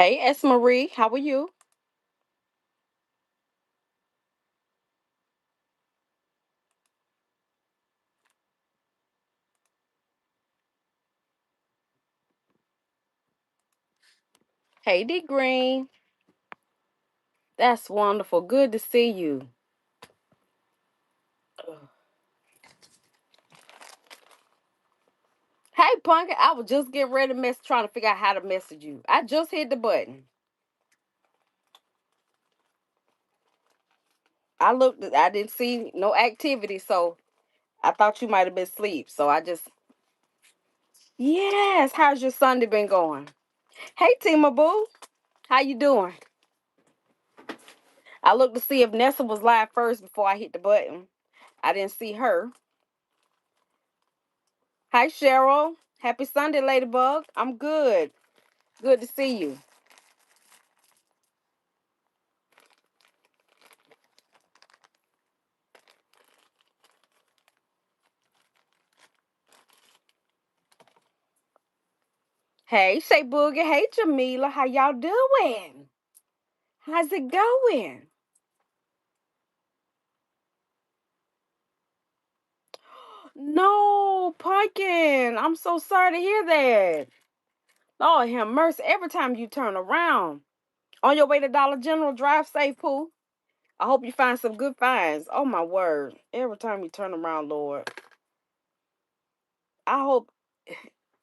Hey, S. Marie, how are you? Hey, D. Green. That's wonderful. Good to see you. Ugh. Hey, Punky, I was just getting ready to trying to figure out how to message you. I just hit the button. I didn't see no activity, so I thought you might have been asleep. So yes. How's your Sunday been going? Hey, Tima Boo, how you doing? I looked to see if Nessa was live first before I hit the button. I didn't see her. Hi, Cheryl. Happy Sunday, Ladybug. I'm good. Good to see you. Hey, Shay Boogie. Hey, Jamila. How y'all doing? How's it going? No, Pumpkin. I'm so sorry to hear that. Lord have mercy. Every time you turn around. On your way to Dollar General, drive safe, Pooh. I hope you find some good finds. Oh, my word. Every time you turn around, Lord. I hope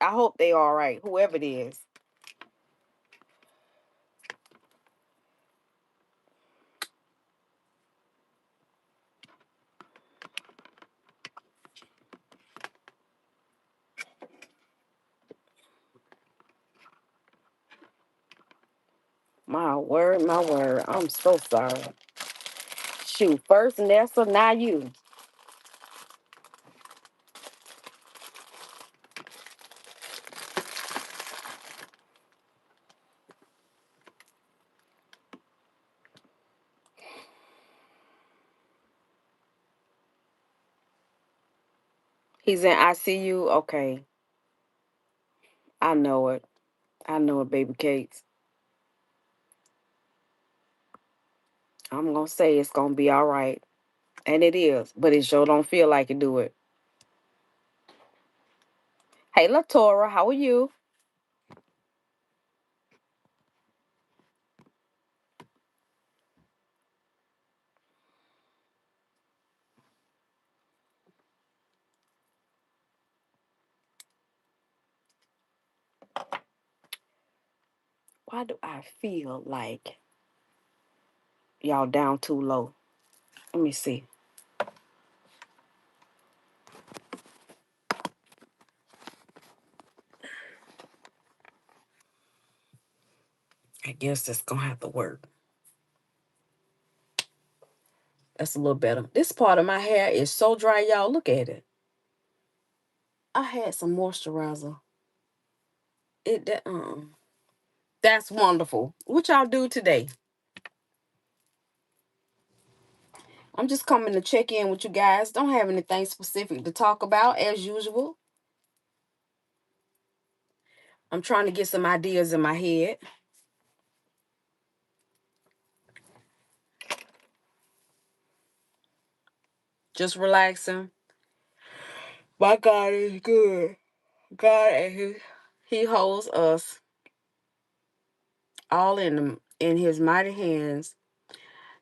I hope they all right, whoever it is. My word, my word. I'm so sorry. Shoot, first Nessa, now you. He's in ICU. Okay. I know it. I know it, baby cakes. I'm gonna say it's gonna be all right. And it is, but it sure don't feel like it do it. Hey Latora, how are you? Why do I feel like y'all down too low? Let me see. I guess that's gonna have to work. That's a little better. This part of my hair is so dry, y'all. Look at it. I had some moisturizer. It that That's wonderful. What y'all do today? I'm just coming to check in with you guys. Don't have anything specific to talk about as usual. I'm trying to get some ideas in my head. Just relaxing. My God is good. God and He holds us all in His mighty hands.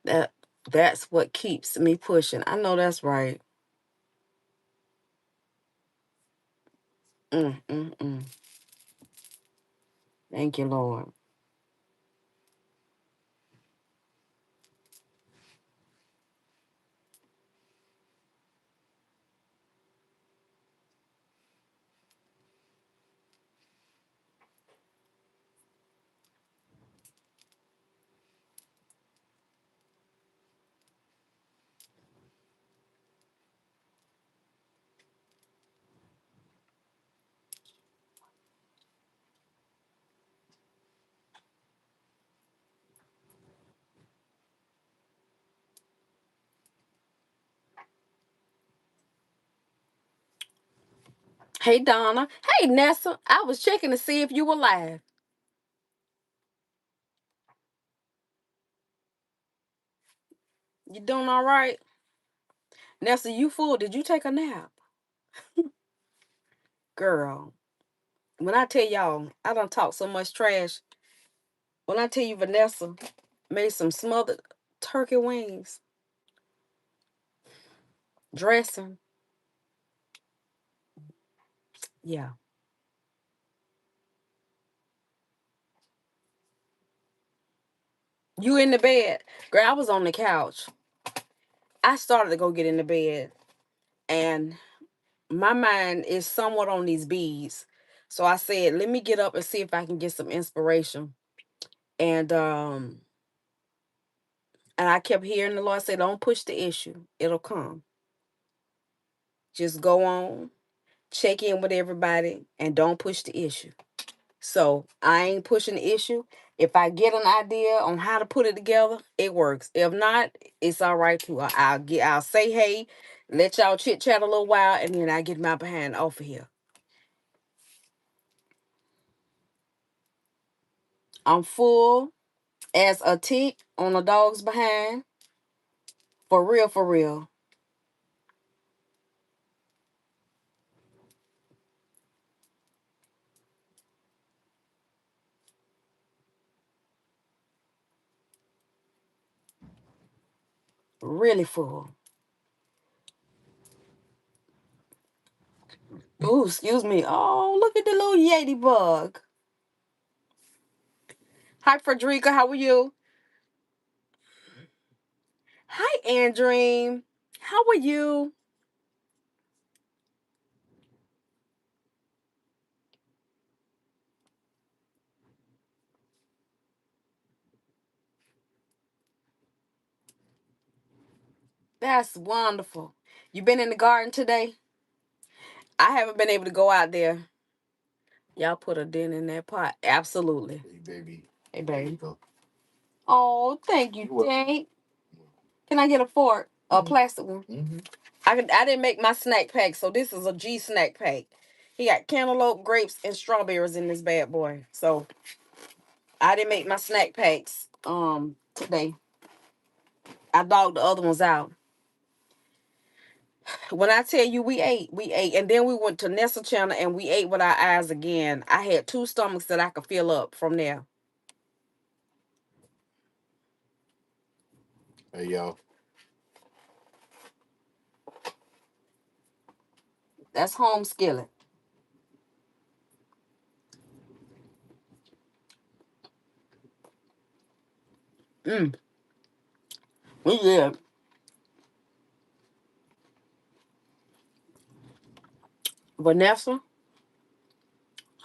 That that's what keeps me pushing. I know that's right. Mm, mm, mm. Thank you, Lord. Hey, Donna. Hey, Nessa. I was checking to see if you were live. You doing all right? Nessa, you fool. Did you take a nap? Girl, when I tell y'all, I don't talk so much trash. When I tell you Vanessa made some smothered turkey wings, dressing, yeah. You in the bed. Girl, I was on the couch. I started to go get in the bed, and my mind is somewhat on these beads. So I said, let me get up and see if I can get some inspiration. And I kept hearing the Lord say, don't push the issue. It'll come. Just go on, check in with everybody, and don't push the issue. So I ain't pushing the issue. If I get an idea on how to put it together, it works. If not, it's all right too. I'll say hey, let y'all chit chat a little while, and then I get my behind off of here. I'm full as a tick on a dog's behind. For real, for real. Really full. Ooh, excuse me. Oh, look at the little Yeti bug. Hi, Frederica. How are you? Hi, Andream. How are you? That's wonderful. You been in the garden today? I haven't been able to go out there. Y'all put a dent in that pot. Absolutely. Hey, baby. Hey, baby. Oh, thank you, Tank. Can I get a fork? A plastic one? Mm-hmm. I didn't make my snack pack, so this is a G snack pack. He got cantaloupe, grapes, and strawberries in this bad boy. So I didn't make my snack packs today. I dogged the other ones out. When I tell you we ate, and then we went to Nessa Channel and we ate with our eyes again. I had two stomachs that I could fill up from there. Hey y'all. That's home skillet. Mm. We did. Vanessa,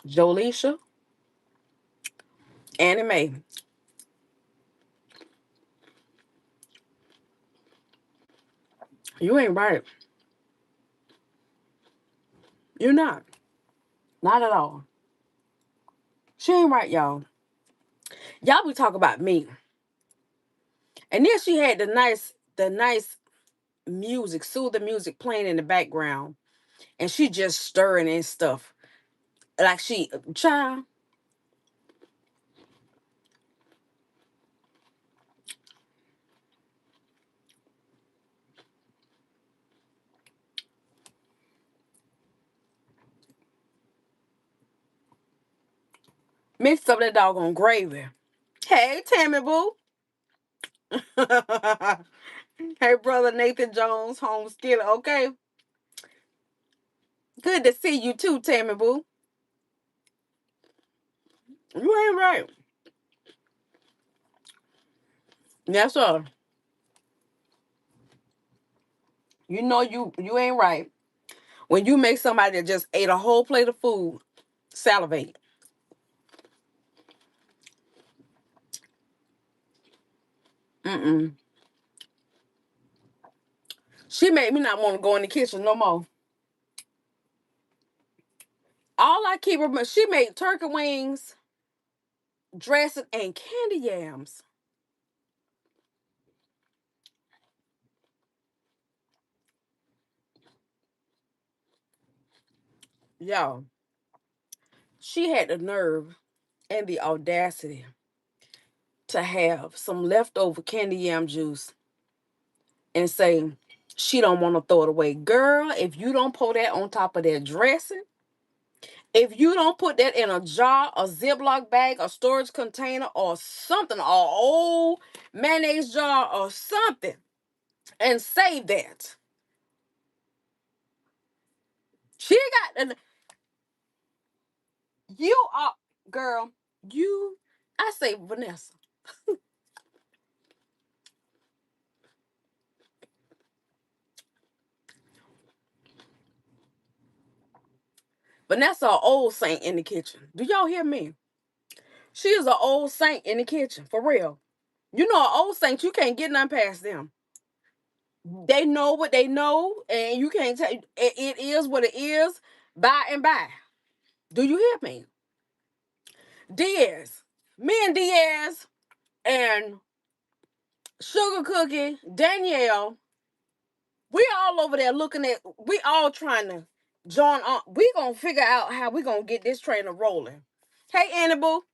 Jolisha, Annie Mae. You ain't right. You're not. Not at all. She ain't right, y'all. Y'all be talking about me. And then she had the nice music, soothing music playing in the background. And she just stirring and stuff. Like she, child, mixed up that doggone gravy. Hey, Tammy Boo. Hey, brother Nathan Jones, home skillet. Okay. Good to see you too, Tammy Boo. You ain't right. Yes, sir. You know you ain't right. When you make somebody that just ate a whole plate of food salivate. Mm-mm. She made me not want to go in the kitchen no more. All I keep remember, she made turkey wings, dressing, and candy yams. Y'all, she had the nerve and the audacity to have some leftover candy yam juice and say she don't want to throw it away. Girl, if you don't pour that on top of that dressing, if you don't put that in a jar, a Ziploc bag, a storage container, or something, or old mayonnaise jar or something, and save that. She got you are girl. You, I say Vanessa. Vanessa, an old saint in the kitchen. Do y'all hear me? She is an old saint in the kitchen, for real. You know, an old saint, you can't get nothing past them. They know what they know, and you can't tell. It is what it is. By and by. Do you hear me? Diaz, me and Diaz and Sugar Cookie, Danielle, we all over there looking at. We all trying to join on. We gonna figure out how we gonna get this train rolling. Hey, Annie Boo.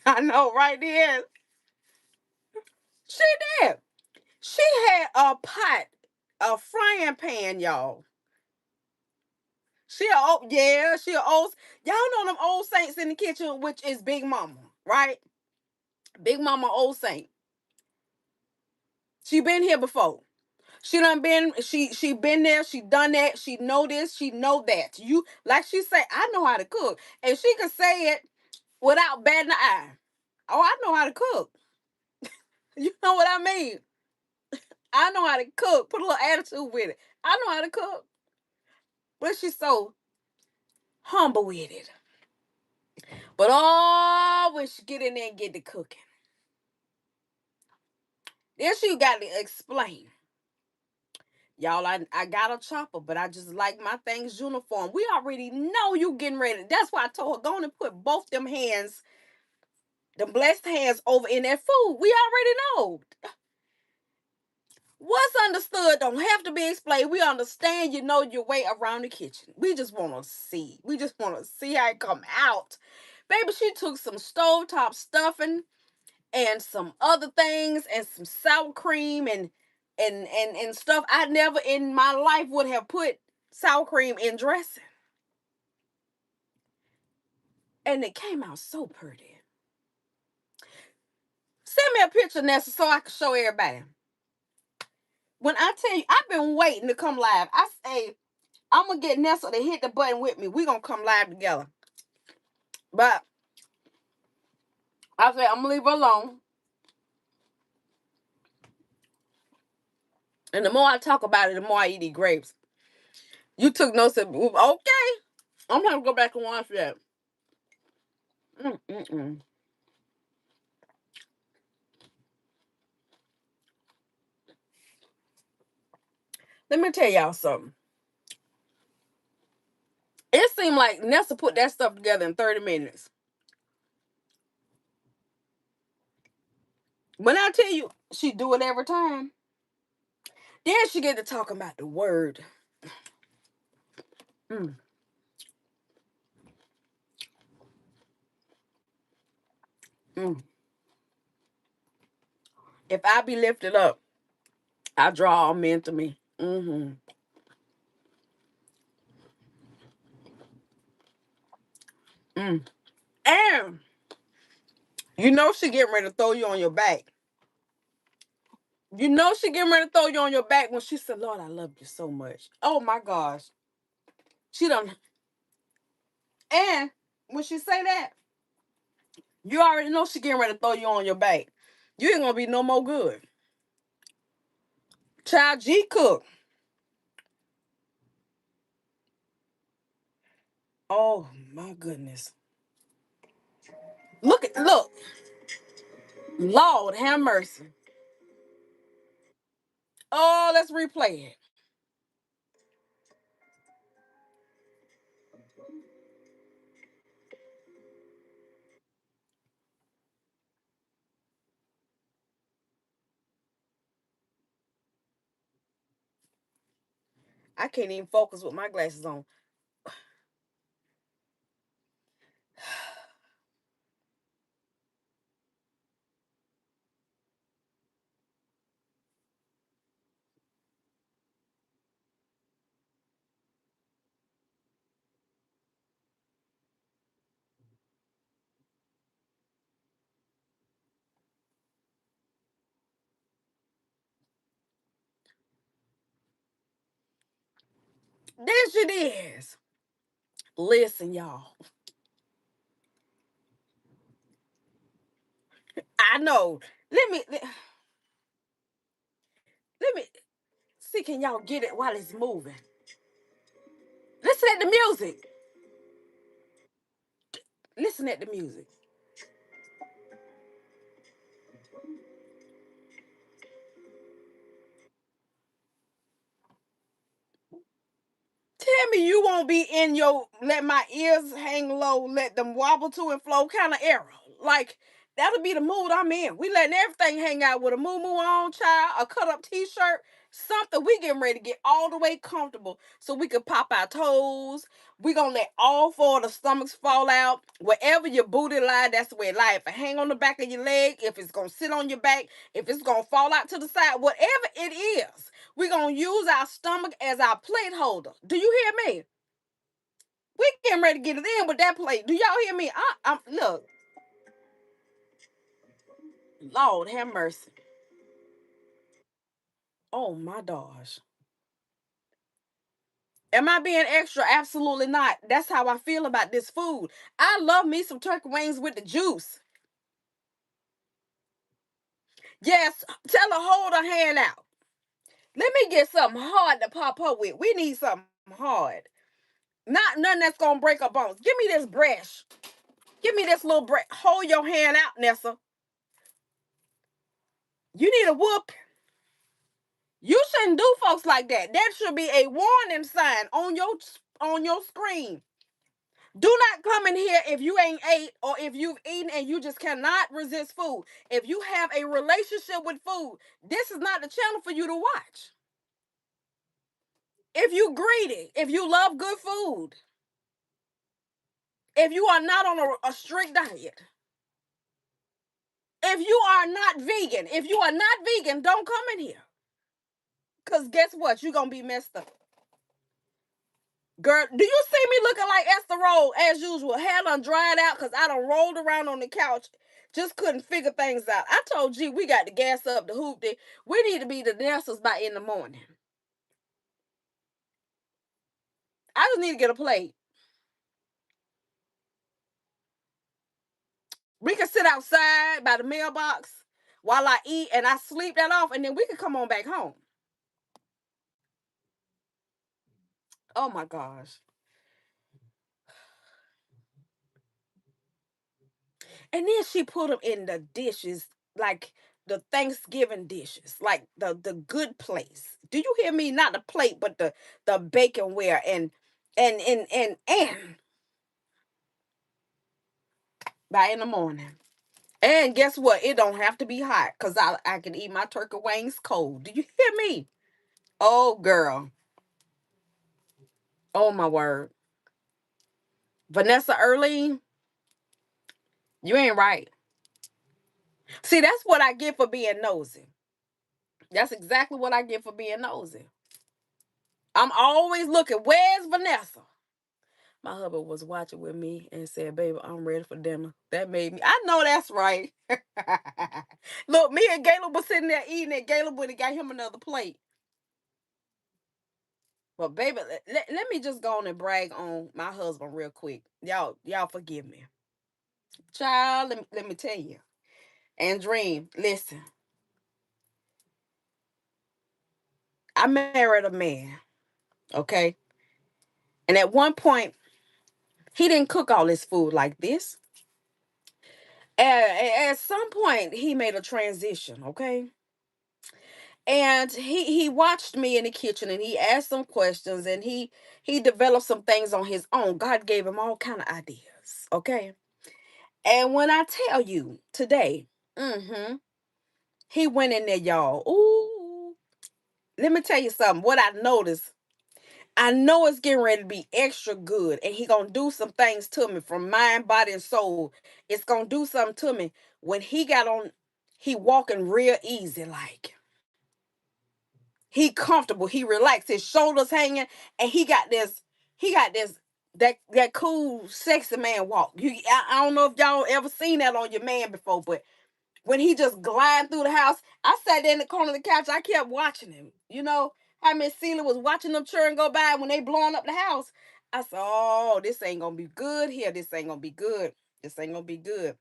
I know, right, Diaz? She did. She had a pot, a frying pan, y'all. She a old, yeah, she a old. Y'all know them old saints in the kitchen, which is Big Mama, right? Big Mama old saint. She been here before. She done been. She been there. She done that. She know this. She know that. You like she say, I know how to cook, and she could say it without batting an eye. Oh, I know how to cook. You know what I mean? I know how to cook. Put a little attitude with it. I know how to cook, but she's so humble with it. But oh, when she get in there and get the cooking, then she got to explain. Y'all, I got a chopper, but I just like my things uniform. We already know you getting ready. That's why I told her, go on and put both them hands, the blessed hands over in that food. We already know. What's understood don't have to be explained. We understand you know your way around the kitchen. We just want to see. We just want to see how it come out. Baby, she took some stovetop stuffing and some other things and some sour cream and stuff I never in my life would have put sour cream in dressing. And it came out so pretty. Send me a picture, Nessa, so I can show everybody. When I tell you, I've been waiting to come live. I say, I'm going to get Nessa to hit the button with me. We're going to come live together. But I said, I'm going to leave her alone. And the more I talk about it, the more I eat these grapes. You took notes of, okay. I'm going to go back and watch that. Mm-mm-mm. Let me tell y'all something. It seemed like Nessa put that stuff together in 30 minutes. When I tell you she do it every time, then she get to talking about the word. Mm, mm. If I be lifted up, I draw all men to me. Mm-hmm. Mm. And you know she getting ready to throw you on your back. You know she getting ready to throw you on your back when she said, Lord, I love you so much. Oh my gosh. She done. And when she say that, you already know she getting ready to throw you on your back. You ain't gonna be no more good. Child G cook. Oh my goodness. Look. Lord have mercy. Oh, let's replay it. I can't even focus with my glasses on. This it is. Listen, y'all. I know. Let me see. Can y'all get it while it's moving? Listen at the music. Listen at the music. Tell me you won't be in your let my ears hang low, let them wobble to and flow kind of era. Like that'll be the mood I'm in. We letting everything hang out with a moo on, child, a cut up t-shirt, something. We getting ready to get all the way comfortable so we can pop our toes. We gonna let all four of the stomachs fall out. Wherever your booty lie, that's the way it lie. If it hang on the back of your leg, if it's gonna sit on your back, if it's gonna fall out to the side, whatever it is, we're going to use our stomach as our plate holder. Do you hear me? We getting ready to get it in with that plate. Do y'all hear me? I'm look, Lord have mercy. Oh my gosh. Am I being extra? Absolutely not. That's how I feel about this food. I love me some turkey wings with the juice. Yes, tell her hold her hand out. Let me get something hard to pop her with. We need something hard. Not nothing that's gonna break her bones. Give me this brush. Give me this little brush. Hold your hand out, Nessa. You need a whoop. You shouldn't do folks like that. That should be a warning sign on your screen. Do not come in here if you ain't ate or if you've eaten and you just cannot resist food. If you have a relationship with food, this is not the channel for you to watch. If you greedy, if you love good food, if you are not on a strict diet, if you are not vegan, if you are not vegan, don't come in here. Because guess what? You're going to be messed up. Girl, do you see me looking like Esther Roll as usual? Hair done dried out because I done rolled around on the couch. Just couldn't figure things out. I told G we got to gas up the hoopty. We need to be the dancers by in the morning. I just need to get a plate. We can sit outside by the mailbox while I eat and I sleep that off, and then we can come on back home. Oh my gosh. And then she put them in the dishes, like the Thanksgiving dishes, like the good place. Do you hear me? Not the plate, but the baconware and by in the morning. And guess what? It don't have to be hot because I can eat my turkey wings cold. Do you hear me? Oh girl. Oh my word. Vanessa Early, you ain't right. See, that's what I get for being nosy. That's exactly what I get for being nosy. I'm always looking. Where's Vanessa? My husband was watching with me and said, "Baby, I'm ready for dinner." That made me. I know that's right. Look, me and Caleb was sitting there eating, and Caleb would have got him another plate. But baby, let me just go on and brag on my husband real quick. Y'all forgive me, child. Let me tell you. And Dream, listen. I married a man, okay, and at one point he didn't cook all his food like this. At some point he made a transition, okay, and he watched me in the kitchen and he asked some questions and he developed some things on his own. God gave him all kind of ideas, okay. And when I tell you today, he went in there, y'all. Ooh, let me tell you something. What I noticed, I know it's getting ready to be extra good, and he gonna do some things to me from mind, body, and soul. It's gonna do something to me. When he got on, he walking real easy, like he comfortable, he relaxed, his shoulders hanging, and he got this that cool, sexy man walk. I don't know if y'all ever seen that on your man before, but when he just gliding through the house, I sat there in the corner of the couch. I kept watching him, you know. How Miss Celia was watching them children go by when they blowing up the house. I said, oh, this ain't gonna be good here. This ain't gonna be good. This ain't gonna be good.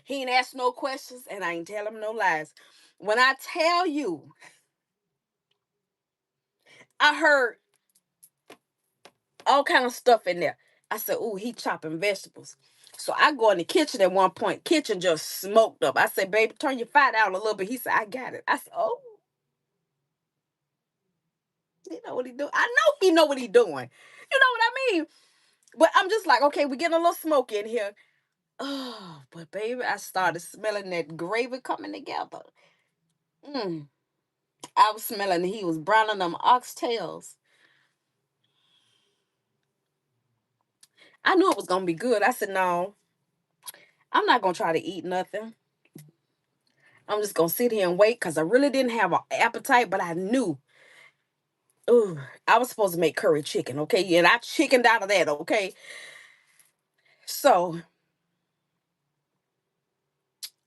He ain't asked no questions, and I ain't tell him no lies. When I tell you, I heard all kind of stuff in there. I said, "Ooh, he chopping vegetables." So I go in the kitchen at one point. Kitchen just smoked up. I said, "Baby, turn your fire down a little bit." He said, "I got it." I said, "Oh, he know what he doing." I know he know what he doing. You know what I mean? But I'm just like, okay, we getting a little smoke in here. Oh, but baby, I started smelling that gravy coming together. Mm. I was smelling he was browning them oxtails. I knew it was gonna be good. I said, no, I'm not gonna try to eat nothing. I'm just gonna sit here and wait because I really didn't have an appetite, but I knew. Ooh, I was supposed to make curry chicken, okay? And I chickened out of that, okay? So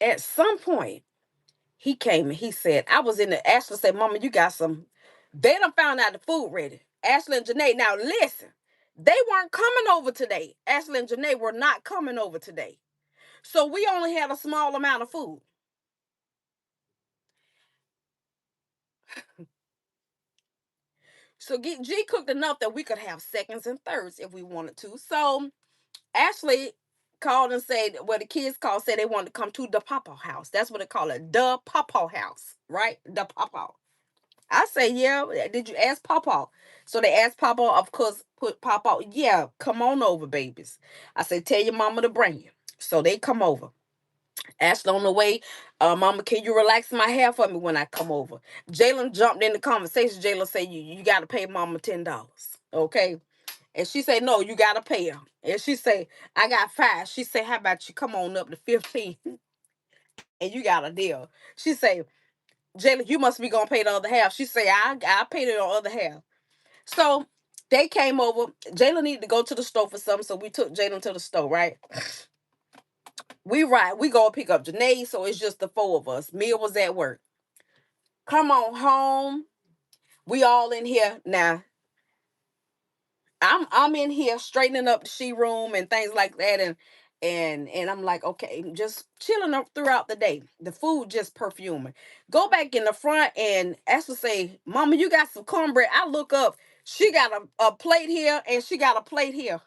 at some point, he came and he said, I was in the Ashley said, Mama, you got some. They done found out the food ready. Ashley and Janae. Now listen, they weren't coming over today. Ashley and Janae were not coming over today. So we only had a small amount of food. So G cooked enough that we could have seconds and thirds if we wanted to. So Ashley called and said, well, the kids called, said they wanted to come to the Papa house. That's what they call it, the Papa house, right? The Papa. I say, yeah. Did you ask Papa? So they asked Papa, of course, put Papa. Yeah, come on over, babies. I say, tell your mama to bring you. So they come over. Ashley on the way, Mama, can you relax my hair for me when I come over? Jalen jumped in the conversation. Jalen said, you got to pay Mama $10. Okay. And she said, no, you got to pay her. And she said, I got 5. She said, how about you come on up to 15 and you got a deal? She said, Jalen, you must be going to pay the other half. She said, I paid it on the other half. So they came over. Jalen needed to go to the store for something, so we took Jalen to the store, right? We ride. We go pick up Janae, so it's just the 4 of us. Mia was at work. Come on home. We all in here now. I'm in here straightening up the she room and things like that, and I'm like, okay, just chilling up throughout the day. The food just perfuming. Go back in the front and Esther say, Mama, you got some cornbread. I look up, she got a plate here and she got a plate here.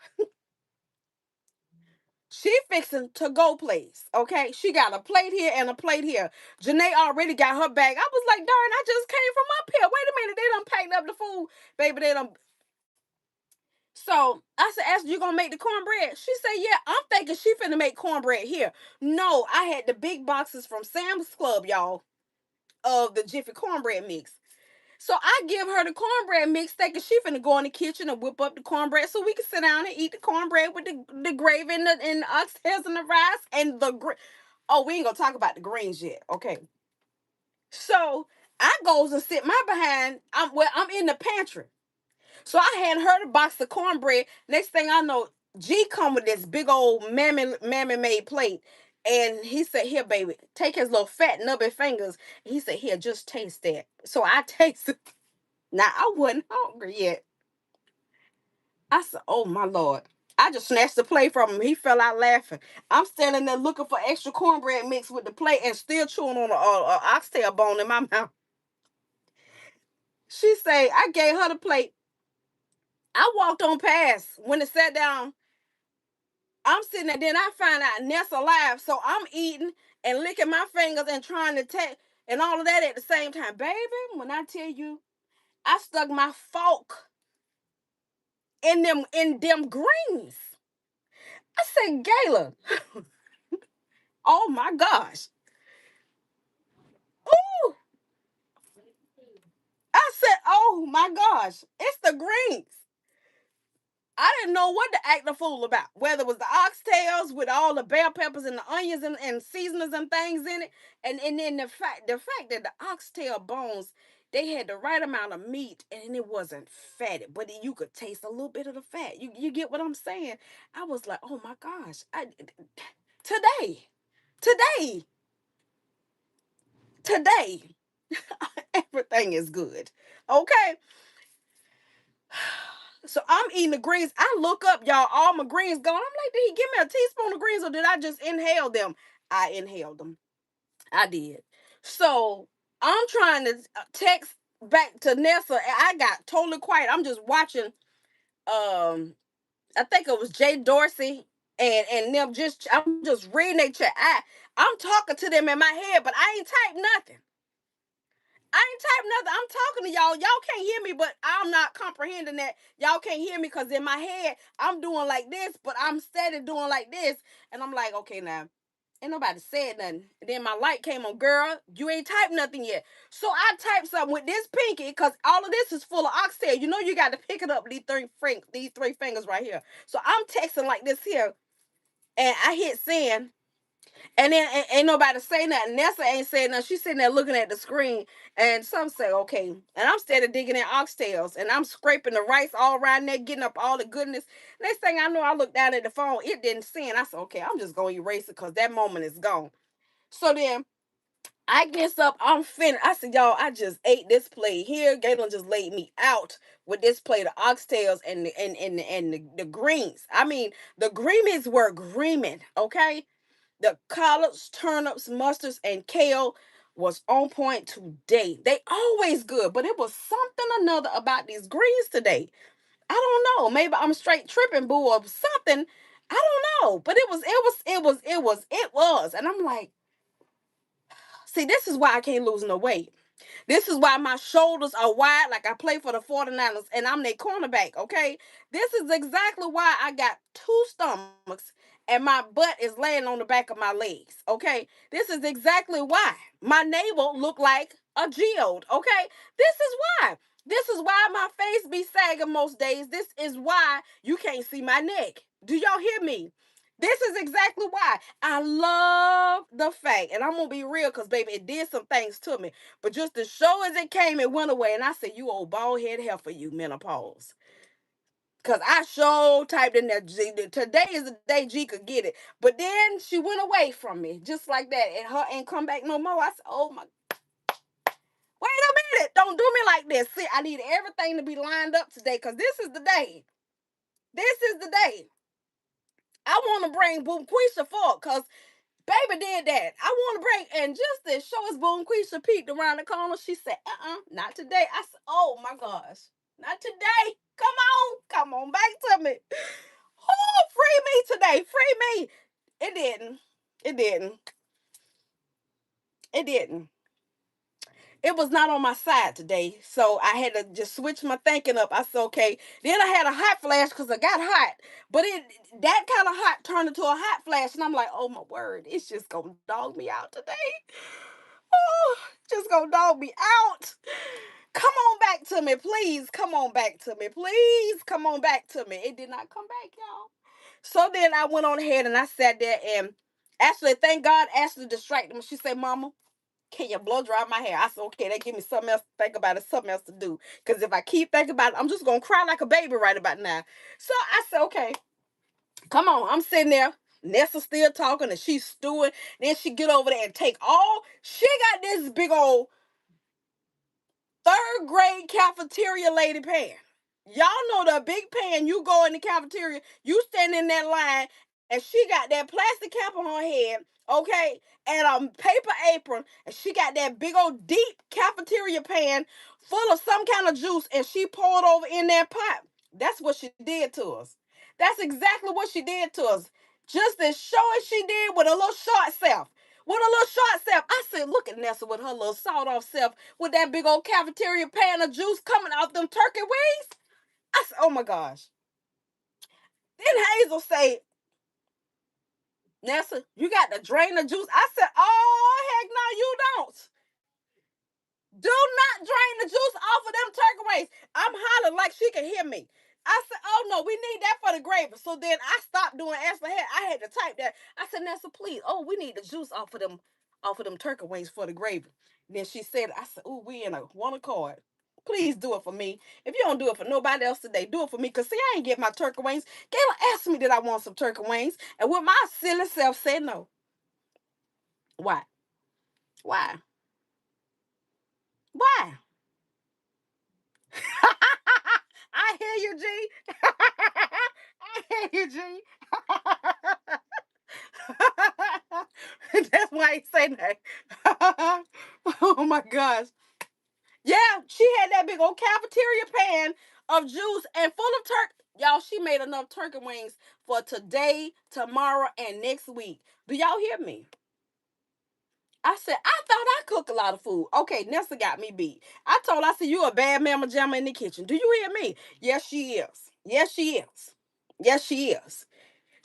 She fixing to go place. Okay. She got a plate here and a plate here. Janae already got her bag. I was like, darn, I just came from up here. Wait a minute. They done packed up the food. Baby, they done. So I said, Ashley, you gonna make the cornbread? She said, yeah, I'm thinking she finna make cornbread here. No, I had the big boxes from Sam's Club, y'all, of the Jiffy cornbread mix. So I give her the cornbread mix, thinking she finna go in the kitchen and whip up the cornbread so we can sit down and eat the cornbread with the gravy and the oxtails and the rice and oh, we ain't gonna talk about the greens yet. Okay. So I goes and sit my behind. I'm in the pantry. So I had her the box of cornbread. Next thing I know, G come with this big old mammy made plate. And he said, here, baby, take his little fat nubby fingers. He said, here, just taste that. So I tasted. Now I wasn't hungry yet. I said, oh my Lord. I just snatched the plate from him. He fell out laughing. I'm standing there looking for extra cornbread mix with the plate and still chewing on a oxtail bone in my mouth. She say, I gave her the plate. I walked on past. When it sat down, I'm sitting there. Then I find out Ness alive. So I'm eating and licking my fingers and trying to take and all of that at the same time. Baby, when I tell you, I stuck my fork in them greens. I said, Gayla, oh my gosh. Ooh. I said, oh my gosh, it's the greens. I didn't know what to act the fool about. Whether it was the oxtails with all the bell peppers and the onions and seasonings and things in it. And then the fact that the oxtail bones, they had the right amount of meat and it wasn't fatty, but you could taste a little bit of the fat. You get what I'm saying? I was like, oh my gosh. Today, today, today. Everything is good. Okay. So I'm eating the greens. I look up, y'all, all my greens gone. I'm like, did he give me a teaspoon of greens or did I just inhale them? I inhaled them. I did. So I'm trying to text back to Nessa. And I got totally quiet. I'm just watching. I think it was Jay Dorsey and them. Just I'm just reading their chat. I'm talking to them in my head, but I ain't typed nothing. I ain't typed nothing. I'm talking to y'all. Y'all can't hear me, but I'm not comprehending that y'all can't hear me because in my head I'm doing like this, but I'm steady doing like this, and I'm like, okay, now ain't nobody said nothing. And then my light came on, girl. You ain't typed nothing yet. So I typed something with this pinky because all of this is full of oxtail. You know you got to pick it up with these three fingers right here. So I'm texting like this here, and I hit send. And then ain't nobody say nothing. Nessa ain't saying nothing. She's sitting there looking at the screen. And some say, okay. And I'm steady digging in oxtails. And I'm scraping the rice all around there, getting up all the goodness. Next thing I know, I look down at the phone. It didn't send. I said, okay, I'm just going to erase it because that moment is gone. So then I gets up. I'm finished. I said, y'all, I just ate this plate here. Galen just laid me out with this plate of oxtails and the greens. I mean, the greens were greening, okay? The collards, turnips, mustards, and kale was on point today. They always good, but it was something another about these greens today. I don't know. Maybe I'm straight tripping, boo, or something. I don't know. But it was. And I'm like, see, this is why I can't lose no weight. This is why my shoulders are wide, like I play for the 49ers and I'm their cornerback, okay? This is exactly why I got two stomachs and my butt is laying on the back of my legs, okay? This is exactly why my navel look like a geode, okay? This is why. This is why my face be sagging most days. This is why you can't see my neck. Do y'all hear me? This is exactly why. I love the fact, and I'm gonna be real because baby, it did some things to me. But just as sure as it came, it went away. And I said, you old bald head heifer, you menopause. Cause I sure typed in there, today is the day G could get it. But then she went away from me, just like that. And her ain't come back no more. I said, oh my, wait a minute. Don't do me like this. See, I need everything to be lined up today. Cause this is the day. This is the day. I want to bring Boom Quisha forward. Cause baby did that. I want to bring, and just as show us Boom Quisha peeked around the corner, she said, not today. I said, oh my gosh, not today. Come on back to me. Oh, free me today. Free me. It didn't. It didn't. It didn't. It was not on my side today. So I had to just switch my thinking up. I said, okay. Then I had a hot flash because I got hot. But that kind of hot turned into a hot flash. And I'm like, oh my word, it's just gonna dog me out today. Oh, just gonna dog me out. Come on back to me, please. Come on back to me, please. Come on back to me. It did not come back, y'all. So then I went on ahead and I sat there and Ashley, thank God, Ashley distracted me. She said, Mama, can you blow dry my hair? I said, okay, that give me something else to think about and something else to do. Because if I keep thinking about it, I'm just going to cry like a baby right about now. So I said, okay, come on. I'm sitting there. Nessa still talking and she's stewing. Then she get over there and take she got this big old third grade cafeteria lady pan. Y'all know the big pan, you go in the cafeteria, you stand in that line, and she got that plastic cap on her head, okay, and a paper apron, and she got that big old deep cafeteria pan full of some kind of juice, and she poured over in that pot. That's what she did to us. That's exactly what she did to us. Just as sure as she did with a little short self. With a little short self. I said, look at Nessa with her little sawed off self with that big old cafeteria pan of juice coming out them turkey wings. I said, oh my gosh. Then Hazel say, Nessa, you got to drain the juice. I said, oh, heck no, you don't. Do not drain the juice off of them turkey wings. I'm hollering like she can hear me. I said, oh no, we need that for the gravy. So then I stopped doing Ashley head. I had to type that. I said, Nessa, please. Oh, we need the juice off of them turkey wings for the gravy. And then she said, I said, oh, we in a one accord. Please do it for me. If you don't do it for nobody else today, do it for me. Because see, I ain't get my turkey wings. Kayla asked me did I want some turkey wings. And with my silly self said no. Why? Why? Why? I hear you, G. I hear you, G. That's why he say that. Oh my gosh. Yeah, she had that big old cafeteria pan of juice and full of turkey. Y'all, she made enough turkey wings for today, tomorrow, and next week. Do y'all hear me? I said, I thought I cook a lot of food. Okay, Nessa got me beat. I said, you a bad mama jamma in the kitchen. Do you hear me? Yes, she is. Yes, she is. Yes, she is.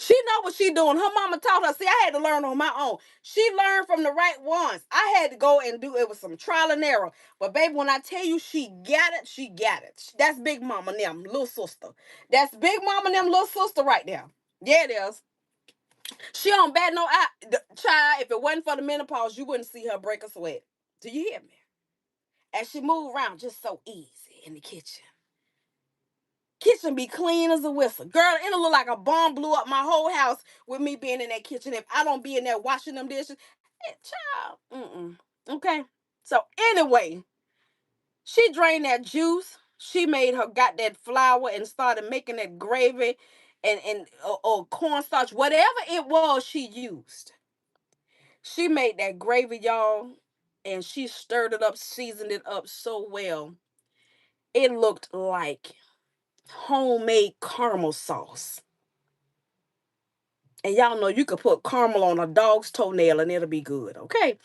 She know what she doing. Her mama taught her. See, I had to learn on my own. She learned from the right ones. I had to go and do it with some trial and error. But baby, when I tell you she got it, she got it. That's big mama and them, little sister. That's big mama and them, little sister right there. Yeah, it is. She don't bat no eye. Child, if it wasn't for the menopause, you wouldn't see her break a sweat. Do you hear me? And she moved around just so easy in the kitchen. Kitchen be clean as a whistle. Girl, it'll look like a bomb blew up my whole house with me being in that kitchen. If I don't be in there washing them dishes, child, okay. So anyway, she drained that juice. She made her got that flour and started making that gravy and or cornstarch, whatever it was she used. She made that gravy, y'all, and she stirred it up, seasoned it up so well. It looked like homemade caramel sauce. And y'all know you could put caramel on a dog's toenail and it'll be good, okay?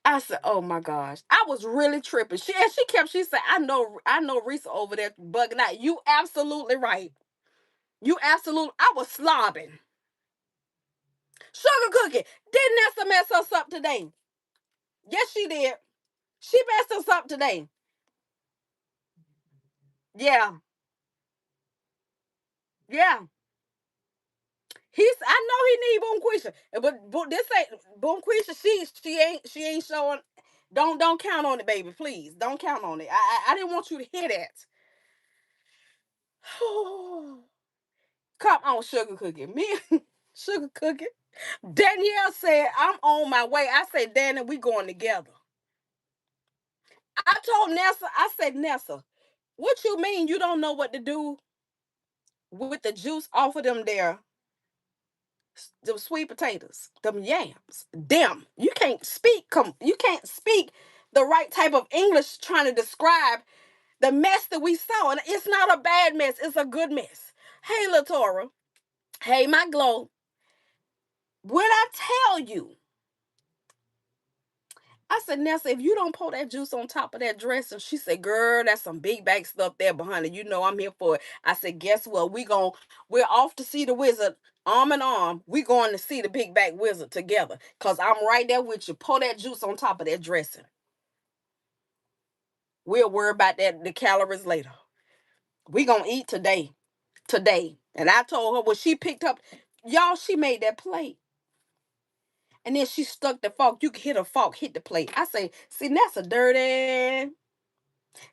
I said, oh my gosh. I was really tripping. She said, I know Resa over there bugging out. You absolutely right. You absolutely I was slobbing. Sugar cookie. Didn't Nessa mess us up today? Yes, she did. She messed us up today. Yeah. Yeah. I know he need Boom Quisha, but this ain't Boom Quisha. She ain't showing. Don't count on it, baby. Please don't count on it. I didn't want you to hear that. Come on, sugar cookie. Me, sugar cookie. Danielle said I'm on my way. I said, Danny, we going together. I told Nessa. I said, Nessa, what you mean you don't know what to do with the juice off of them sweet potatoes, them yams, them. You can't speak the right type of English trying to describe the mess that we saw. And it's not a bad mess, it's a good mess. Hey, Latora. Hey, my glow. When I tell you, I said, Nessa, if you don't pour that juice on top of that dressing, she said, girl, that's some big bag stuff there behind it. You know I'm here for it. I said, guess what? We're off to see the wizard arm in arm. We going to see the big bag wizard together. Cause I'm right there with you. Pour that juice on top of that dressing. We'll worry about the calories later. We gonna eat today. Today. And I told her when she picked up, y'all, she made that plate. And then she stuck the fork. You could hit a fork, hit the plate. I say, see, that's a dirty.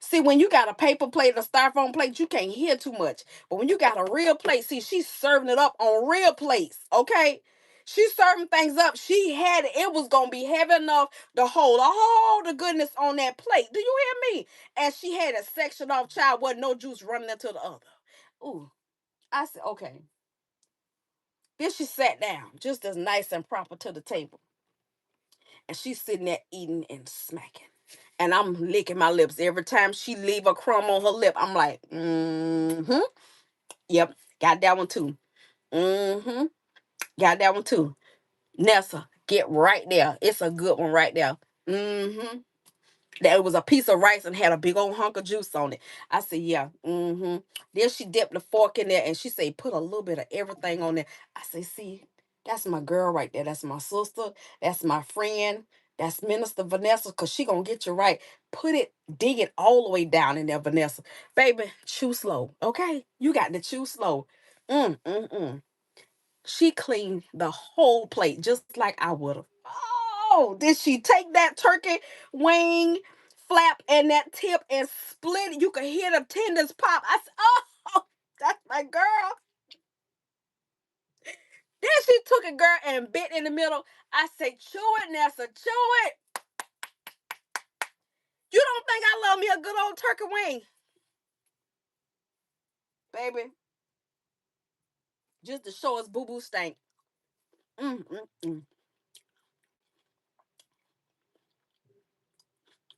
See, when you got a paper plate, a styrofoam plate, you can't hear too much. But when you got a real plate, see, she's serving it up on real plates, okay? She's serving things up. She had it was gonna be heavy enough to hold all the goodness on that plate. Do you hear me? And she had a section off, child, wasn't no juice running into the other. Ooh, I said, okay. Then she sat down, just as nice and proper to the table. And she's sitting there eating and smacking. And I'm licking my lips. Every time she leave a crumb on her lip, I'm like, mm-hmm. Yep, got that one too. Mm-hmm. Got that one too. Nessa, get right there. It's a good one right there. Mm-hmm. There was a piece of rice and had a big old hunk of juice on it. I said, yeah. Mm-hmm. Then she dipped the fork in there and she said, put a little bit of everything on there. I said, see, that's my girl right there. That's my sister. That's my friend. That's Minister Vanessa, because she gonna get you right. Dig it all the way down in there, Vanessa. Baby, chew slow, okay? You got to chew slow. Mm. She cleaned the whole plate just like I would have. Oh, did she take that turkey wing flap and that tip and split it? You could hear the tendons pop. I said, oh, that's my girl. Then she took it, girl, and bit in the middle. I said, chew it, Nessa, chew it. You don't think I love me a good old turkey wing, baby. Just to show us boo boo stank. Mm, mm, mm.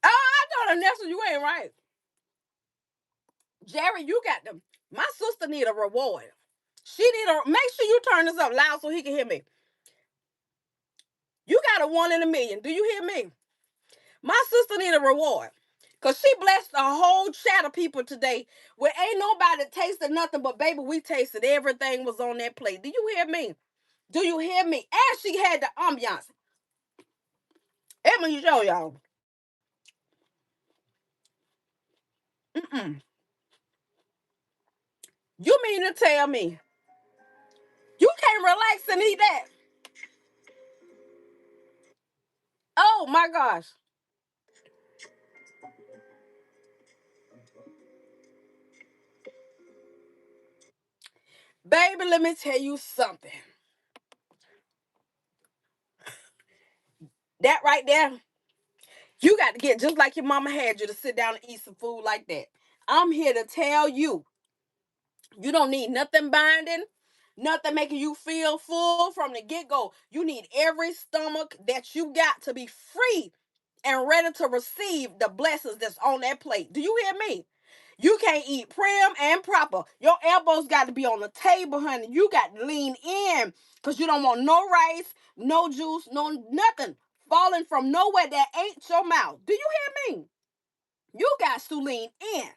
Oh, I know the Nestle, you ain't right. Jerry, you got them. My sister need a reward. She need a. Make sure you turn this up loud so he can hear me. You got a 1 in a million. Do you hear me? My sister need a reward. Cause she blessed a whole chat of people today where ain't nobody tasted nothing but baby, we tasted everything was on that plate. Do you hear me? Do you hear me? And she had the ambiance. Let me show y'all. Mm-mm. You mean to tell me you can't relax and eat that? Oh my gosh. Baby, let me tell you something. That right there, you got to get just like your mama had you to sit down and eat some food like that. I'm here to tell you, you don't need nothing binding, nothing making you feel full from the get go. You need every stomach that you got to be free and ready to receive the blessings that's on that plate. Do you hear me? You can't eat prim and proper. Your elbows got to be on the table, honey. You got to lean in because you don't want no rice, no juice, no nothing falling from nowhere that ain't your mouth. Do you hear me? You got to lean in.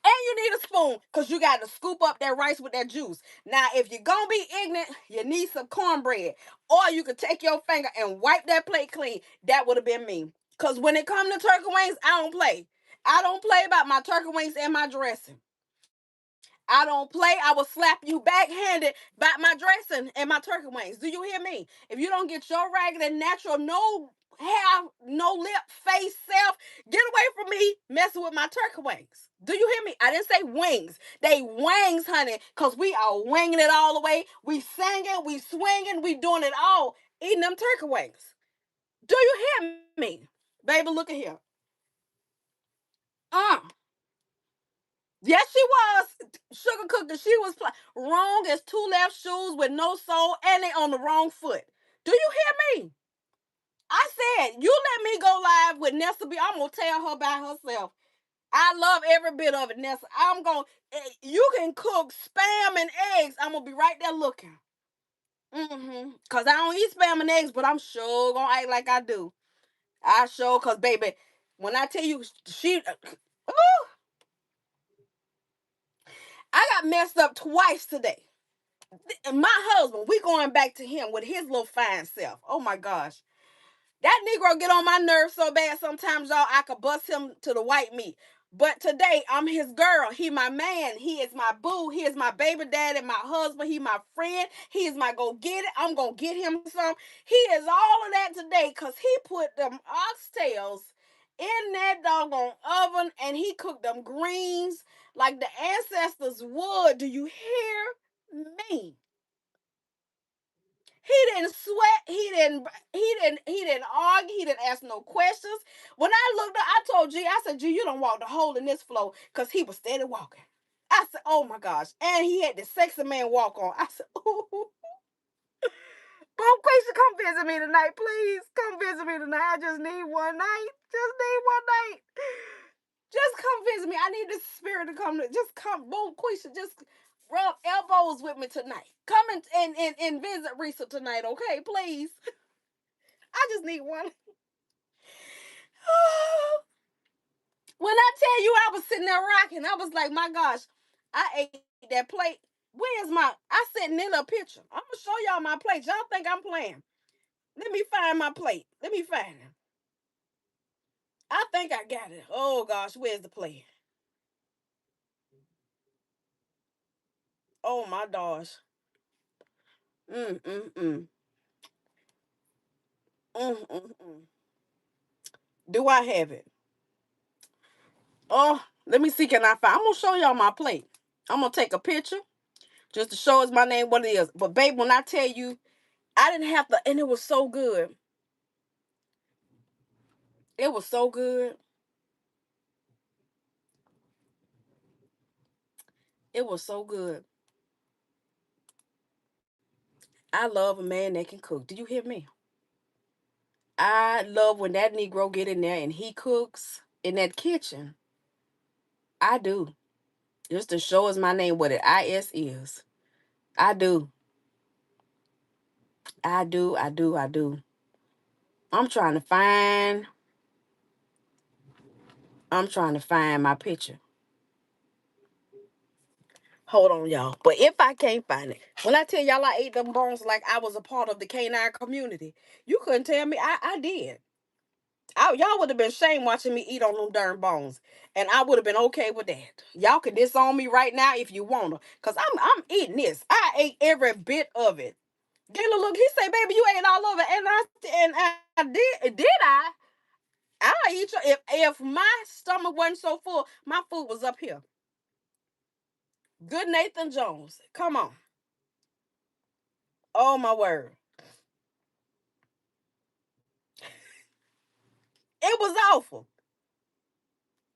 And you need a spoon because you got to scoop up that rice with that juice. Now, if you're going to be ignorant, you need some cornbread. Or you could take your finger and wipe that plate clean. That would have been me. Because when it comes to turkey wings, I don't play. I don't play about my turkey wings and my dressing. I don't play. I will slap you backhanded about my dressing and my turkey wings. Do you hear me? If you don't get your ragged and natural, no hair, no lip, face, self, get away from me messing with my turkey wings. Do you hear me? I didn't say wings. They wings, honey, because we are winging it all the way. We singing, we swinging, we doing it all, eating them turkey wings. Do you hear me? Baby, look at here. Uh, Yes, she was. Sugar cookie. She was wrong as two left shoes with no sole, and they on the wrong foot. Do you hear me? I said, you let me go live with Nessa B. I'm gonna tell her by herself. I love every bit of it, Nessa. I'm gonna. You can cook spam and eggs. I'm gonna be right there looking. Cause I don't eat spam and eggs, but I'm sure gonna act like I do. I sure, cause baby, when I tell you, she. Ooh, I got messed up twice today. My husband, we going back to him with his little fine self. Oh my gosh. That Negro get on my nerves so bad sometimes, y'all, I could bust him to the white meat. But today, I'm his girl. He my man. He is my boo. He is my baby daddy, my husband. He my friend. He is my go-get-it. I'm going to get him some. He is all of that today because he put them oxtails in that doggone oven and he cooked them greens like the ancestors would. Do you hear me? He didn't sweat. He didn't argue. He didn't ask no questions. When I looked up, I told G, I said, G, you don't walk the hole in this floor because he was steady walking. I said, oh my gosh. And he had the sexy man walk on. I said, ooh, Mom Quisha, come visit me tonight, please. Come visit me tonight. I just need one night. Just need one night. Just come visit me. I need this spirit to come. Just come. Boom, Quisha, just rub elbows with me tonight. Come and visit Resa tonight, okay? Please. I just need one. When I tell you I was sitting there rocking, I was like, my gosh, I ate that plate. Where's my, I sent in a picture. I'm going to show y'all my plate. Y'all think I'm playing. Let me find my plate. Let me find it. I think I got it. Oh gosh, where's the plate? Oh my gosh. Mm, mm, mm. Mm, mm, mm. Do I have it? Oh, let me see. Can I find? I'm gonna show y'all my plate. I'm gonna take a picture just to show us my name what it is. But babe, when I tell you, I didn't have to, and it was so good. It was so good. It was so good. I love a man that can cook. Do you hear me? I love when that Negro get in there and he cooks in that kitchen. I do. Just to show us my name what it is is. I do. I do. I do. I do. I'm trying to find I'm trying to find my picture. Hold on, y'all. But if I can't find it, when I tell y'all I ate them bones like I was a part of the canine community, you couldn't tell me I did. Y'all would have been shame watching me eat on them darn bones, and I would have been okay with that. Y'all can disown me right now if you wanna, cause I'm eating this. I ate every bit of it. Gayla, look, he say, "Baby, you ate all of it," and I did. Did I? I eat your, if my stomach wasn't so full, my food was up here. Good Nathan Jones, come on. Oh my word, it was awful.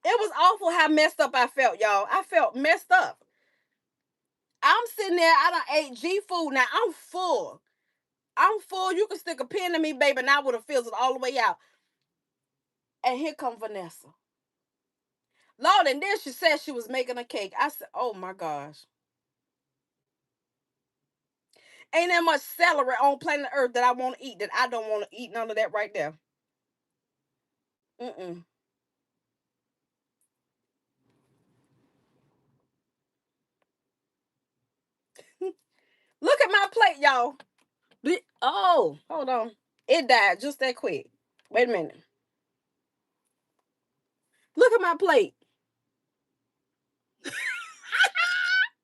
It was awful how messed up I felt, y'all. I felt messed up. I'm sitting there. I done ate G food. Now I'm full. I'm full. You can stick a pin in me, baby, and I would have fizzled all the way out. And here come Vanessa. Lord, and then she said she was making a cake. I said, "Oh my gosh, ain't that much celery on planet Earth that I want to eat that I don't want to eat none of that right there." Mm-mm. Look at my plate, y'all. Oh, hold on. It died just that quick. Wait a minute. Look at my plate.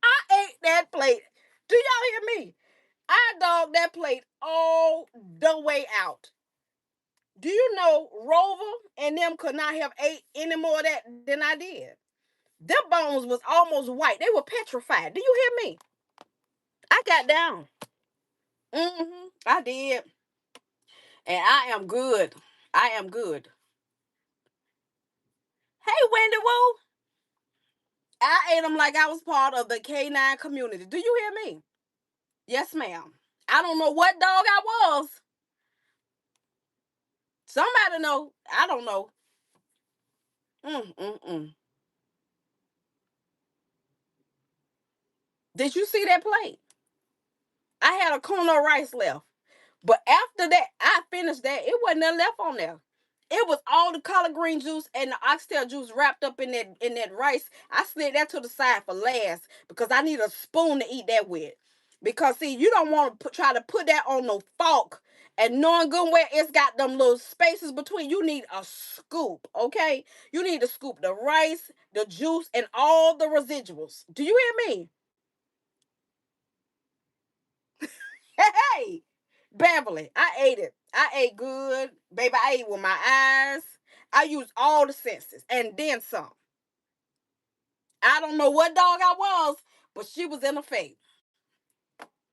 I ate that plate. Do y'all hear me? I dogged that plate all the way out. Do you know Rover and them could not have ate any more of that than I did? Their bones was almost white. They were petrified. Do you hear me? I got down. I did. And I am good. I am good. Hey, Wendy Woo. I ate them like I was part of the canine community. Do you hear me? Yes, ma'am. I don't know what dog I was. Somebody know. I don't know. Mm-mm-mm. Did you see that plate? I had a corner of rice left. But after that, I finished that. It wasn't nothing left on there. It was all the collard green juice and the oxtail juice wrapped up in that rice. I slid that to the side for last because I need a spoon to eat that with. Because see, you don't want to try to put that on no fork and knowing good where it's got them little spaces between. You need a scoop, okay? You need to scoop the rice, the juice, and all the residuals. Do you hear me? Hey, Beverly, I ate it. I ate good. Baby, I ate with my eyes. I used all the senses and then some. I don't know what dog I was, but she was in a fate.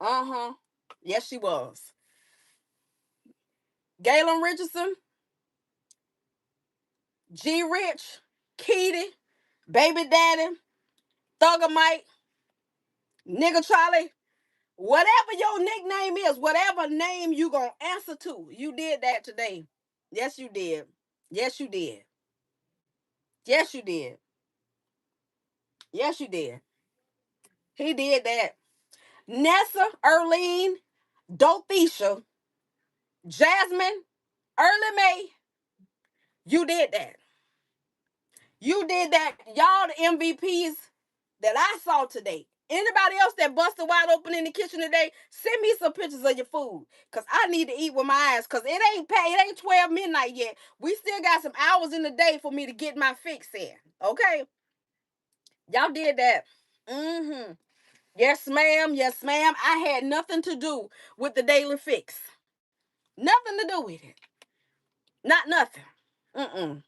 Uh-huh. Yes, she was. Galen Richardson, G Rich, Keity, Baby Daddy, Thugger Mike, Nigga Charlie, whatever your nickname is, whatever name you gonna answer to, you did that today. Yes, you did. Yes, you did. Yes, you did. Yes, you did. He did that. Nessa, Erlene, Dothesia, Jasmine, Early May, you did that. You did that. Y'all the MVPs that I saw today. Anybody else that busted wide open in the kitchen today, send me some pictures of your food. Cause I need to eat with my eyes. Cause it ain't 12 midnight yet. We still got some hours in the day for me to get my fix in. Okay? Y'all did that. Mm-hmm. Yes, ma'am. Yes, ma'am. I had nothing to do with the daily fix. Nothing to do with it. Not nothing. Mm-mm.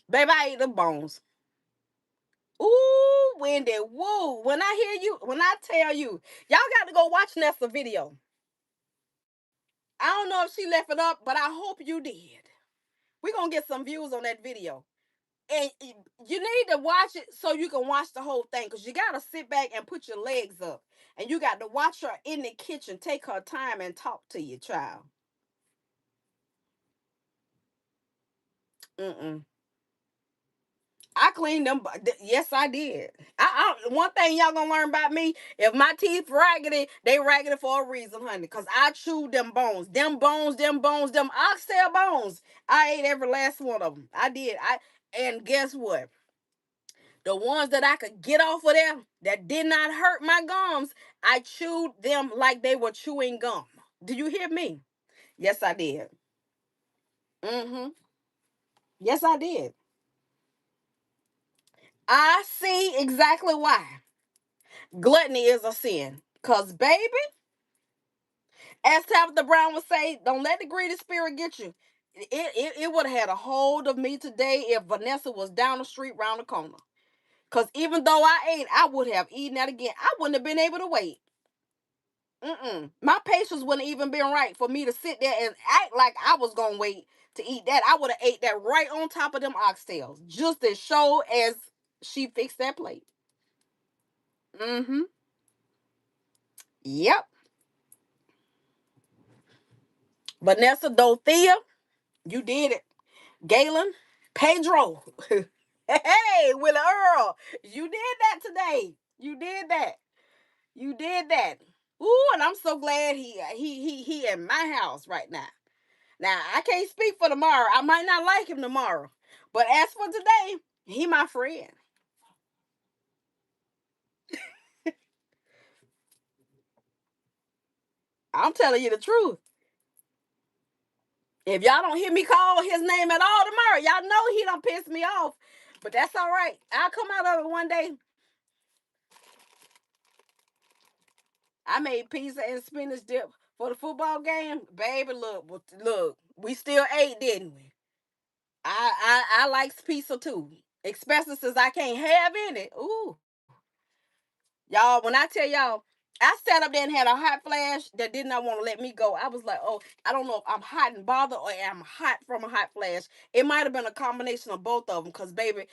Baby, I ate the bones. Ooh, Wendy, woo. When I hear you, when I tell you, y'all got to go watch Nessa video. I don't know if she left it up, but I hope you did. We're going to get some views on that video. And you need to watch it so you can watch the whole thing, because you got to sit back and put your legs up. And you got to watch her in the kitchen, take her time and talk to your child. Mm-mm. I cleaned them. Yes, I did. One thing y'all gonna learn about me: if my teeth raggedy, they raggedy for a reason, honey. Cause I chewed them bones, them oxtail bones. I ate every last one of them. I did. And guess what? The ones that I could get off of there that did not hurt my gums, I chewed them like they were chewing gum. Do you hear me? Yes, I did. Mm-hmm. Yes, I did. I see exactly why. Gluttony is a sin. Cause baby, as Tabitha Brown would say, don't let the greedy spirit get you. It would have had a hold of me today if Vanessa was down the street round the corner. Cause even though I ate, I would have eaten that again. I wouldn't have been able to wait. Mm-mm. My patience wouldn't even been right for me to sit there and act like I was gonna wait to eat that. I would have ate that right on top of them oxtails, just as show as she fixed that plate. Mm-hmm. Yep. Vanessa, Dorothea, you did it. Galen, Pedro. Hey, Willie Earl, you did that today. You did that. You did that. Ooh, and I'm so glad he in my house right now. Now I can't speak for tomorrow. I might not like him tomorrow, but as for today, he my friend. I'm telling you the truth. If y'all don't hear me call his name at all tomorrow, y'all know he don't piss me off. But that's all right. I'll come out of it one day. I made pizza and spinach dip for the football game. Baby, look, we still ate, didn't we? I like pizza too. Especially since I can't have any. Ooh. Y'all, when I tell y'all, I sat up there and had a hot flash that did not want to let me go. I was like, oh, I don't know if I'm hot and bothered or I'm hot from a hot flash. It might have been a combination of both of them because, baby,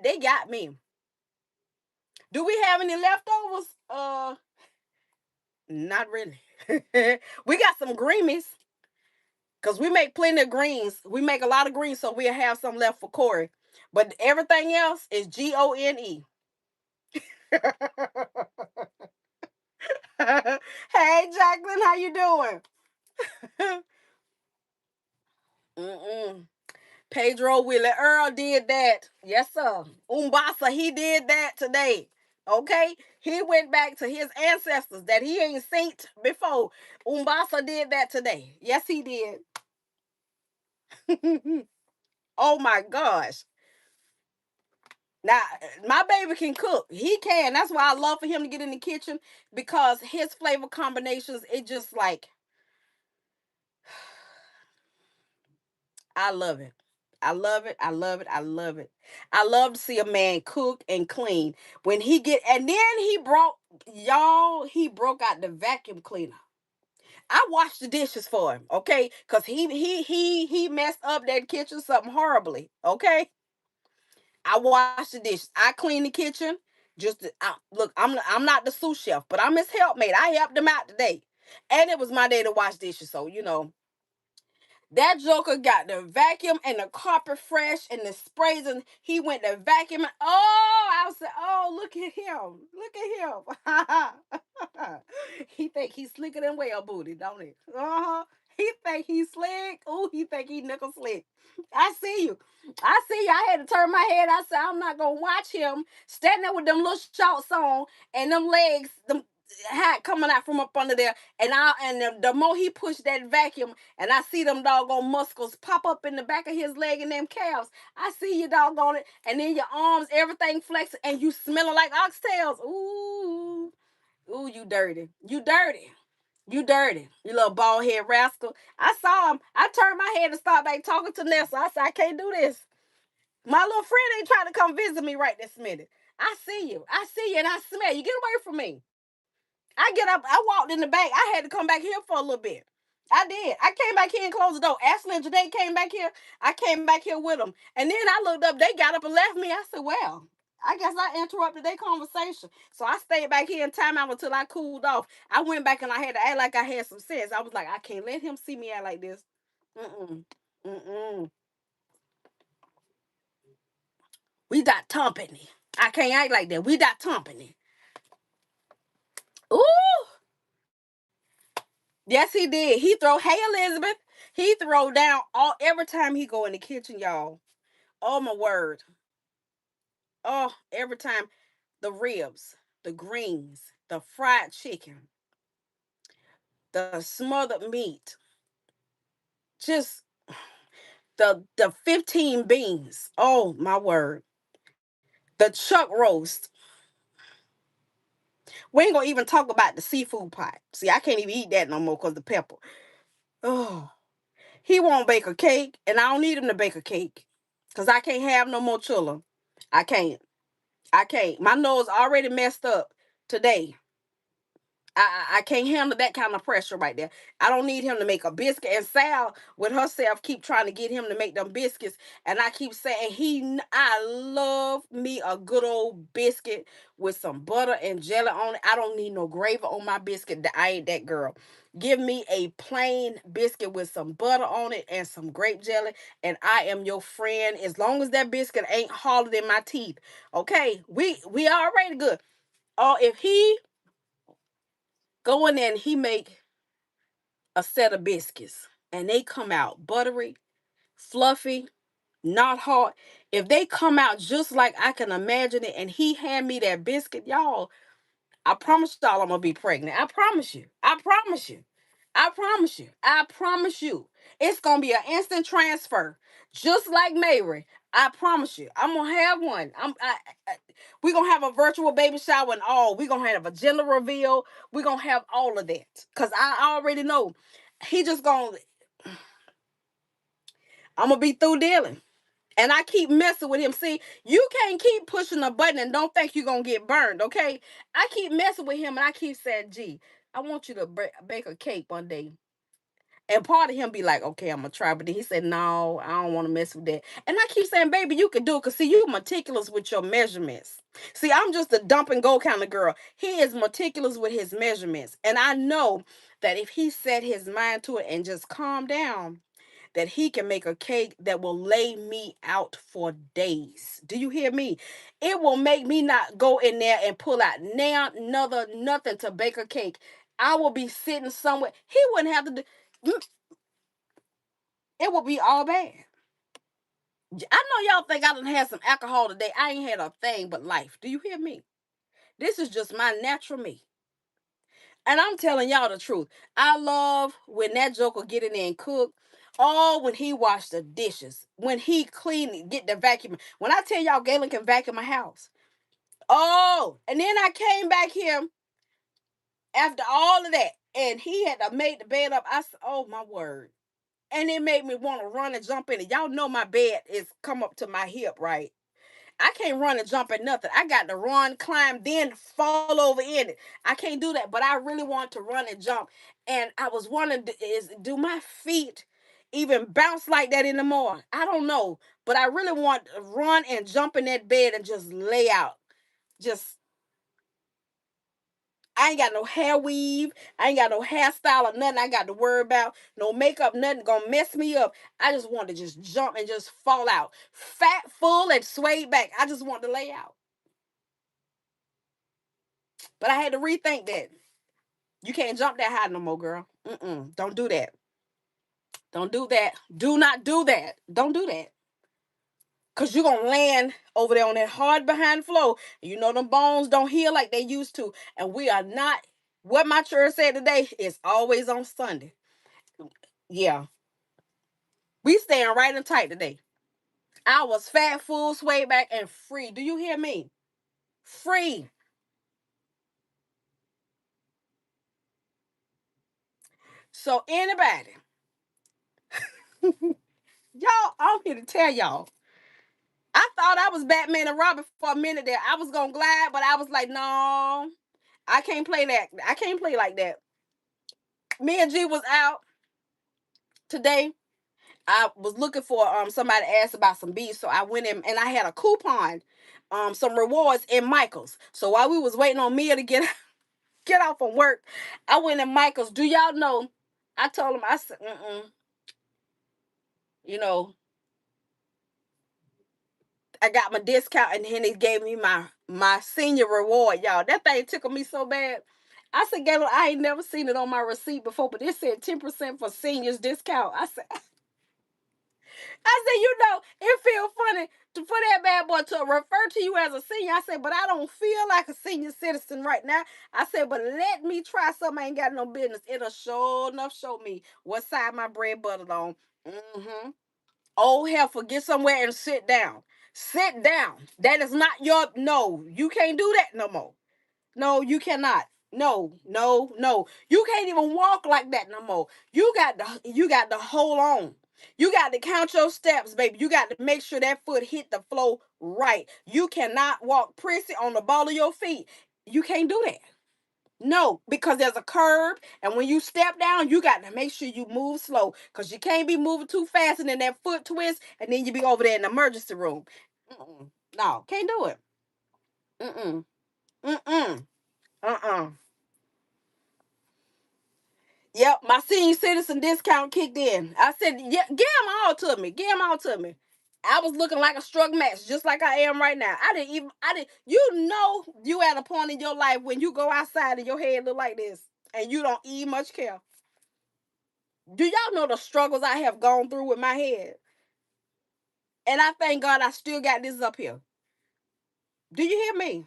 they got me. Do we have any leftovers? Not really. We got some greenies because we make plenty of greens. We make a lot of greens, so we'll have some left for Corey. But everything else is Gone. Hey, Jacqueline, how you doing? Mm-mm. Pedro Willie Earl did that. Yes, sir. Umbasa, he did that today. Okay? He went back to his ancestors that he ain't seen before. Umbasa did that today. Yes, he did. Oh my gosh. Now, my baby can cook. He can. That's why I love for him to get in the kitchen because his flavor combinations, it just like, I love it. I love it. I love it. I love it. I love to see a man cook and clean. When he get and then he broke out the vacuum cleaner. I washed the dishes for him, okay? Cuz he messed up that kitchen something horribly, okay? I washed the dishes. I cleaned the kitchen. Look, I'm not the sous chef, but I'm his helpmate. I helped him out today. And it was my day to wash dishes, so that joker got the vacuum and the carpet fresh and the sprays, and he went to vacuum. Oh, I said, oh, look at him. Look at him. He think he's slicker than well booty, don't he? Uh-huh. He think he's slick. Oh, he think he nickel slick. I see you. I see you. I had to turn my head. I said, I'm not going to watch him standing there with them little shorts on and them legs, them hat coming out from up under there. And the more he pushed that vacuum, and I see them doggone muscles pop up in the back of his leg and them calves. I see you doggone it, and then your arms, everything flexing, and you smelling like oxtails. Ooh, ooh, you dirty, you dirty, you dirty, you little bald head rascal. I saw him. I turned my head and started back talking to Nessa. I said, I can't do this. My little friend ain't trying to come visit me right this minute. I see you, and I smell you. Get away from me. I get up, I walked in the back. I had to come back here for a little bit. I did. I came back here and closed the door. Ashley and Janae came back here. I came back here with them. And then I looked up. They got up and left me. I said, well, I guess I interrupted their conversation. So I stayed back here in timeout until I cooled off. I went back and I had to act like I had some sense. I was like, I can't let him see me act like this. Mm-mm. Mm-mm. We got company. I can't act like that. We got company. Ooh. Yes, he did. He throw, hey Elizabeth. He throw down all every time he go in the kitchen, y'all. Oh my word. Oh, every time the ribs, the greens, the fried chicken, the smothered meat, just the 15 beans. Oh my word. The chuck roast. We ain't gonna even talk about the seafood pot. See, I can't even eat that no more because the pepper. Oh, he won't bake a cake, and I don't need him to bake a cake. Cause I can't have no more chiller. I can't. I can't. My nose already messed up today. I can't handle that kind of pressure right there. I don't need him to make a biscuit. And Sal, with herself, keep trying to get him to make them biscuits. And I keep saying, I love me a good old biscuit with some butter and jelly on it. I don't need no gravy on my biscuit. I ain't that girl. Give me a plain biscuit with some butter on it and some grape jelly, and I am your friend. As long as that biscuit ain't hollowed in my teeth, okay? We already good. Or if he go in there and he make a set of biscuits and they come out buttery, fluffy, not hard. If they come out just like I can imagine it and he hand me that biscuit, y'all, I promise y'all I'm gonna be pregnant. I promise you. I promise you. I promise you. I promise you. It's gonna be an instant transfer. Just like Mary. I promise you. I'm gonna have one. We're gonna have a virtual baby shower and all. We're gonna have a gender reveal. We're gonna have all of that. Cause I already know he just gonna I'm gonna be through dealing. And I keep messing with him. See, you can't keep pushing a button and don't think you're going to get burned, okay? I keep messing with him and I keep saying, gee, I want you to bake a cake one day. And part of him be like, okay, I'm going to try. But then he said, no, I don't want to mess with that. And I keep saying, baby, you can do it. Because, see, you meticulous with your measurements. See, I'm just a dump and go kind of girl. He is meticulous with his measurements. And I know that if he set his mind to it and just calm down, that he can make a cake that will lay me out for days. Do you hear me? It will make me not go in there and pull out now nothing to bake a cake. I will be sitting somewhere. He wouldn't have to do it will be all bad. I know y'all think I done had some alcohol today. I ain't had a thing but life. Do you hear me? This is just my natural me. And I'm telling y'all the truth. I love when that joker get in there and cook. Oh, when he wash the dishes. When he clean, get the vacuum. When I tell y'all Galen can vacuum my house. Oh, and then I came back here after all of that. And he had to make the bed up. I said, oh my word. And it made me want to run and jump in it. Y'all know my bed is come up to my hip, right? I can't run and jump at nothing. I got to run, climb, then fall over in it. I can't do that, but I really want to run and jump. And I was wondering, do my feet even bounce like that anymore? I don't know, but I really want to run and jump in that bed and just lay out. Just I ain't got no hair weave. I ain't got no hairstyle or nothing I got to worry about. No makeup, nothing gonna mess me up. I just want to just jump and just fall out. Fat, full, and swayed back. I just want to lay out. But I had to rethink that. You can't jump that high no more, girl. Don't do that. Don't do that. Do not do that. Don't do that. Because you're going to land over there on that hard behind floor. You know them bones don't heal like they used to. And we are not, what my church said today is always on Sunday. Yeah. We staying right and tight today. I was fat, full, sway back, and free. Do you hear me? Free. So anybody, y'all, I'm here to tell y'all. I thought I was Batman and Robin for a minute there. I was gonna glide, but I was like, no, I can't play that. I can't play like that. Me and G was out. today. I was looking for somebody asked about some beef, so I went in and I had a coupon, some rewards in Michael's. So while we was waiting on Mia to get off from work, I went in Michael's. Do y'all know? I told him, I said, you know, I got my discount, and then he gave me my senior reward, y'all. That thing tickled me so bad. I said, Gayla, I ain't never seen it on my receipt before, but it said 10% for seniors discount. I said, it feels funny for that bad boy to refer to you as a senior. I said, but I don't feel like a senior citizen right now. I said, but let me try something I ain't got no business. It'll sure enough show me what side my bread buttered on. Mm-hmm. Oh, heifer, get somewhere and sit down. Sit down. That is not your, no, you can't do that no more. No, you cannot. No, no, no. You can't even walk like that no more. You got to hold on. You got to count your steps, baby. You got to make sure that foot hit the floor right. You cannot walk prissy on the ball of your feet. You can't do that. No, because there's a curb, and when you step down, you got to make sure you move slow, because you can't be moving too fast, and then that foot twist, and then you be over there in the emergency room. Mm-mm. No, can't do it. Mm-mm. Mm-mm. Uh-uh. Yep, my senior citizen discount kicked in. I said, yeah, give them all to me. Give them all to me. I was looking like a struck match, just like I am right now. You at a point in your life when you go outside and your head look like this and you don't eat much care. Do y'all know the struggles I have gone through with my head? And I thank God I still got this up here. Do you hear me?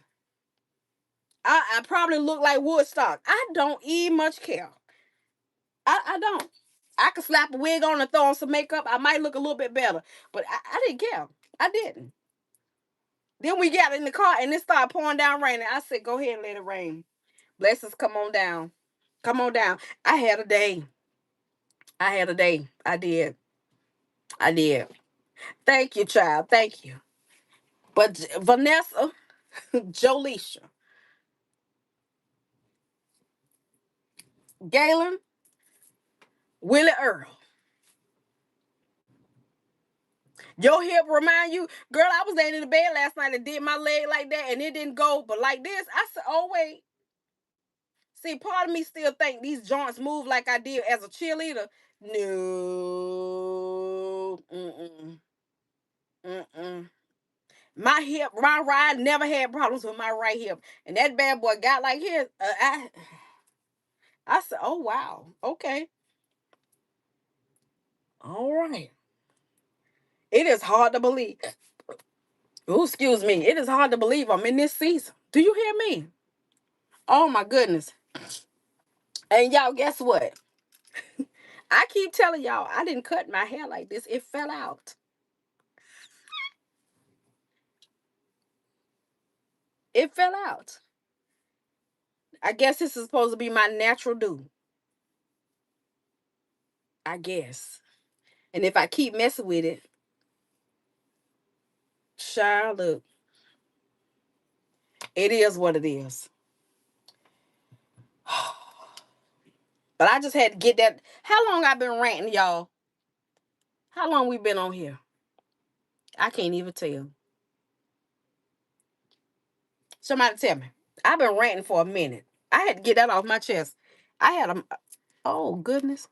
I probably look like Woodstock. I don't eat much care. I don't. I could slap a wig on and throw on some makeup. I might look a little bit better. But I didn't care. I didn't. Then we got in the car and it started pouring down raining. I said, go ahead and let it rain. Blessings, come on down. Come on down. I had a day. I had a day. I did. I did. Thank you, child. Thank you. But Vanessa, Jolisha, Galen, Willie Earl. Your hip remind you, girl, I was laying in the bed last night and did my leg like that and it didn't go, but like this. I said, oh, wait. See, part of me still think these joints move like I did as a cheerleader. No. Mm-mm. Mm-mm. My ride never had problems with my right hip. And that bad boy got like his. I said, oh, wow. Okay. All right. It is hard to believe. Oh, excuse me. It is hard to believe I'm in this season. Do you hear me? Oh, my goodness. And y'all, guess what? I keep telling y'all, I didn't cut my hair like this. It fell out. It fell out. I guess this is supposed to be my natural do. I guess. And if I keep messing with it, child, look, it is what it is. But I just had to get that. How long I been ranting, y'all? How long we been on here? I can't even tell. Somebody tell me. I've been ranting for a minute. I had to get that off my chest. I had a. Oh, goodness.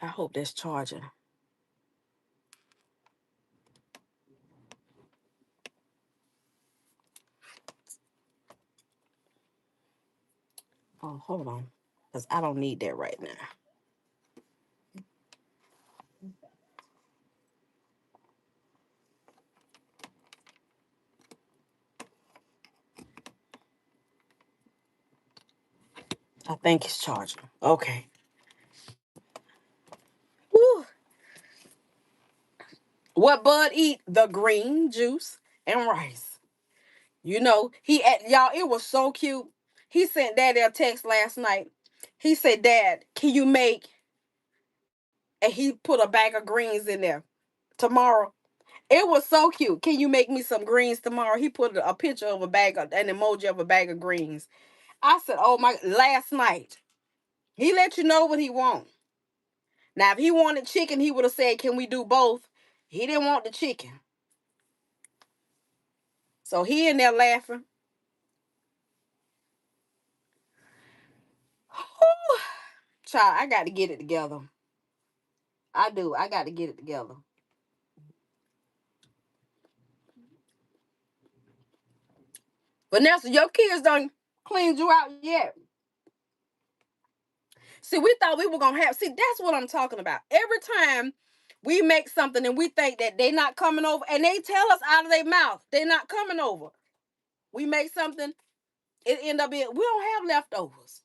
I hope that's charging. Oh, hold on. Because I don't need that right now. I think it's charging. Okay. Woo. What Bud eat? The green juice and rice. Y'all, it was so cute. He sent Daddy a text last night. He said, Dad, can you make, and he put a bag of greens in there tomorrow. It was so cute. Can you make me some greens tomorrow? He put a picture of an emoji of a bag of greens. I said, oh my, last night. He let you know what he want. Now, if he wanted chicken, he would have said, can we do both? He didn't want the chicken. So he in there laughing. Child, I got to get it together. I do. I got to get it together. Vanessa, your kids done cleaned you out yet. See, we thought we were going to have. See, that's what I'm talking about. Every time we make something and we think that they not coming over, and they tell us out of their mouth, they not coming over. We make something, it end up being, we don't have leftovers.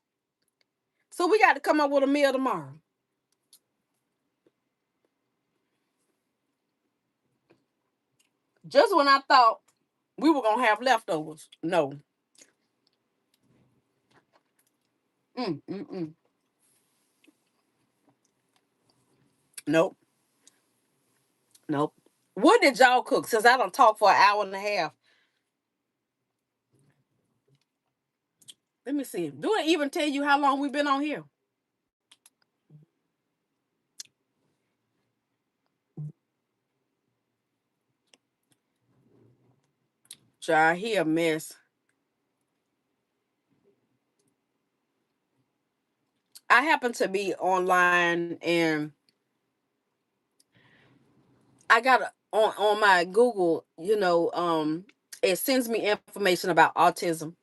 So we got to come up with a meal tomorrow. Just when I thought we were going to have leftovers. No. Mm, mm, mm. Nope. Nope. What did y'all cook? Since I don't talk for an hour and a half. Let me see. Do it even tell you how long we've been on here? Child, he a mess. I happen to be online and I got on my Google, it sends me information about autism.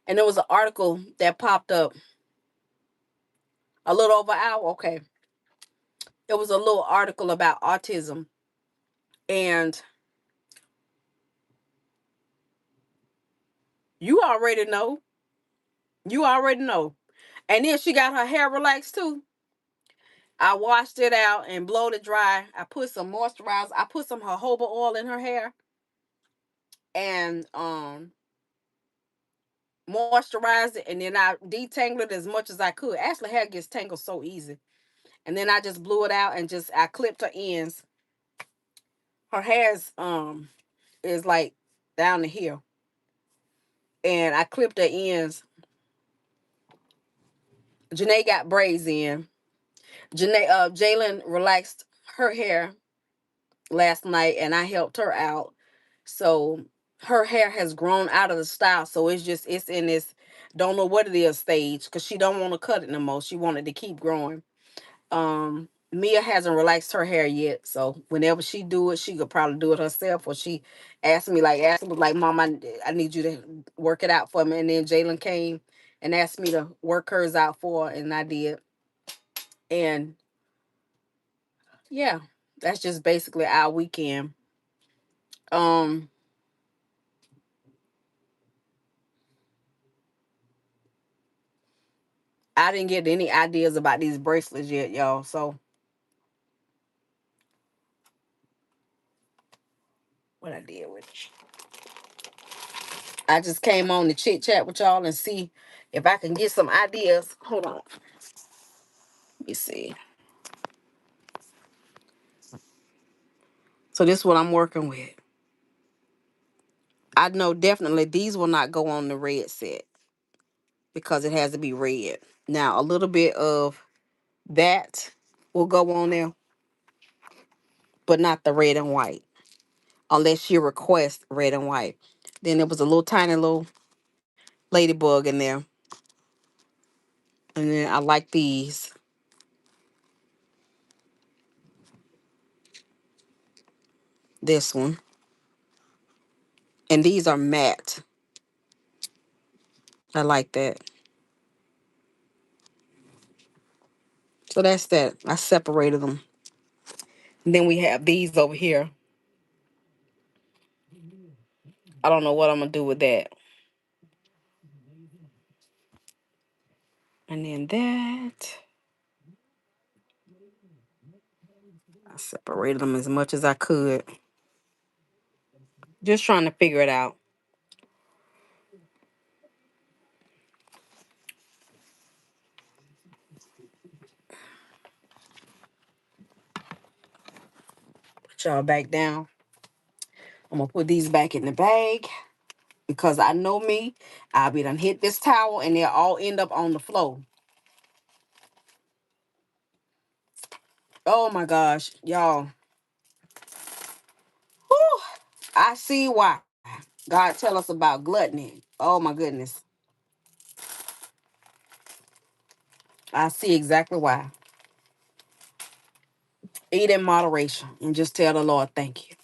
And there was an article that popped up a little over an hour. Okay. It was a little article about autism. And you already know. You already know. And then she got her hair relaxed too. I washed it out and blowed it dry. I put some moisturizer. I put some jojoba oil in her hair and moisturized it, and then I detangled it as much as I could. Ashley hair gets tangled so easy. And then I just blew it out and just I clipped her ends. Her hair's is like down to here. And I clipped her ends. Janae got braids in. Jalen relaxed her hair last night and I helped her out. So her hair has grown out of the style. So it's in this don't know what it is stage because she don't want to cut it no more. She wanted to keep growing. Mia hasn't relaxed her hair yet. So whenever she do it, she could probably do it herself. Or she asked me like, Mom, I need you to work it out for me. And then Jalen came and asked me to work hers out for her, and I did. And yeah, that's just basically our weekend. Um, I didn't get any ideas about these bracelets yet, y'all. So what I did with it. I just came on to chit chat with y'all and see if I can get some ideas. Hold on. Let me see. So this is what I'm working with. I know definitely these will not go on the red set because it has to be red. Now a little bit of that will go on there, but not the red and white. Unless you request red and white. Then there was a little tiny little ladybug in there. And then I like these. This one. And these are matte. I like that. So that's that. I separated them. And then we have these over here. I don't know what I'm going to do with that. And then that. I separated them as much as I could. Just trying to figure it out. Put y'all back down. I'm gonna put these back in the bag because I know me. I'll be done hit this towel and they'll all end up on the floor. Oh my gosh, y'all. Whew, I see why God tell us about gluttony. Oh my goodness. I see exactly why. Eat in moderation and just tell the Lord thank you.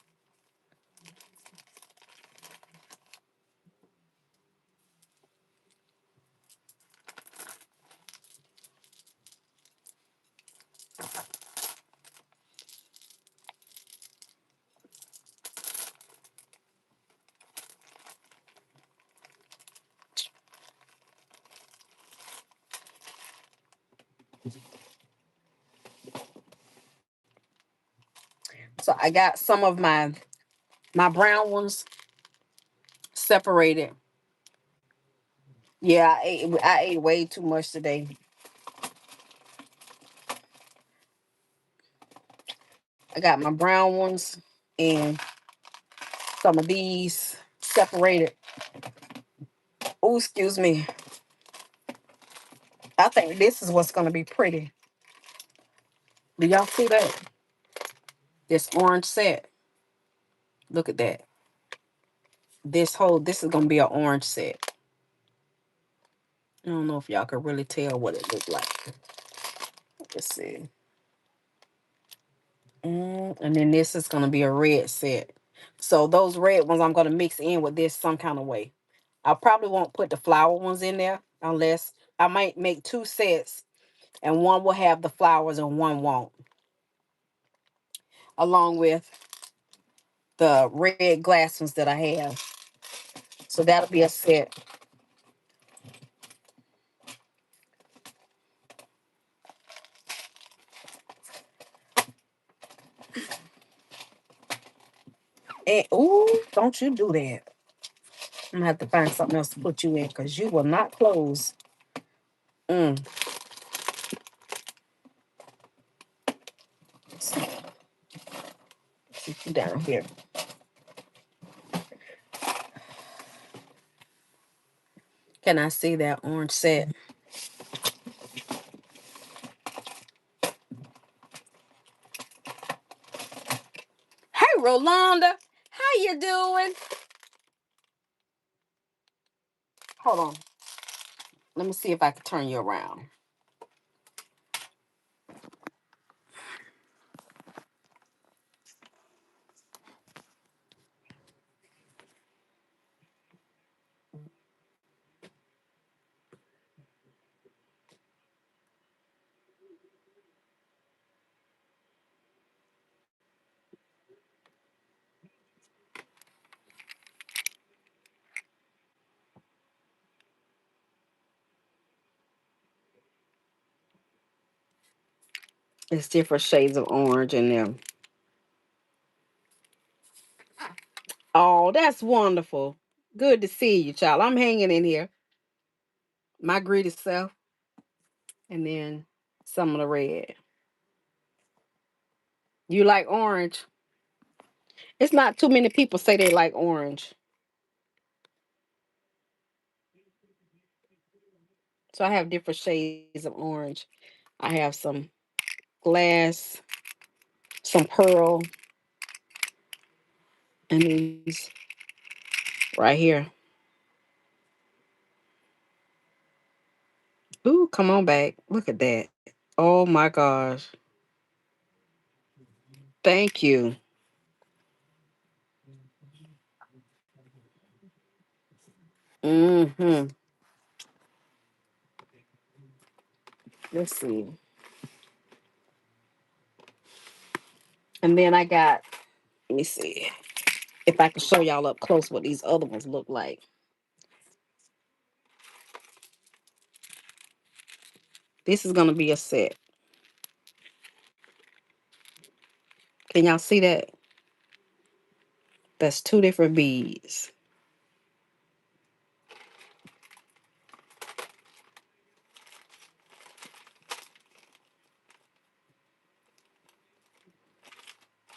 So I got some of my brown ones separated. Yeah, I ate way too much today. I got my brown ones and some of these separated. Oh, excuse me. I think this is what's gonna be pretty. Do y'all see that? This orange set. Look at that. This is gonna be an orange set. I don't know if y'all can really tell what it looked like. Let's see. And then this is gonna be a red set. So those red ones I'm gonna mix in with this some kind of way. I probably won't put the flower ones in there unless I might make two sets and one will have the flowers and one won't. Along with the red glass ones that I have. So that'll be a set. And ooh, don't you do that. I'm gonna have to find something else to put you in because you will not close. Mm. Keep you down here. Can I see that orange set? Hey, Rolanda, how you doing? Hold on. Let me see if I can turn you around. It's different shades of orange in them. Oh, that's wonderful. Good to see you, child. I'm hanging in here. My greedy self. And then some of the red. You like orange? It's not too many people say they like orange. So I have different shades of orange. I have some glass, some pearl, and these right here. Ooh, come on back. Look at that. Oh my gosh. Thank you. Mm-hmm. Let's see. And then I got, let me see if I can show y'all up close what these other ones look like. This is gonna be a set. Can y'all see that? That's two different beads.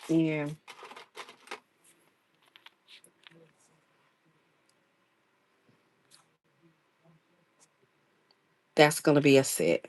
Yeah. That's going to be a set.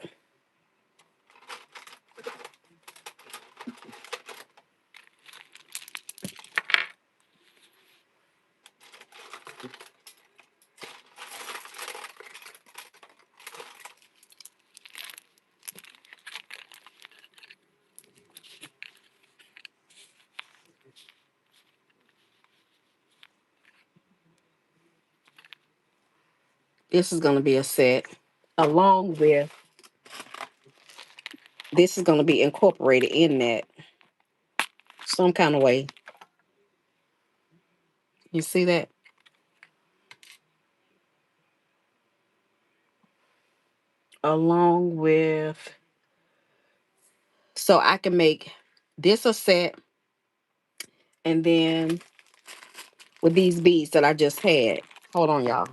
This is going to be a set along with this is going to be incorporated in that some kind of way. You see that? Along with, so I can make this a set, and then with these beads that I just had. Hold on, y'all.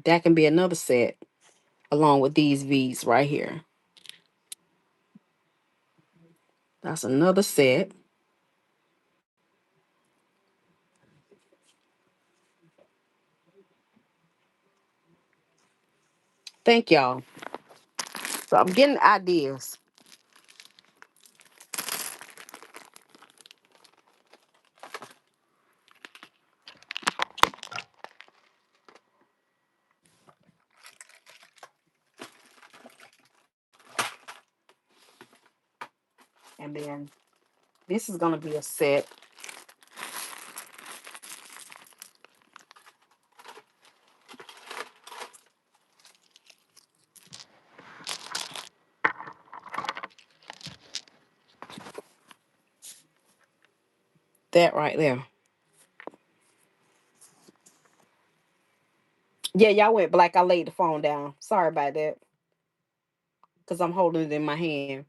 That can be another set along with these beads right here. That's another set. Thank y'all. So I'm getting ideas. And then this is going to be a set. That right there. Yeah, y'all went black. I laid the phone down. Sorry about that. Because I'm holding it in my hand.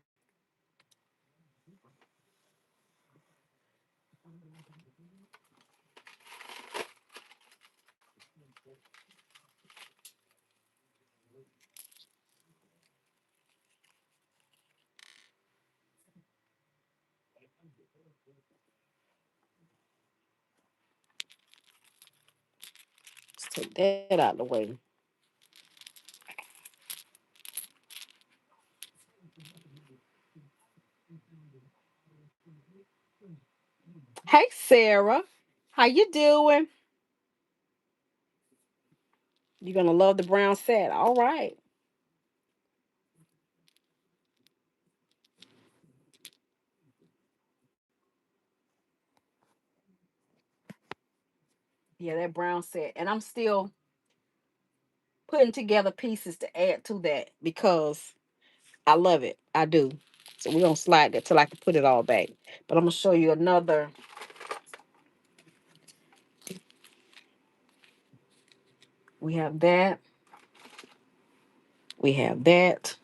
Let's take that out of the way. Hey, Sarah. How you doing? You're going to love the brown set. All right. Yeah, that brown set. And I'm still putting together pieces to add to that because I love it. I do. So we're going to slide that till I can put it all back. But I'm going to show you another. We have that. We have that.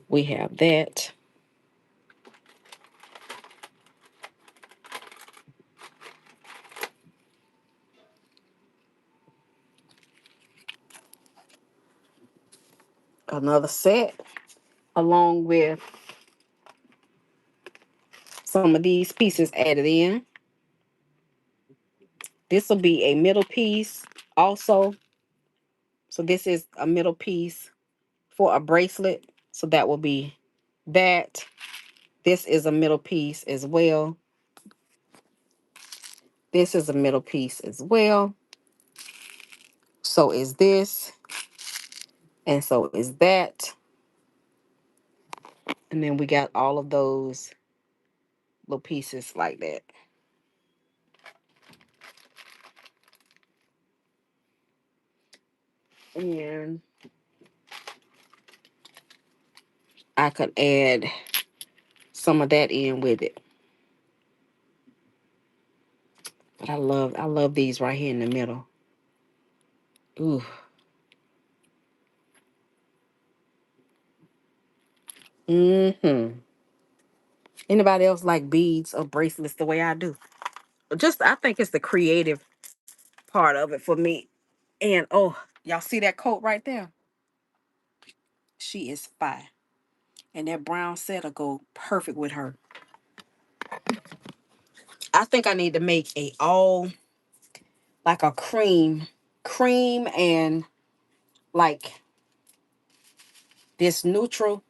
We have that. Another set along with some of these pieces added in. This will be a middle piece also. So this is a middle piece for a bracelet. So that will be that. This is a middle piece as well. This is a middle piece as well. So is this. And so is that. And then we got all of those little pieces like that. And I could add some of that in with it. But I love these right here in the middle. Ooh. Mm-hmm. Anybody else like beads or bracelets the way I do? Just I think it's the creative part of it for me. And oh, y'all see that coat right there? She is fine. And that brown set'll go perfect with her. I think I need to make a all like a cream and like this neutral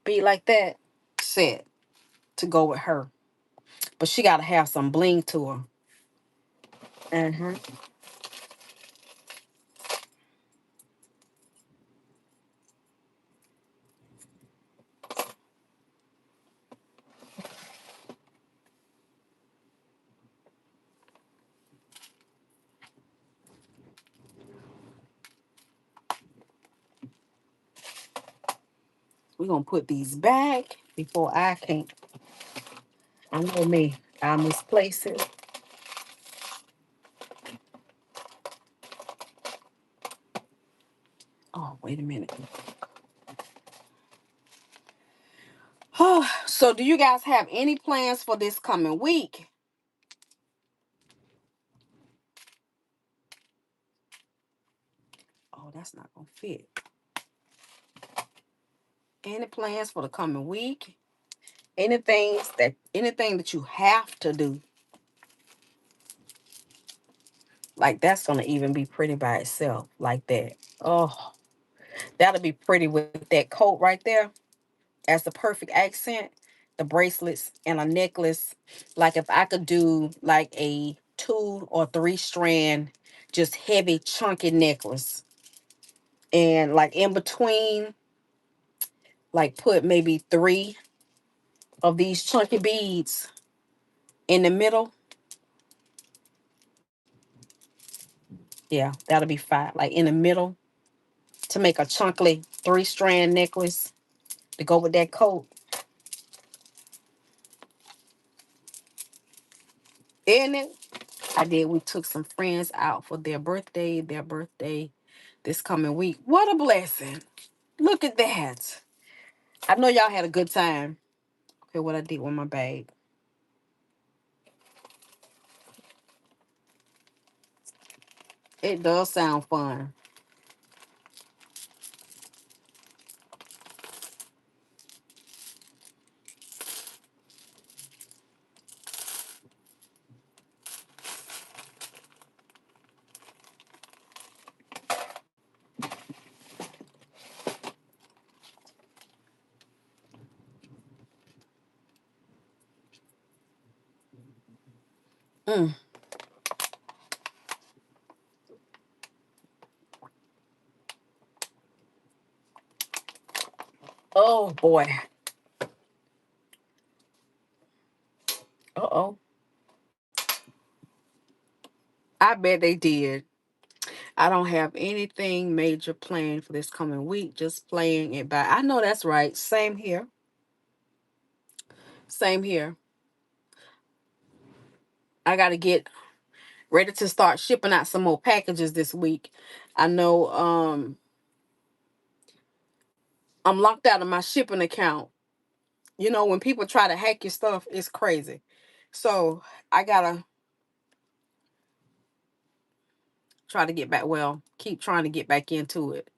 be like that set to go with her. But she gotta have some bling to her. Mm-hmm. We're gonna put these back before I can't. I know me. I misplace it. Oh, wait a minute. So do you guys have any plans for this coming week? Oh, that's not gonna fit. Any plans for the coming week? Anything that you have to do? Like that's gonna even be pretty by itself, like that. Oh, that'll be pretty with that coat right there as the perfect accent. The bracelets and a necklace. Like if I could do like a 2 or 3 strand, just heavy, chunky necklace, and like in between, like put maybe 3 of these chunky beads in the middle. Yeah, that'll be fine. Like in the middle to make a chunky 3 strand necklace to go with that coat. Isn't it? I did. We took some friends out for their birthday this coming week. What a blessing. Look at that. I know y'all had a good time. Okay, what I did with my bag. It does sound fun. Mm. Oh boy. Uh-oh. I bet they did. I don't have anything major planned for this coming week. Just playing it by. I know that's right. Same here. Same here. I got to get ready to start shipping out some more packages this week. I know I'm locked out of my shipping account. You know, when people try to hack your stuff, it's crazy. So I gotta try to get back. Well, keep trying to get back into it.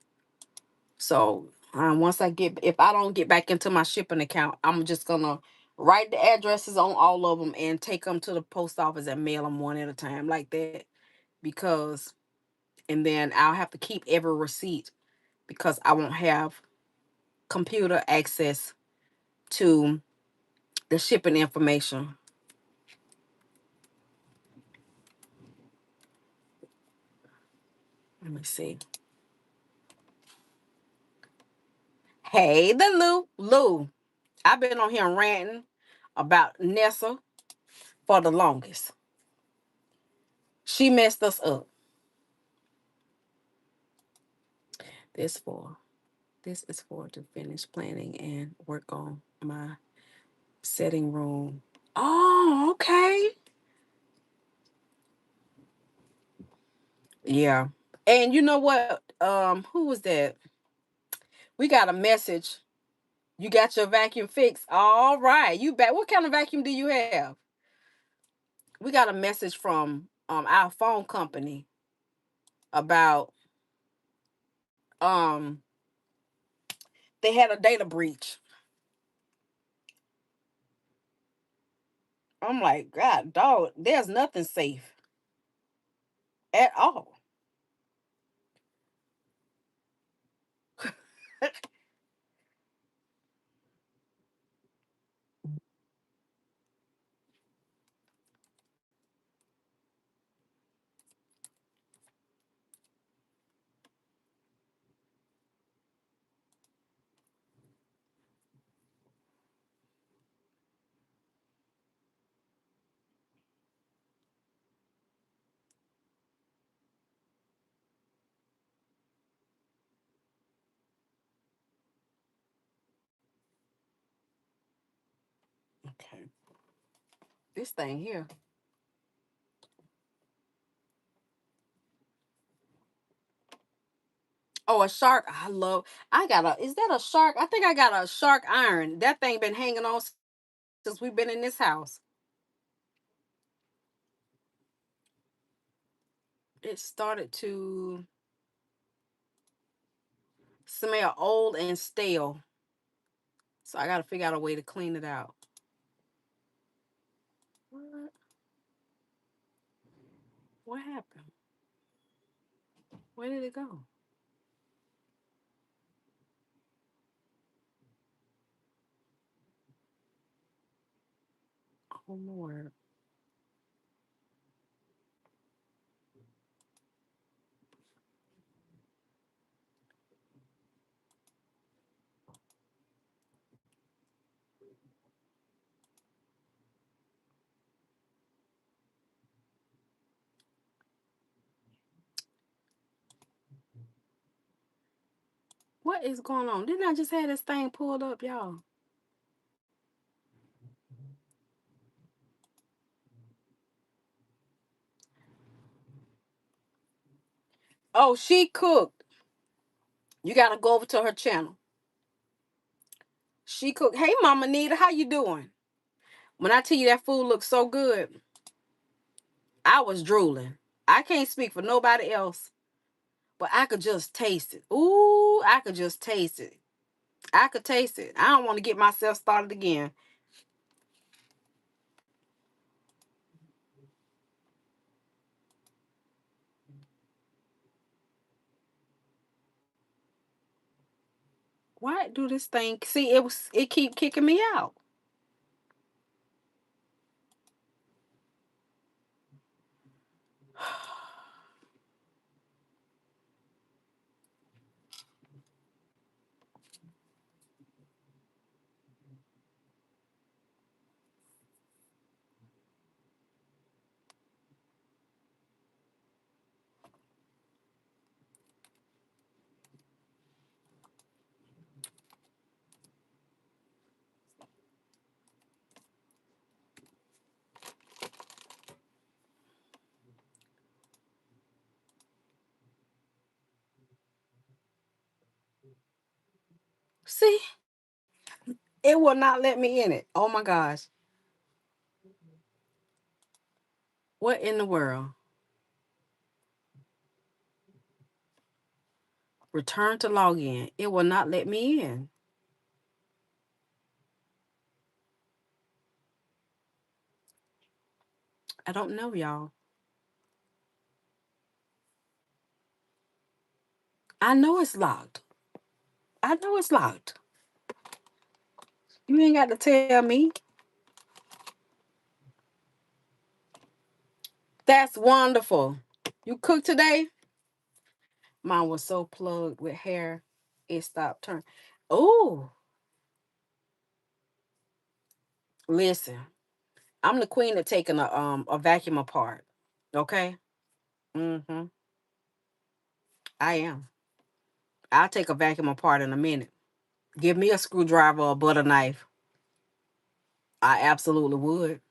So once if I don't get back into my shipping account, I'm just gonna write the addresses on all of them and take them to the post office and mail them one at a time like that. Because, and then I'll have to keep every receipt because I won't have computer access to the shipping information. Let me see. Hey, the Lou. I've been on here ranting about Nessa for the longest. She messed us up. This for this is for to finish planning and work on my setting room. Oh, okay. Yeah. And you know what? Who was that? We got a message. You got your vacuum fixed. All right. You back. What kind of vacuum do you have? We got a message from our phone company about um They had a data breach. I'm like, God, dog, there's nothing safe at all. Okay. This thing here. Oh, a shark. I got is that a shark? I think I got a shark iron. That thing been hanging on since we've been in this house. It started to smell old and stale. So I got to figure out a way to clean it out. What? What happened? Where did it go? Oh, Lord. What is going on? Didn't I just have this thing pulled up, y'all? Oh, she cooked. You got to go over to her channel. She cooked. Hey, Mama Nita, how you doing? When I tell you that food looks so good, I was drooling. I can't speak for nobody else, but I could just taste it. Ooh, I could just taste it. I could taste it. I don't want to get myself started again. Why do this thing? See, it keep kicking me out. See, it will not let me in it. Oh my gosh. What in the world? Return to login. It will not let me in. I don't know, y'all. I know it's locked. I know it's locked. You ain't got to tell me. That's wonderful. You cooked today? Mine was so plugged with hair, it stopped turning. Oh, listen. I'm the queen of taking a vacuum apart. Okay? Mm-hmm. I am. I'll take a vacuum apart in a minute. Give me a screwdriver or a butter knife. I absolutely would.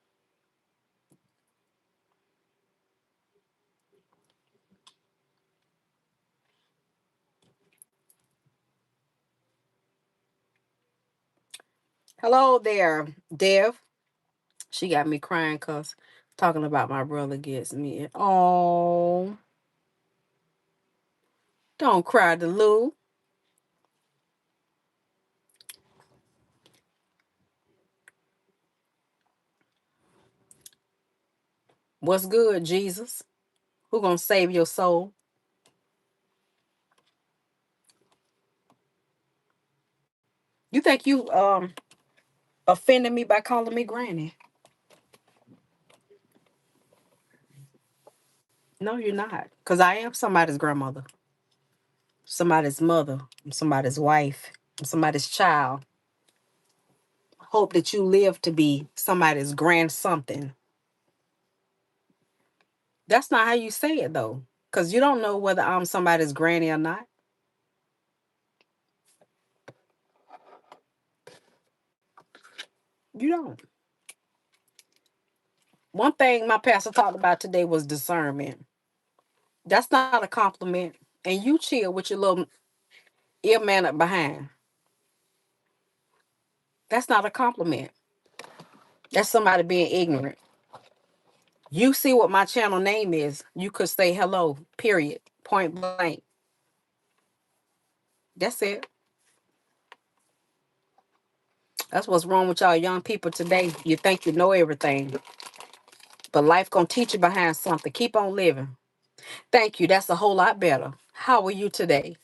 Hello there, Dev. She got me crying because talking about my brother gets me. Oh, don't cry, Lou. What's good, Jesus? Who gonna save your soul? You think you offended me by calling me granny? No, you're not. Because I am somebody's grandmother, somebody's mother, I'm somebody's wife, I'm somebody's child. Hope that you live to be somebody's grand something. That's not how you say it though. Because you don't know whether I'm somebody's granny or not. You don't. One thing my pastor talked about today was discernment. That's not a compliment. And you chill with your little ear mannered behind. That's not a compliment. That's somebody being ignorant. You see what my channel name is. You could say hello, period, point blank. That's it. That's what's wrong with y'all young people today. You think you know everything, but life gonna teach you behind something. Keep on living. Thank you. That's a whole lot better. How are you today?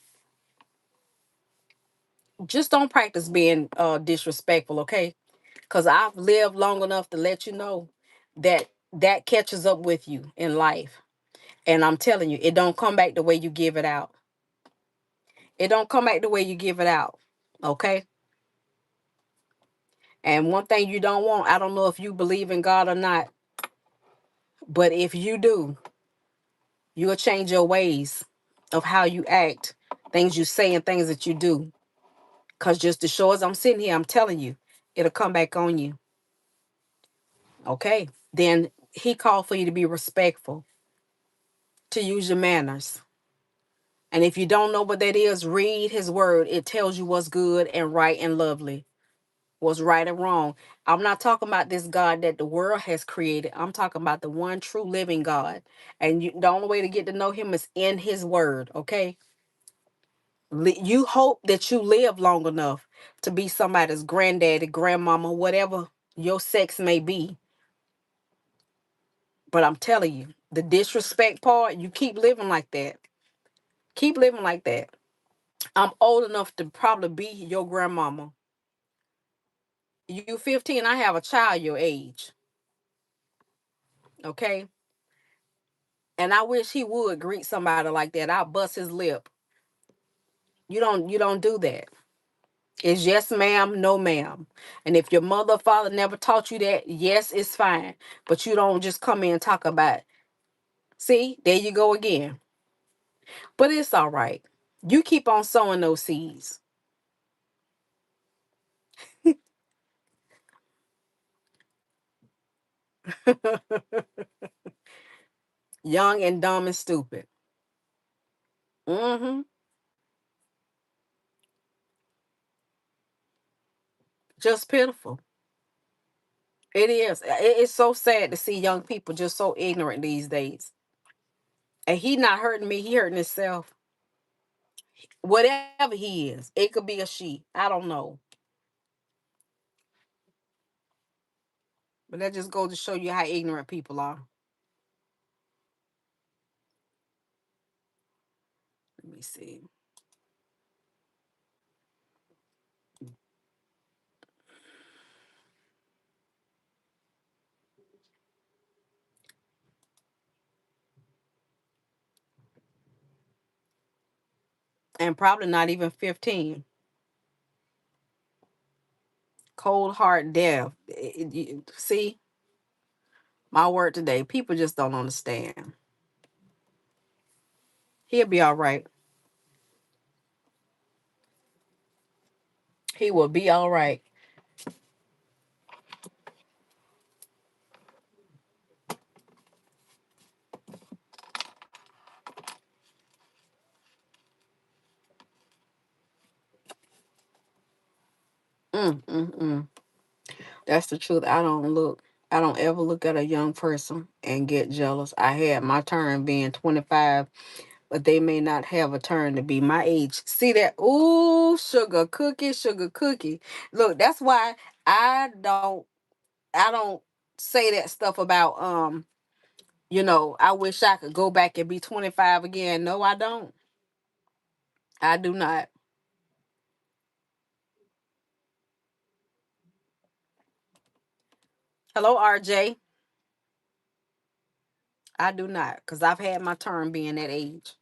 Just don't practice being disrespectful, okay? Because I've lived long enough to let you know that that catches up with you in life. And I'm telling you, it don't come back the way you give it out. It don't come back the way you give it out. Okay? And one thing you don't want, I don't know if you believe in God or not, but if you do, you'll change your ways of how you act, things you say and things that you do. Because just as sure as I'm sitting here, I'm telling you, it'll come back on you. Okay? Then he called for you to be respectful, to use your manners. And if you don't know what that is, read his word. It tells you what's good and right and lovely, what's right and wrong. I'm not talking about this God that the world has created. I'm talking about the one true living God. And the only way to get to know him is in his word, okay? You hope that you live long enough to be somebody's granddaddy, grandmama, whatever your sex may be. But I'm telling you, the disrespect part, you keep living like that. Keep living like that. I'm old enough to probably be your grandmama. You 15, I have a child your age. Okay? And I wish he would greet somebody like that. I'll bust his lip. You don't do that. It's yes, ma'am, no, ma'am. And if your mother or father never taught you that, yes, it's fine. But you don't just come in and talk about it. See, there you go again. But it's all right. You keep on sowing those seeds. Young and dumb and stupid. Mm-hmm. Just pitiful. It is. It's so sad to see young people just so ignorant these days. And he not hurting me, he hurting himself. Whatever he is. It could be a she. I don't know. But that just goes to show you how ignorant people are. Let me see. And probably not even 15. Cold heart death. See, my word today. People just don't understand. He'll be all right. He will be all right. Mm. That's the truth. I don't ever look at a young person and get jealous. I had my turn being 25, but they may not have a turn to be my age. See that? Ooh, sugar cookie, sugar cookie. Look, that's why I don't I don't say that stuff about I wish I could go back and be 25 again. No, I don't. I do not. Hello, RJ. I do not, because I've had my turn being that age.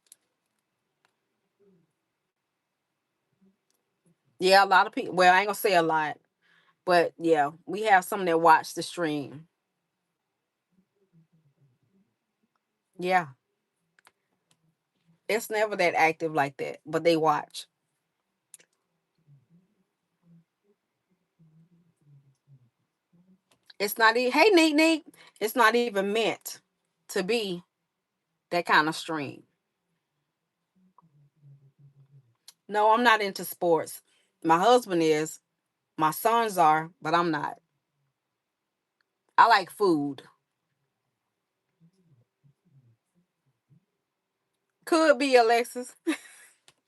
Yeah, a lot of people. Well, I ain't gonna say a lot, but yeah, we have some that watch the stream. Yeah, it's never that active like that, but they watch. It's not even. Hey, Neat Neat. It's not even meant to be that kind of stream. No, I'm not into sports. My husband is. My sons are, but I'm not. I like food. Could be Alexis.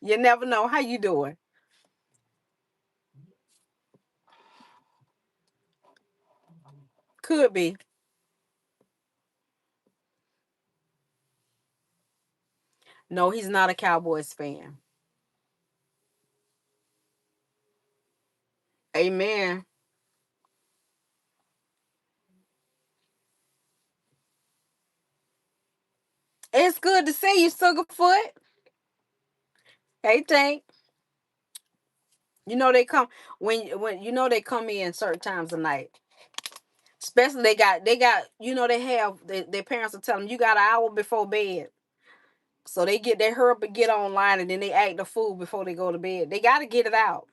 You never know. How you doing? Could be. No, he's not a Cowboys fan. Amen. It's good to see you, Sugarfoot. Hey, Tank. They come when they come in certain times of night. Especially they have their parents will tell them you got an hour before bed. So they hurry up and get online and then they act the fool before they go to bed. They gotta get it out.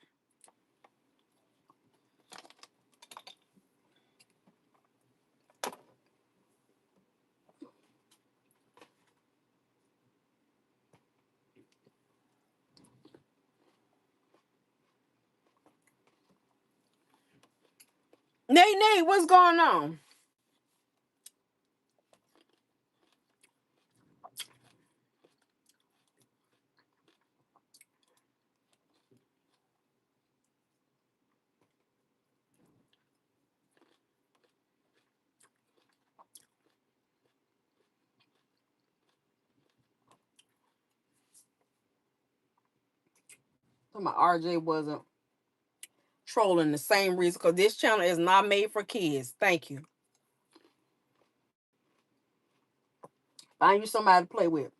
Nay, nay, what's going on? My RJ wasn't trolling the same reason because this channel is not made for kids. Thank you. Find you somebody to play with.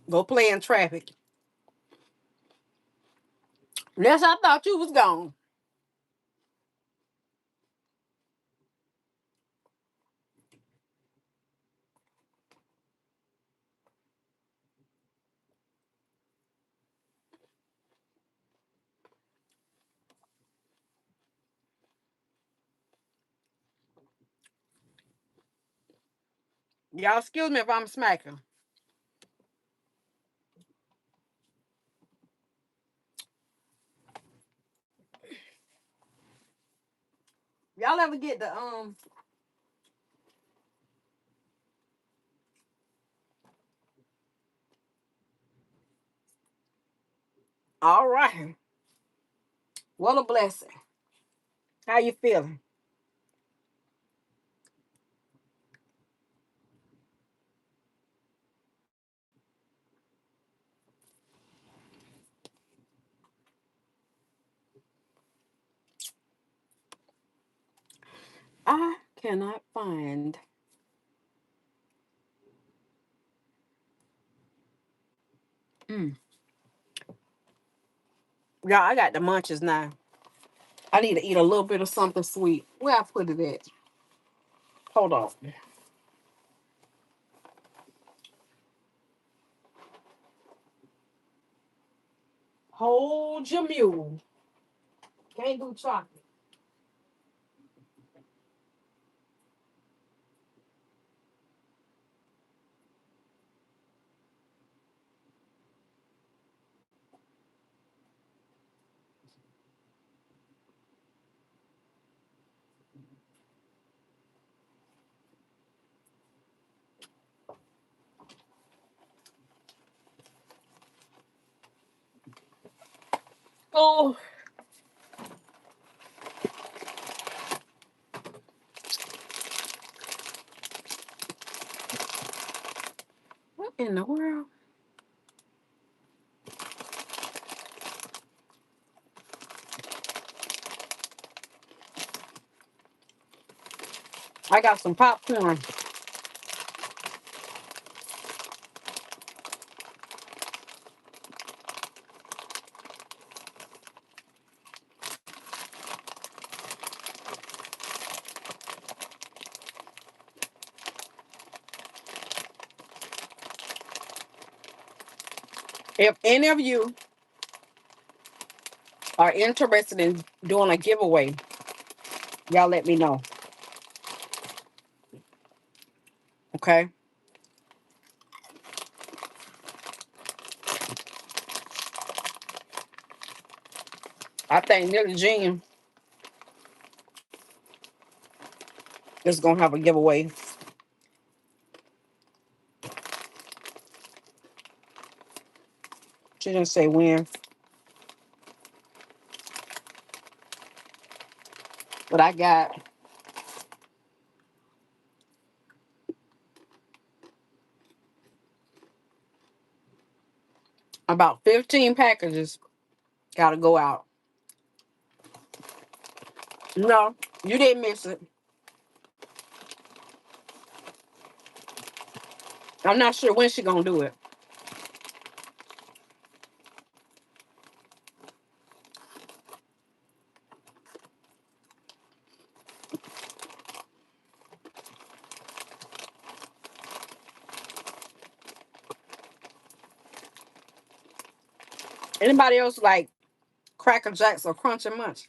Go play in traffic. Yes, I thought you was gone. Y'all excuse me if I'm smacking. Y'all ever get the all right. What a blessing. How you feeling? I cannot find. Mm. Y'all, I got the munches now. I need to eat a little bit of something sweet. Where I put it at? Hold on. Hold your mule. Can't do chocolate. Oh, In the world? I got some popcorn. If any of you are interested in doing a giveaway, y'all let me know. Okay? I think Nilly Jean is going to have a giveaway. She didn't say when. But I got about 15 packages got to go out. No, you didn't miss it. I'm not sure when she going to do it. Anybody else like Cracker Jacks or Crunch and Munch?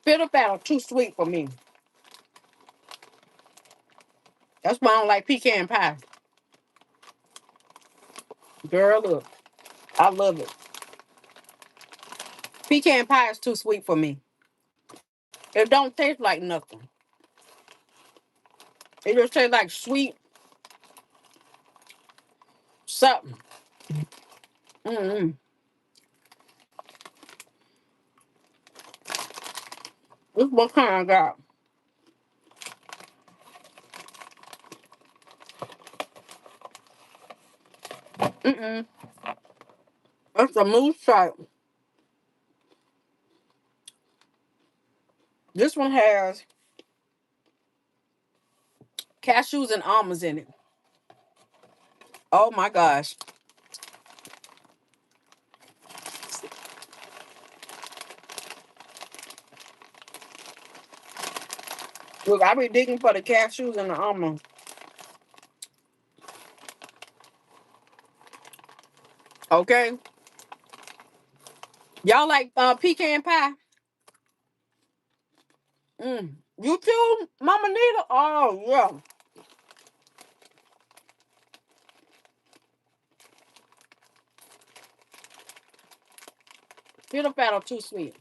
Fiddle Faddle too sweet for me. That's why I don't like pecan pie. Girl, look. I love it. Pecan pie is too sweet for me. It don't taste like nothing. It just tastes like sweet something. Mm-hmm. This what kind I got. Mm-mm. That's a moose shot. This one has cashews and almonds in it. Oh my gosh. Look, I be digging for the cashews and the almonds. Okay. Y'all like pecan pie? You too, Mama Nita? Oh, yeah. Peanut butter too sweet.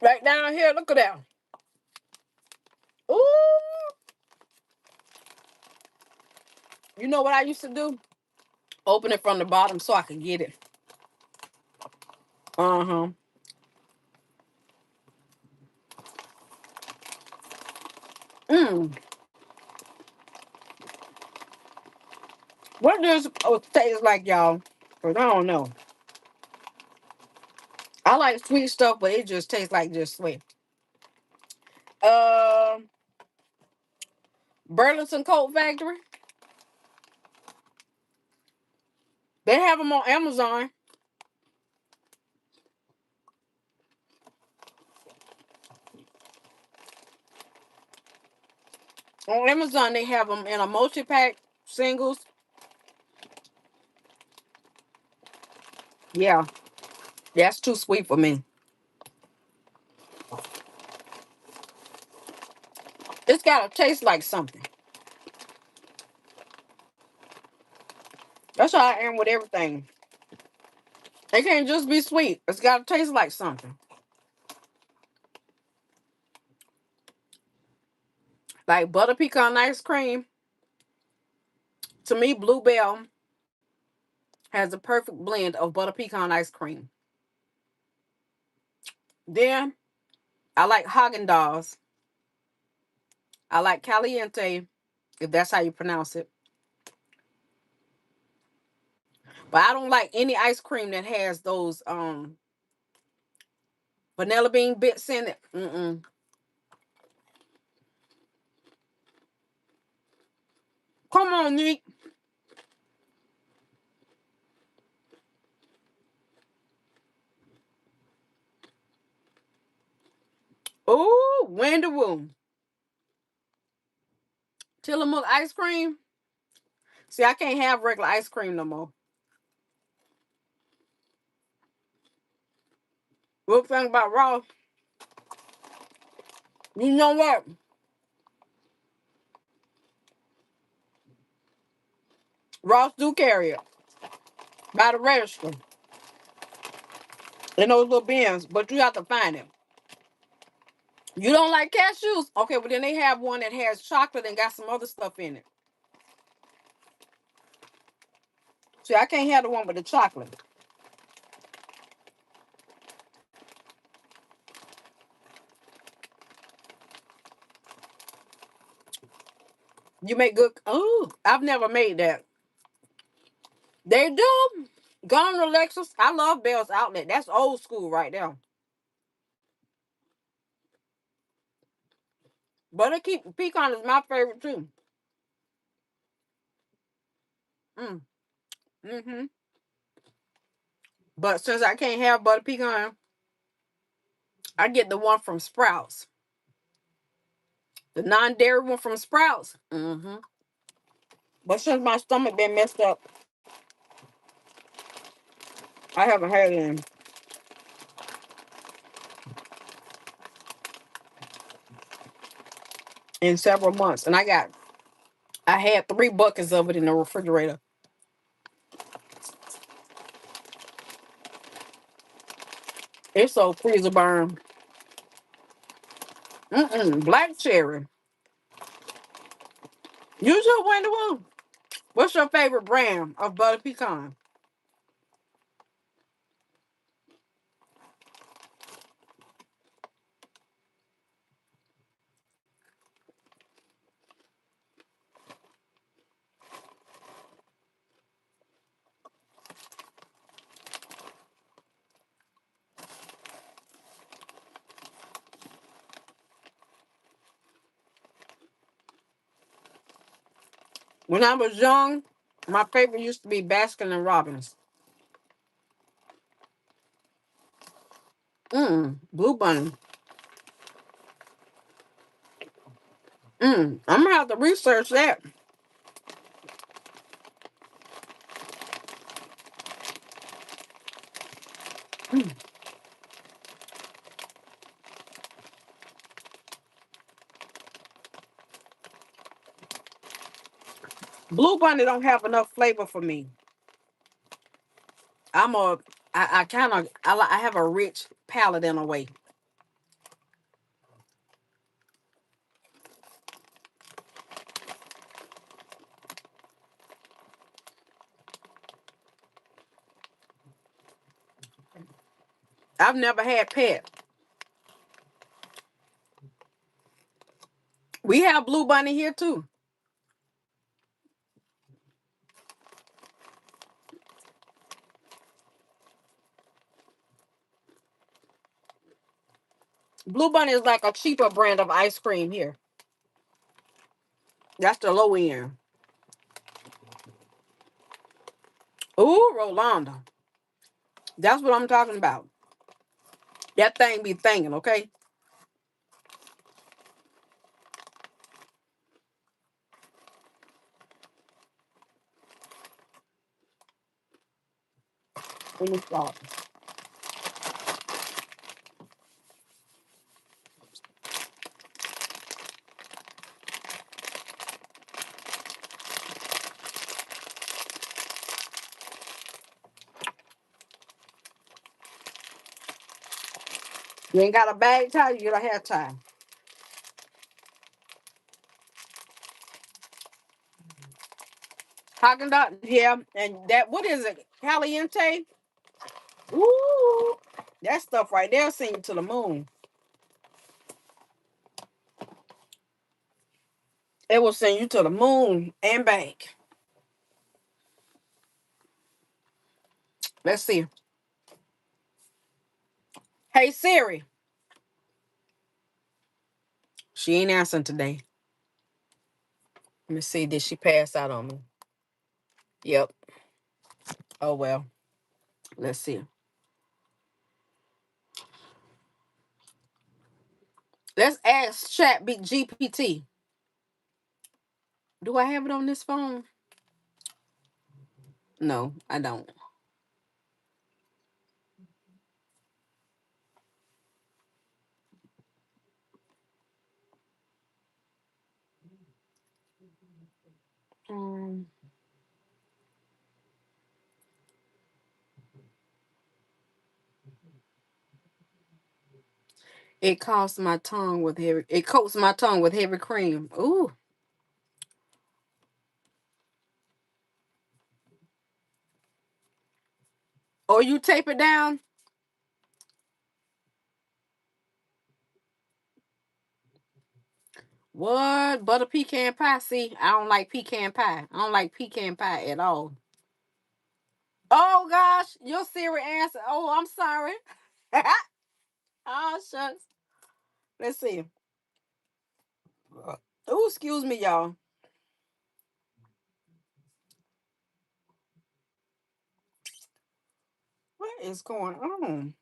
Right down here, look at that. Ooh. You know what I used to do? Open it from the bottom so I could get it. Uh-huh. Mmm. What does it taste like, y'all? Because I don't know. I like sweet stuff, but it just tastes like just sweet. Uh, Burlington Coat Factory. They have them on Amazon. On Amazon, they have them in a multi-pack singles. Yeah, that's too sweet for me. It's got to taste like something. That's how I am with everything. It can't just be sweet. It's got to taste like something. Like butter pecan ice cream. To me, Bluebell has the perfect blend of butter pecan ice cream. Then I like Haagen-Dazs. I like Caliente, if that's how you pronounce it. But I don't like any ice cream that has those vanilla bean bits in it. Mm-mm. Come on, Nick. Ooh, Wendy Woo. Tillamook ice cream. See, I can't have regular ice cream no more. Good thing about Ross, you know what? Ross do carry it by the register in those little bins, but you have to find it. You don't like cashews? Okay, well then they have one that has chocolate and got some other stuff in it. See, I can't have the one with the chocolate. You make good. Oh, I've never made that. They do. Gone to Lexus. I love Bell's Outlet. That's old school right there. Butter keep pecan is my favorite too. Mm. Mm-hmm. But since I can't have butter pecan, I get the one from Sprouts. The non-dairy one from Sprouts. Mm-hmm. But since my stomach been messed up, I haven't had it in several months. And I had 3 buckets of it in the refrigerator. It's so freezer burn. Mm-mm. Black cherry. You should win the one. What's your favorite brand of butter pecan? When I was young, my favorite used to be Baskin and Robbins. Blue Bunny. I'm gonna have to research that. Mm. Blue Bunny don't have enough flavor for me. I'm a, I kind of, I have a rich palate in a way. I've never had pet. We have Blue Bunny here too. Blue Bunny is like a cheaper brand of ice cream here. That's the low end. Ooh, Rolanda. That's what I'm talking about. That thing be thinking, okay? Let me stop. You ain't got a bag tie, you get a hair tie. Haagen Dazs, yeah, and that what is it? Caliente. Ooh, That stuff right there send you to the moon. It will send you to the moon and back. Let's see. Hey Siri. She ain't answering today. Let me see. Did she pass out on me? Yep. Oh well. Let's see. Let's ask Chat GPT. Do I have it on this phone? No, I don't. Um, it coats my tongue with heavy. It coats my tongue with heavy cream. Ooh. Or you tape it down. What? Butter pecan pie? See, I don't like pecan pie. I don't like pecan pie at all. Oh gosh, your Siri answer. Oh, I'm sorry. Oh shucks. Let's see. Oh, excuse me, y'all. What is going on?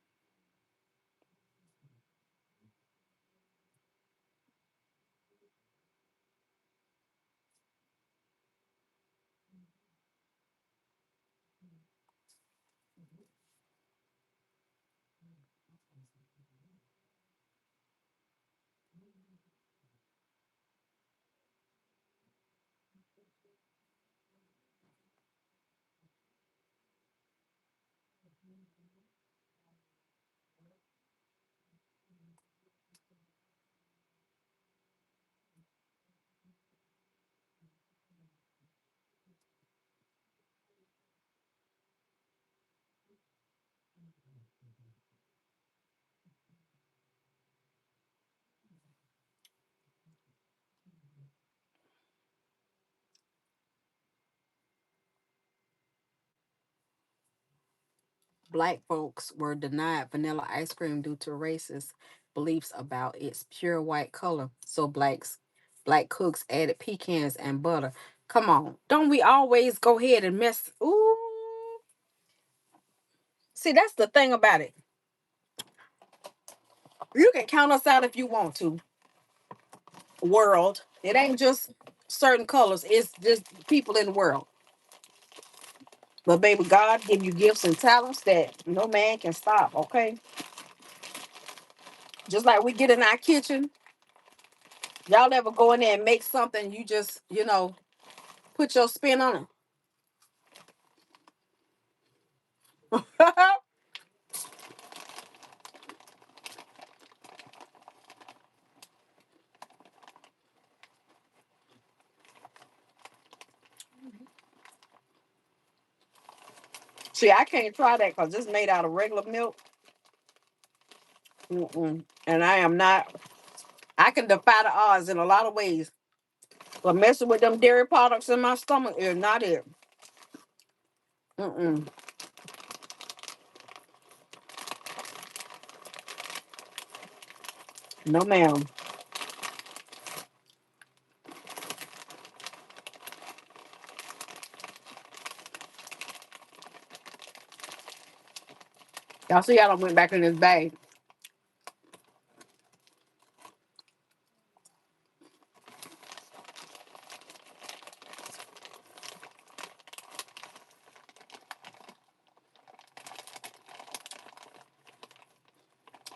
Black folks were denied vanilla ice cream due to racist beliefs about its pure white color. So black cooks added pecans and butter. Come on, don't we always go ahead and mess? Ooh, see that's the thing about it. You can count us out if you want to. World, it ain't just certain colors. It's just people in the world. But baby, God give you gifts and talents that no man can stop. Okay, just like we get in our kitchen. Y'all ever go in there and make something? You just put your spin on it. See, I can't try that because it's made out of regular milk. Mm-mm. And I am not. I can defy the odds in a lot of ways, but messing with them dairy products in my stomach is not it. Mm-mm. No, ma'am. Y'all see, I done went back in this bag.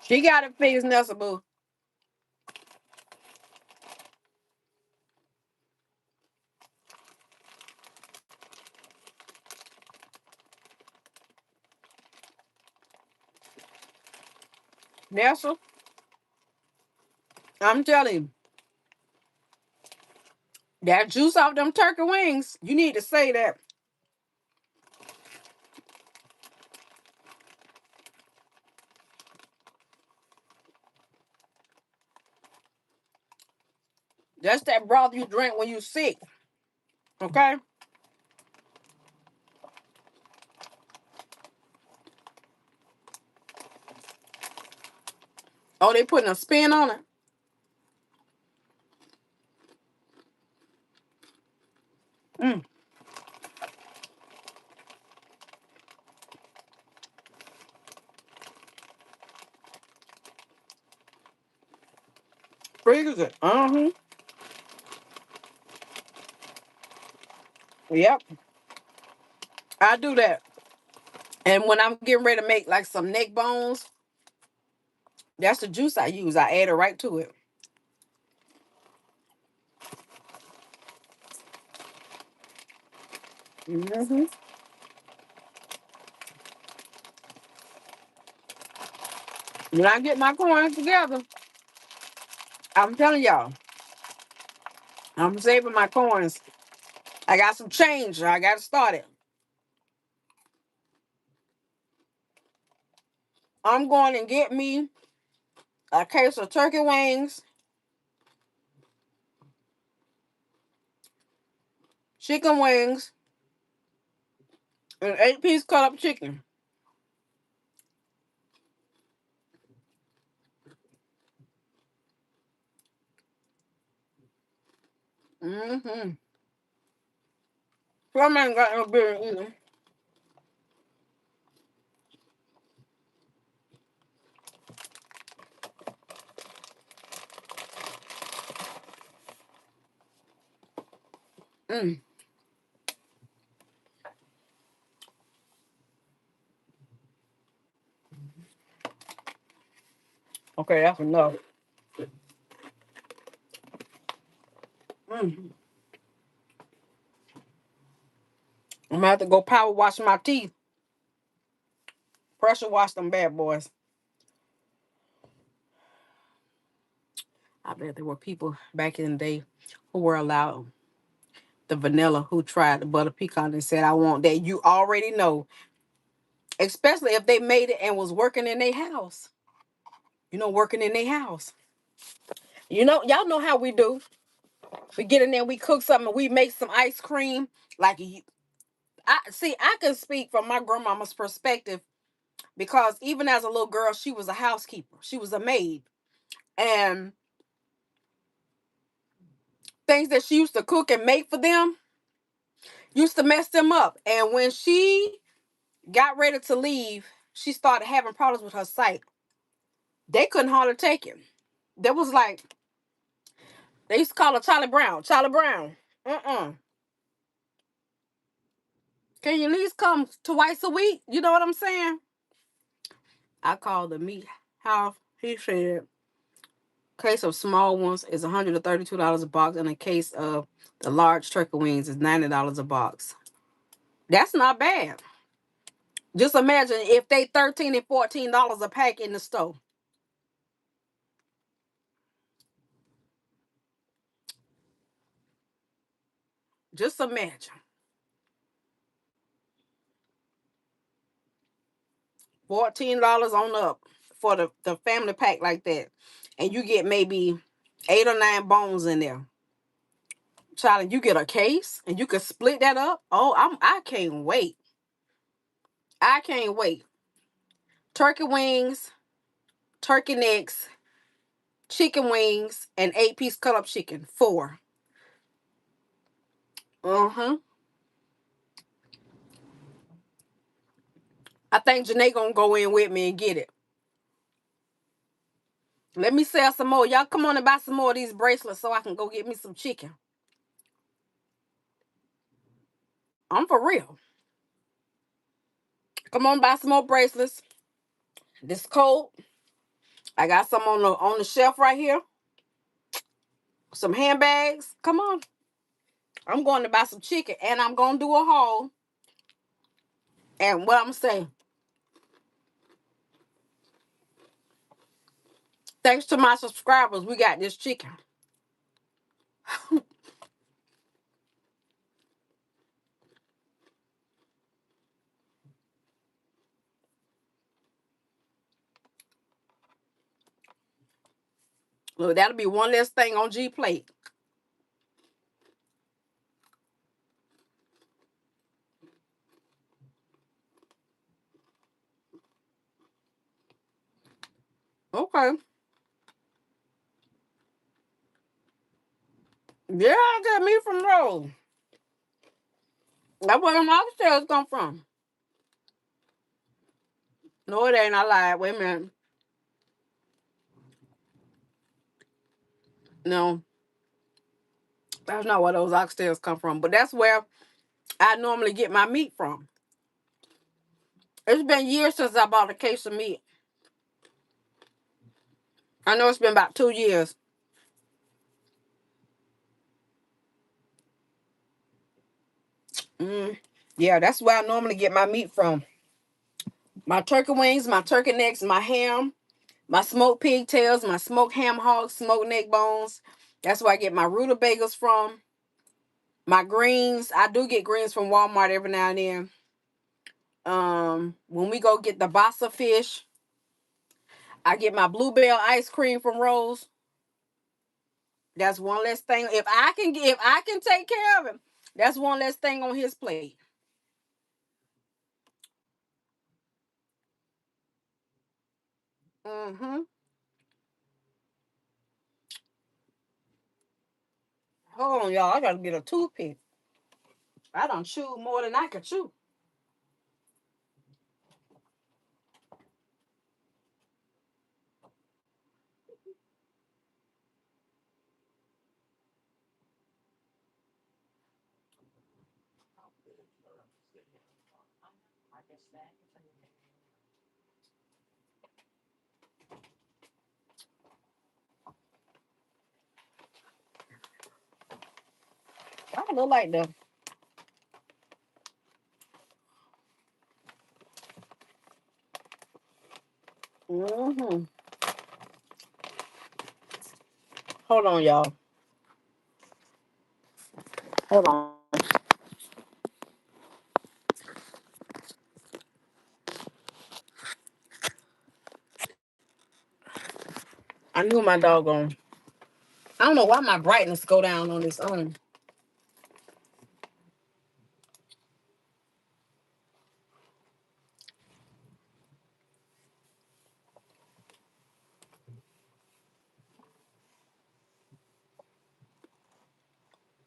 She got it fixed, Nessa Boo. Nessa, I'm telling you, that juice off them turkey wings, you need to say that. That's that broth you drink when you sick. Okay? Oh, they putting a spin on it? Mm. Freeze it. Uh-huh. Yep. I do that. And when I'm getting ready to make like some neck bones, that's the juice I use. I add it right to it. Mm-hmm. When I get my coins together, I'm telling y'all, I'm saving my coins. I got some change. I got to start it. I'm going and get me a case of turkey wings, chicken wings, and 8-piece cut up chicken. Mm-hmm. Some ain't got no beer either. Mm. Okay, that's enough. Mm. I'm gonna have to go power wash my teeth. Pressure wash them bad boys. I bet there were people back in the day who were allowed the vanilla who tried the butter pecan and said, I want that. You already know, especially if they made it and was working in their house. Working in their house. Y'all know how we do. We get in there, we cook something, we make some ice cream. Like, I can speak from my grandmama's perspective because even as a little girl, she was a housekeeper. She was a maid. And things that she used to cook and make for them used to mess them up. And when she got ready to leave, she started having problems with her sight. They couldn't hardly take it. There was like, they used to call her Charlie Brown. Charlie Brown. Uh-uh. Can you at least come twice a week? You know what I'm saying? I called the meat house. He said, case of small ones is $132 a box, and a case of the large turkey wings is $90 a box. That's not bad. Just imagine if they $13 and $14 a pack in the store. Just imagine. $14 on up for the family pack like that. And you get maybe 8 or 9 bones in there. Child, you get a case and you can split that up. Oh, I can't wait. I can't wait. Turkey wings, turkey necks, chicken wings, and 8-piece cut up chicken. 4. Uh-huh. I think Janae gonna go in with me and get it. Let me sell some more. Y'all come on and buy some more of these bracelets so I can go get me some chicken. I'm for real. Come on, buy some more bracelets. This cold. I got some on the shelf right here. Some handbags. Come on. I'm going to buy some chicken and I'm gonna do a haul. And what I'm saying, thanks to my subscribers, we got this chicken. Look, that'll be one less thing on G plate. Okay. Yeah, I get meat from Rose. That's where them oxtails come from. No, it ain't. I lied. Wait a minute. No, that's not where those oxtails come from. But that's where I normally get my meat from. It's been years since I bought a case of meat. I know it's been about 2 years. Mm. Yeah, that's where I normally get my meat from. My turkey wings, my turkey necks, my ham, my smoked pigtails, my smoked ham hocks, smoked neck bones. That's where I get my rutabagas from. My greens, I do get greens from Walmart every now and then. When we go get the basa fish, I get my bluebell ice cream from Rose. That's one less thing. If I can take care of him, that's one less thing on his plate. Mm-hmm. Hold on, y'all. I gotta get a toothpick. I done chewed more than I could chew. I look like the. Mm-hmm. Hold on, y'all. Hold on. I knew my doggone. I don't know why my brightness go down on this.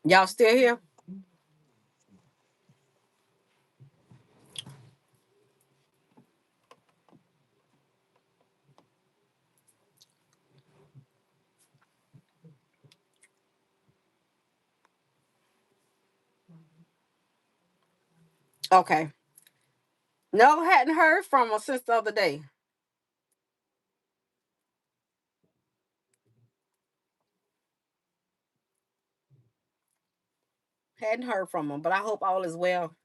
Y'all still here? Okay. No, hadn't heard from her since the other day. Hadn't heard from her, but I hope all is well.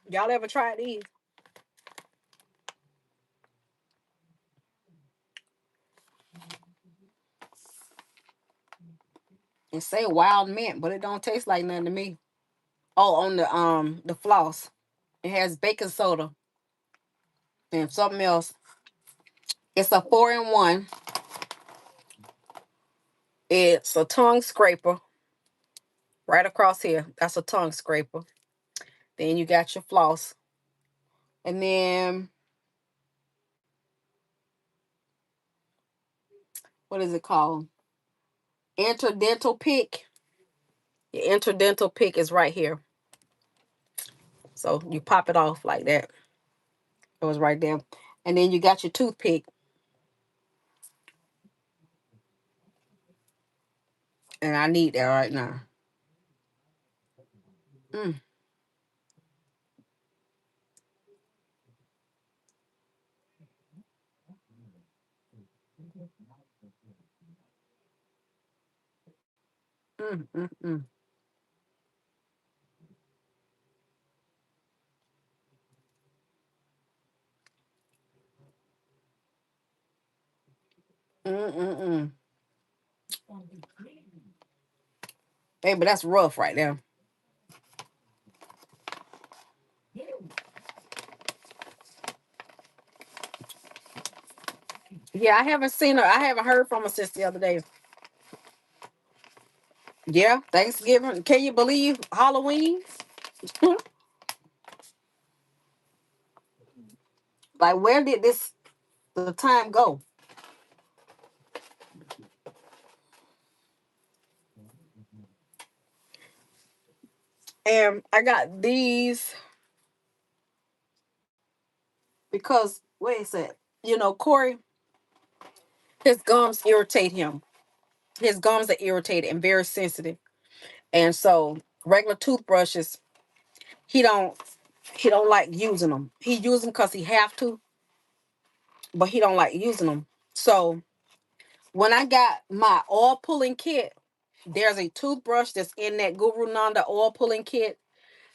Y'all ever tried these? It say wild mint, but it don't taste like nothing to me. Oh, on the floss. It has baking soda and something else. It's a 4-in-1. It's a tongue scraper right across here. That's a tongue scraper. Then you got your floss. And then what is it called? Interdental pick. The interdental pick is right here. So you pop it off like that. It was right there. And then you got your toothpick. And I need that right now. Mm, mm, mm, mm. Mm, mm, mm. Hey, but that's rough right now. Yeah, I haven't seen her. I haven't heard from her since the other day. Yeah, Thanksgiving. Can you believe Halloween? Like, where did this the time go? And I got these because wait a sec. Corey, his gums irritate him. His gums are irritated and very sensitive. And so regular toothbrushes, he don't he don't like using them. He uses them because he have to, but he don't like using them. So when I got my oil pulling kit, there's a toothbrush that's in that Guru Nanda oil pulling kit.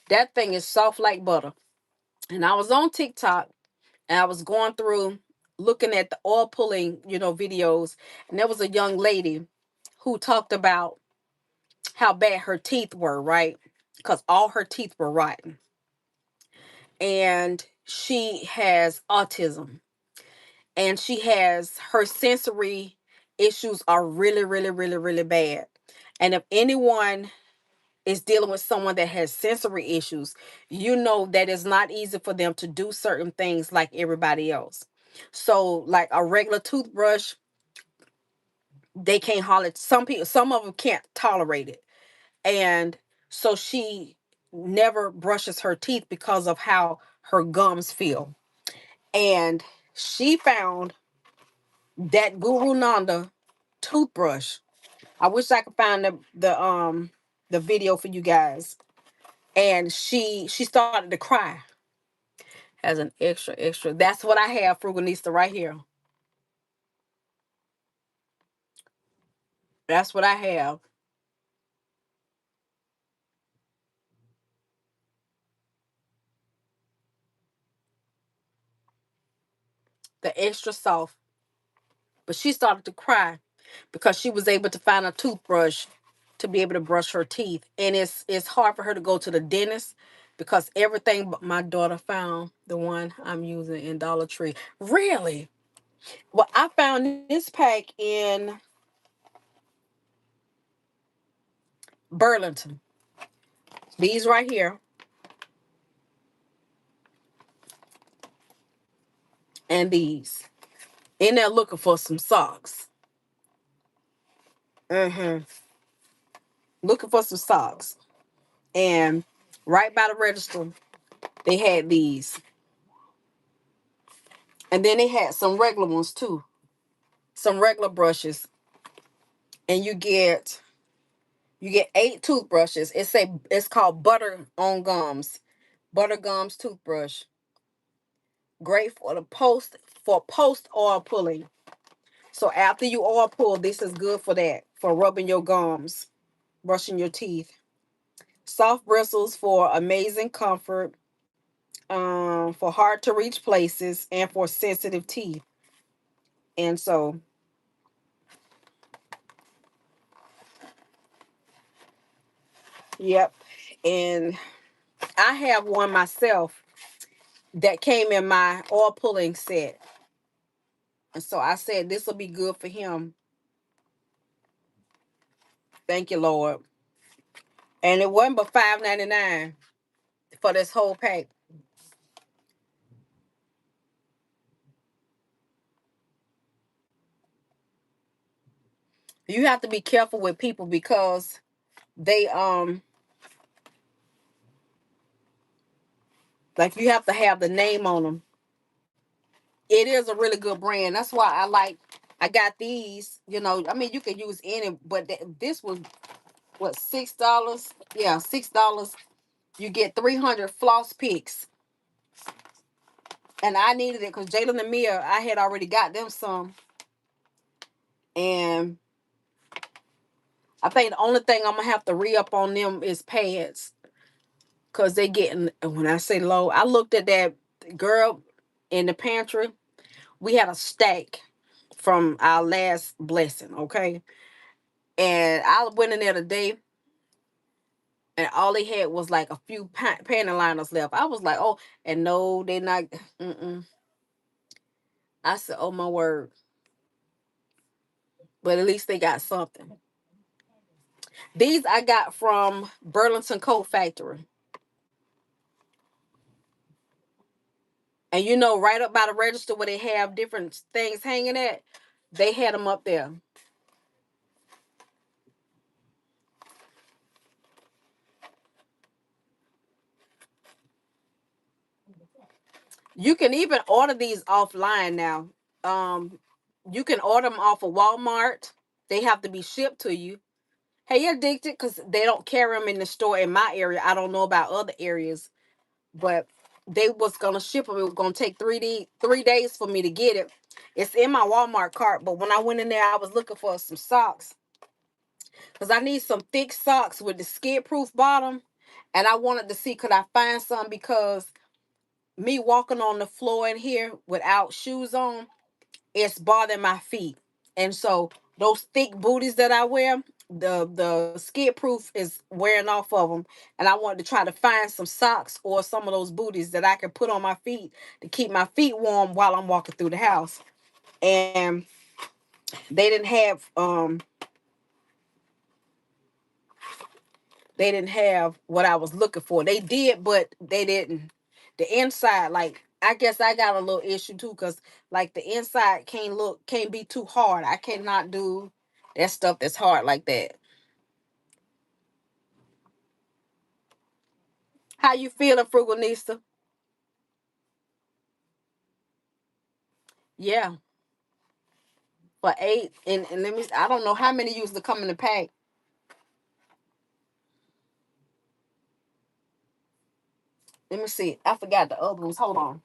That thing is soft like butter. And I was on TikTok and I was going through looking at the oil pulling, videos, and there was a young lady who talked about how bad her teeth were, right? Because all her teeth were rotten. And she has autism. And she has her sensory issues are really, really, really, really bad. And if anyone is dealing with someone that has sensory issues, you know that it's not easy for them to do certain things like everybody else. So, like a regular toothbrush, they can't hardly. Some of them can't tolerate it, and so she never brushes her teeth because of how her gums feel. And she found that Guru Nanda toothbrush. I wish I could find the video for you guys. And she started to cry as an extra. That's what I have, Frugalista, right here. That's what I have. The extra soft. But she started to cry because she was able to find a toothbrush to be able to brush her teeth. And it's hard for her to go to the dentist because everything but my daughter found the one I'm using in Dollar Tree. Really? Well, I found this pack in Burlington. These right here. And these. In there looking for some socks. Mm-hmm. Looking for some socks. And right by the register, they had these. And then they had some regular ones too. Some regular brushes. And you get 8 toothbrushes. It's called Butter on Gums. Butter Gums toothbrush. Great for post oil pulling. So after you oil pull, this is good for that. For rubbing your gums, brushing your teeth. Soft bristles for amazing comfort. For hard to reach places and for sensitive teeth. And so, yep. And I have one myself that came in my oil pulling set. And so I said this will be good for him. Thank you, Lord. And it wasn't but $5.99 for this whole pack. You have to be careful with people because they like you have to have the name on them. It is a really good brand. That's why I got these. I mean you can use any, but this was what, $6? Yeah, $6. You get 300 floss picks. And I needed it because Jalen and Mia, I had already got them some. And I think the only thing I'm gonna have to re-up on them is pads. Cause they getting, when I say low, I looked at that girl in the pantry. We had a stack from our last blessing, okay? And I went in there today and all they had was like a few panty liners left. I was like, oh, and no, they not. Mm-mm. I said, oh my word. But at least they got something. These I got from Burlington Coat Factory. And you know, right up by the register where they have different things hanging at, they had them up there. You can even order these offline now. Um, you can order them off of Walmart. They have to be shipped to you. Hey, you addicted? Because they don't carry them in the store in my area. I don't know about other areas, but they was gonna ship them. It was gonna take 3 days for me to get it. It's in my Walmart cart, but when I went in there, I was looking for some socks because I need some thick socks with the skid proof bottom, and I wanted to see could I find some because me walking on the floor in here without shoes on, it's bothering my feet. And so those thick booties that I wear, the skid proof is wearing off of them. And I wanted to try to find some socks or some of those booties that I can put on my feet to keep my feet warm while I'm walking through the house. And they they didn't have what I was looking for. They did, but they didn't. The inside, like I guess I got a little issue too, cause like the inside can't be too hard. I cannot do that stuff that's hard like that. How you feeling, Frugalista? Yeah, for 8, and let me. I don't know how many used to come in the pack. Let me see. I forgot the other ones. Hold on.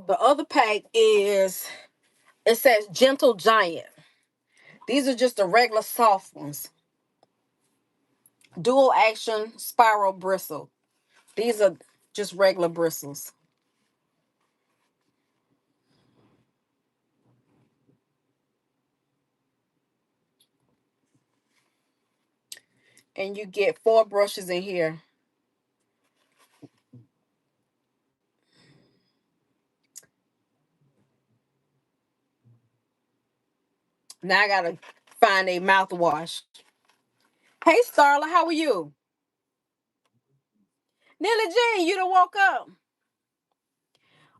The other pack is. It says Gentle Giant. These are just the regular soft ones. Dual action spiral bristle. These are just regular bristles. And you get 4 brushes in here. Now I gotta find a mouthwash. Hey Starla, how are you? Nelly Jane, you done woke up.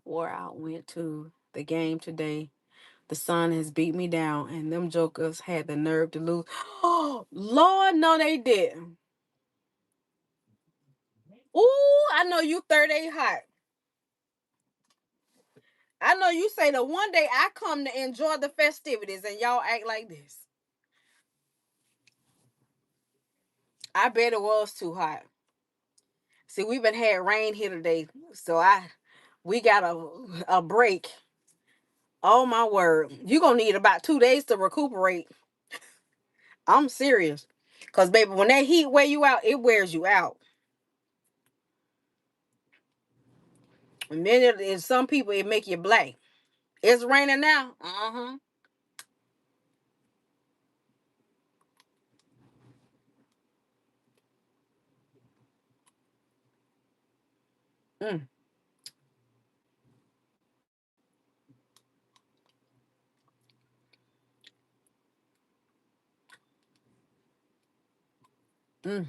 Wore out went to the game today. The sun has beat me down, and them jokers had the nerve to lose. Oh Lord, no, they didn't. Ooh, I know you 38 hot. I know you say the one day I come to enjoy the festivities and y'all act like this. I bet it was too hot. See, we've been had rain here today, so we got a break. Oh my word, you gonna need about 2 days to recuperate. I'm serious, cause baby, when that heat wear you out, it wears you out. And then some people it make you black. It's raining now. Uh huh. Mm, mm.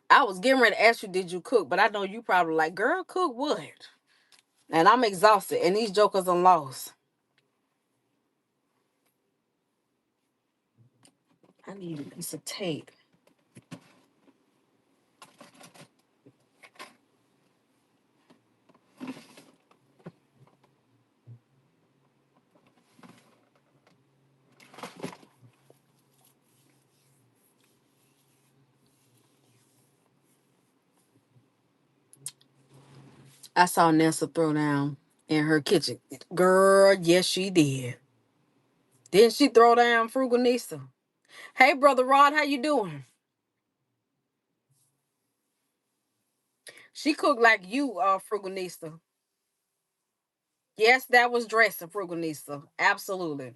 I was getting ready to ask you, did you cook? But I know you probably like, girl, cook what? And I'm exhausted, and these jokers are lost. I need a piece of tape. I saw Nessa throw down in her kitchen. Girl, yes, she did. Didn't she throw down Frugal Nisa? Hey, Brother Rod, how you doing? She cooked like you, Frugal Nisa. Yes, that was dressing, Frugal Nisa. Absolutely.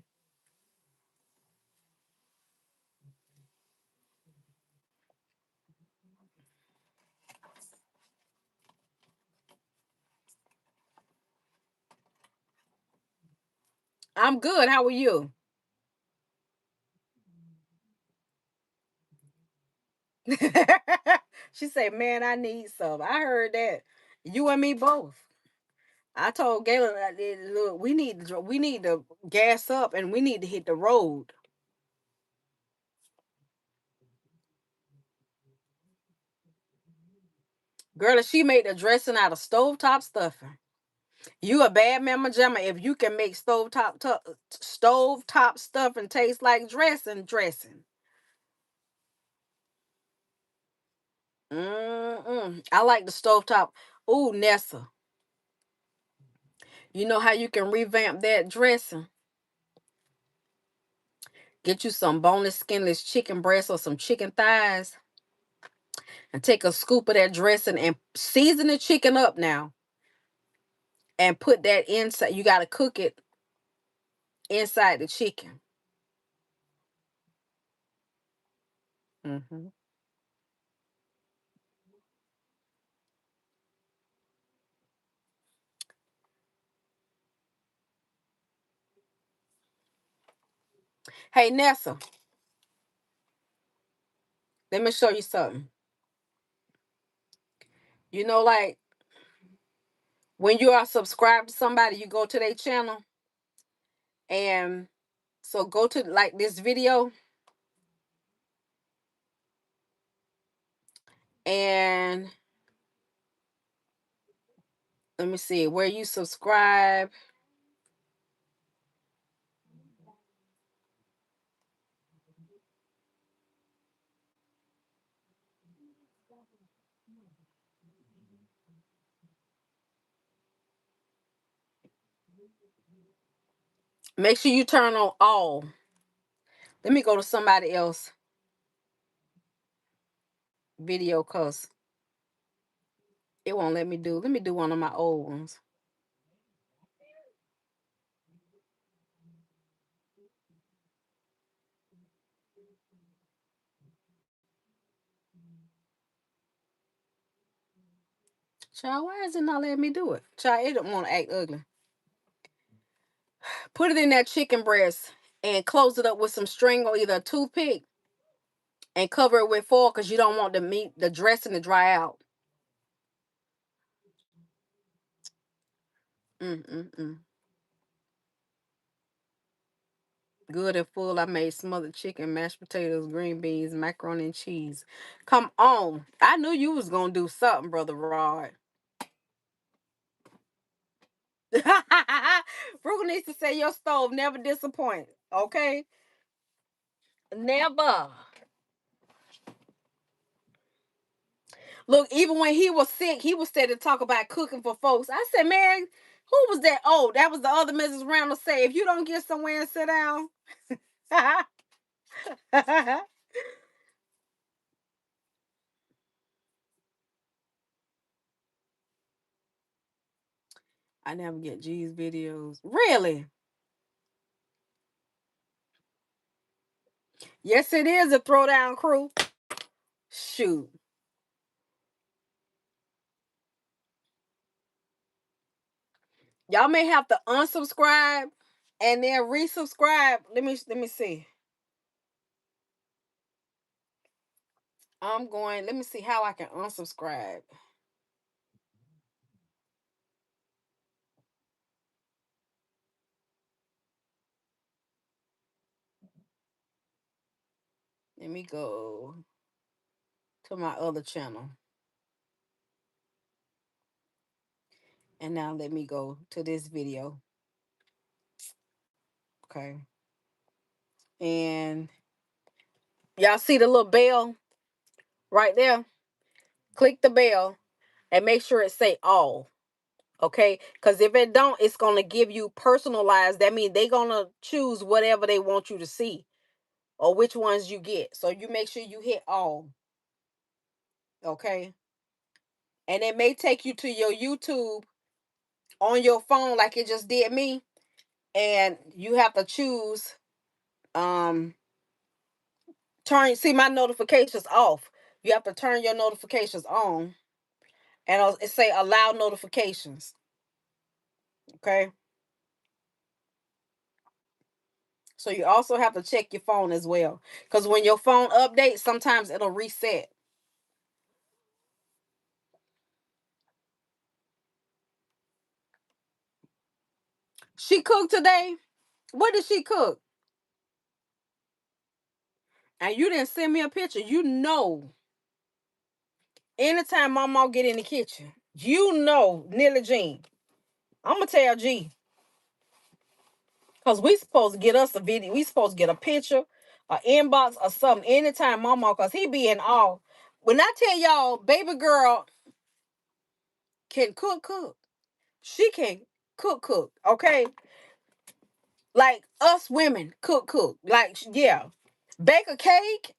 I'm good. How are you? She said, "Man, I need some." I heard that. You and me both. I told Galen, Look, we need to gas up and we need to hit the road." Girl, if she made the dressing out of stovetop stuffing. You a bad mama jamma if you can make stovetop stuffing taste like dressing. I like the stovetop. Ooh, Nessa. You know how you can revamp that dressing? Get you some boneless, skinless chicken breasts or some chicken thighs and take a scoop of that dressing and season the chicken up now and put that inside. You got to cook it inside the chicken. hmm Hey, Nessa, let me show you something. You know, like when you are subscribed to somebody, you go to their channel and so go to like this video and let me see where you subscribe. Make sure you turn on all. Let me go to somebody else video because it won't let me do. Let me do one of my old ones. Child, why is it not letting me do it? Child, it don't want to act ugly. Put it in that chicken breast and close it up with some string or either a toothpick and cover it with foil because you don't want the dressing to dry out. Mm-mm-mm. Good and full. I made smothered chicken, mashed potatoes, green beans, macaroni and cheese. Come on. I knew you was going to do something, Brother Rod. Frugal needs to say your stove never disappoints. Okay? Never. Look, even when he was sick, he was said to talk about cooking for folks. I said, man, who was that? Oh, that was the other Mrs. Randall say, if you don't get somewhere and sit down. I never get G's videos. Really? Yes, it is a throwdown crew. Shoot. Y'all may have to unsubscribe and then resubscribe. Let me see. Let me see how I can unsubscribe. Let me go to my other channel. And now let me go to this video. Okay. And y'all see the little bell right there? Click the bell and make sure it say all. Okay, because if it don't, it's gonna give you personalized. That means they gonna choose whatever they want you to see or which ones you get. So you make sure you hit all. Okay, and it may take you to your YouTube on your phone like it just did me, and you have to choose um turn see my notifications off. You have to turn your notifications on, and it say allow notifications. Okay, so you also have to check your phone as well, because when your phone updates, sometimes it'll reset. She cooked today. What did she cook? And you didn't send me a picture. You know, anytime my mom get in the kitchen, you know, Nilla Jean. I'm gonna tell G, cause we supposed to get us a video. We supposed to get a picture, a inbox, or something anytime mama, cause he be in awe. When I tell y'all, baby girl can cook. She can cook. Okay, like us women cook. Like yeah, bake a cake,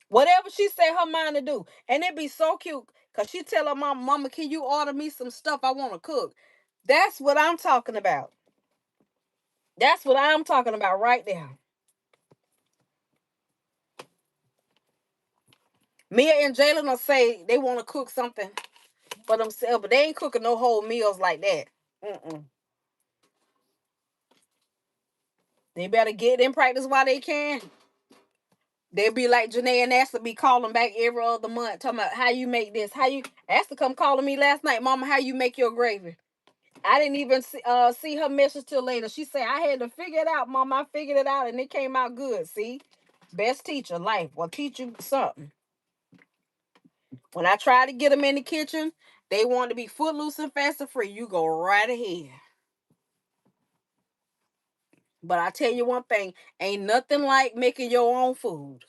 whatever she say her mind to do. And it be so cute. Cause she tell her mama, can you order me some stuff I want to cook? That's what I'm talking about. That's what I'm talking about right there. Mia and Jalen will say they want to cook something for themselves, but they ain't cooking no whole meals like that. Mm-mm. They better get in practice while they can. They'll be like Janae and Asta be calling back every other month, talking about how you make this. How you Asta come calling me last night, Mama, how you make your gravy? I didn't even see her message till later. She said, I had to figure it out, Mom. I figured it out and it came out good. See? Best teacher, life will teach you something. When I try to get them in the kitchen, they want to be footloose and fast and free. You go right ahead. But I tell you one thing, ain't nothing like making your own food.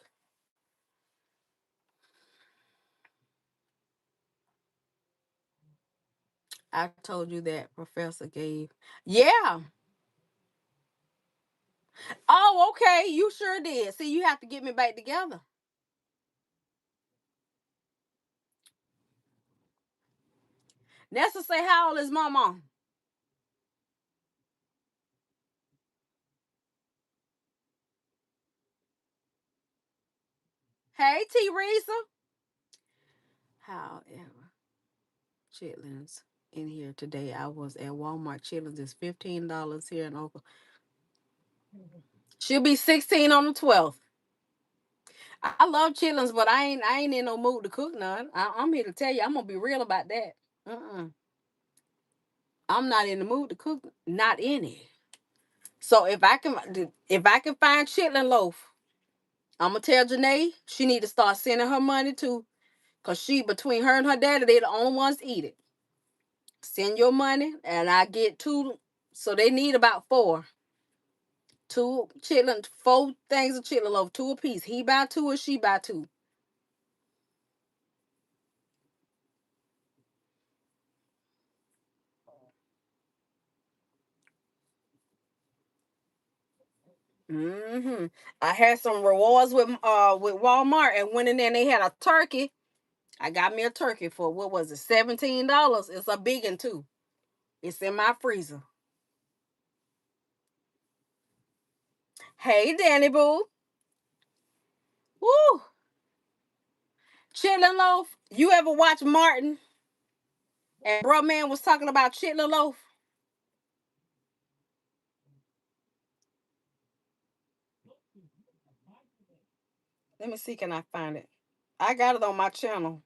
I told you that, Professor gave. Yeah. Oh, okay. You sure did. See, you have to get me back together. Nessa say, how old is Mama? Hey, T. Resa. However, chitlins in here today. I was at Walmart. Chitlins is $15 here in Oklahoma. She'll be 16 on the 12th. I love chitlins, but I ain't in no mood to cook none. I'm here to tell you, I'm gonna be real about that. I'm not in the mood to cook. Not any. So if I can find chitlin loaf, I'm gonna tell Janae she need to start sending her money too, cause she between her and her daddy, they the only ones to eat it. Send your money, and I get two. So they need about four. Two chitlin, four things of chitlin loaf, two apiece. He buy two or she buy two. I had some rewards with Walmart and went in there and they had a turkey. I got me a turkey for what was it, $17. It's a big one too. It's in my freezer. Hey Danny Boo. Woo! Chitlin loaf. You ever watch Martin and Bro Man was talking about chitlin loaf? Let me see, can I find it? I got it on my channel.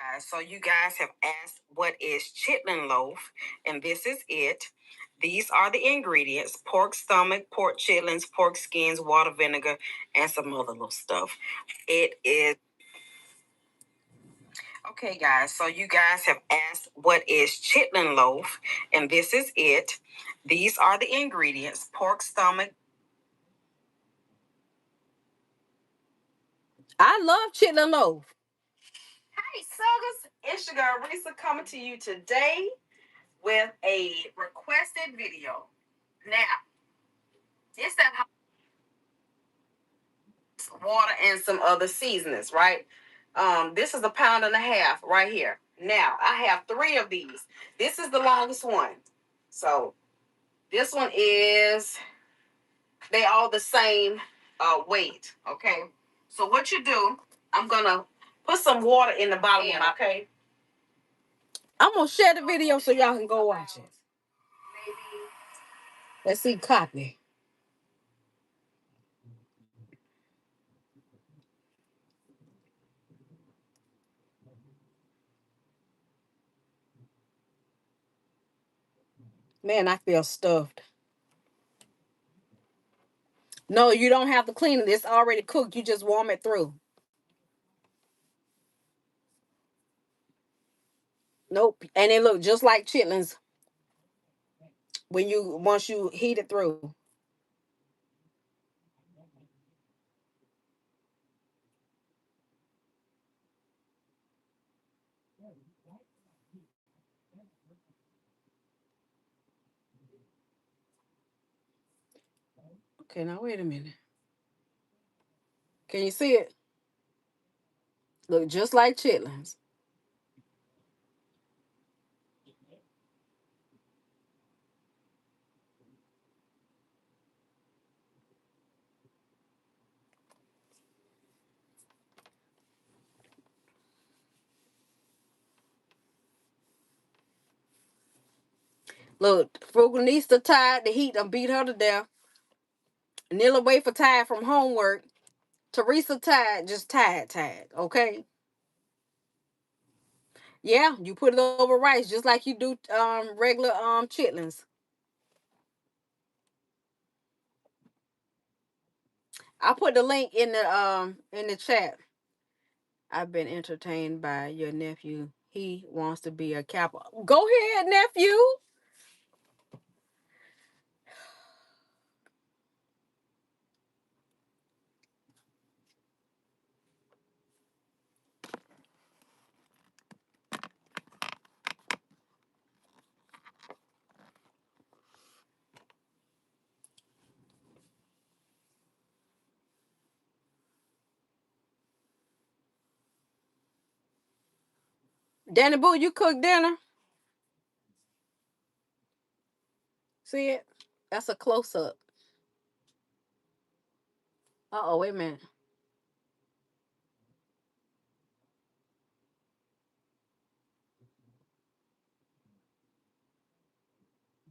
Guys, so you guys have asked what is chitlin loaf, and this is it. These are the ingredients: pork stomach, pork chitlins, pork skins, water, vinegar, and some other little stuff. It is okay, guys. So you guys have asked what is chitlin loaf, and this is it. These are the ingredients: pork stomach. I love chitlin loaf. Hey, Suggers, it's your girl Resa coming to you today with a requested video. Now, it's that water and some other seasonings, right? This is 1.5 pounds right here. Now, I have 3 of these. This is the longest one. So, this one is, they all the same weight, okay? So, what you do, I'm going to put some water in the bottom one, okay? I'm going to share the video so y'all can go watch it. Let's see, copy. Man, I feel stuffed. No, you don't have to clean it. It's already cooked. You just warm it through. Nope. And it look just like chitlins when you once you heat it through. Okay, now wait a minute. Can you see it? Look just like chitlins. Look, Frugalista tired. The heat done beat her to death. Nilla wait for tired from homework. Teresa tired, just tired. Okay. Yeah, you put it over rice just like you do regular chitlins. I put the link in the chat. I've been entertained by your nephew. He wants to be a cap. Go ahead, nephew. Danny Boo, you cook dinner? See it? That's a close up. Uh-oh, wait a minute.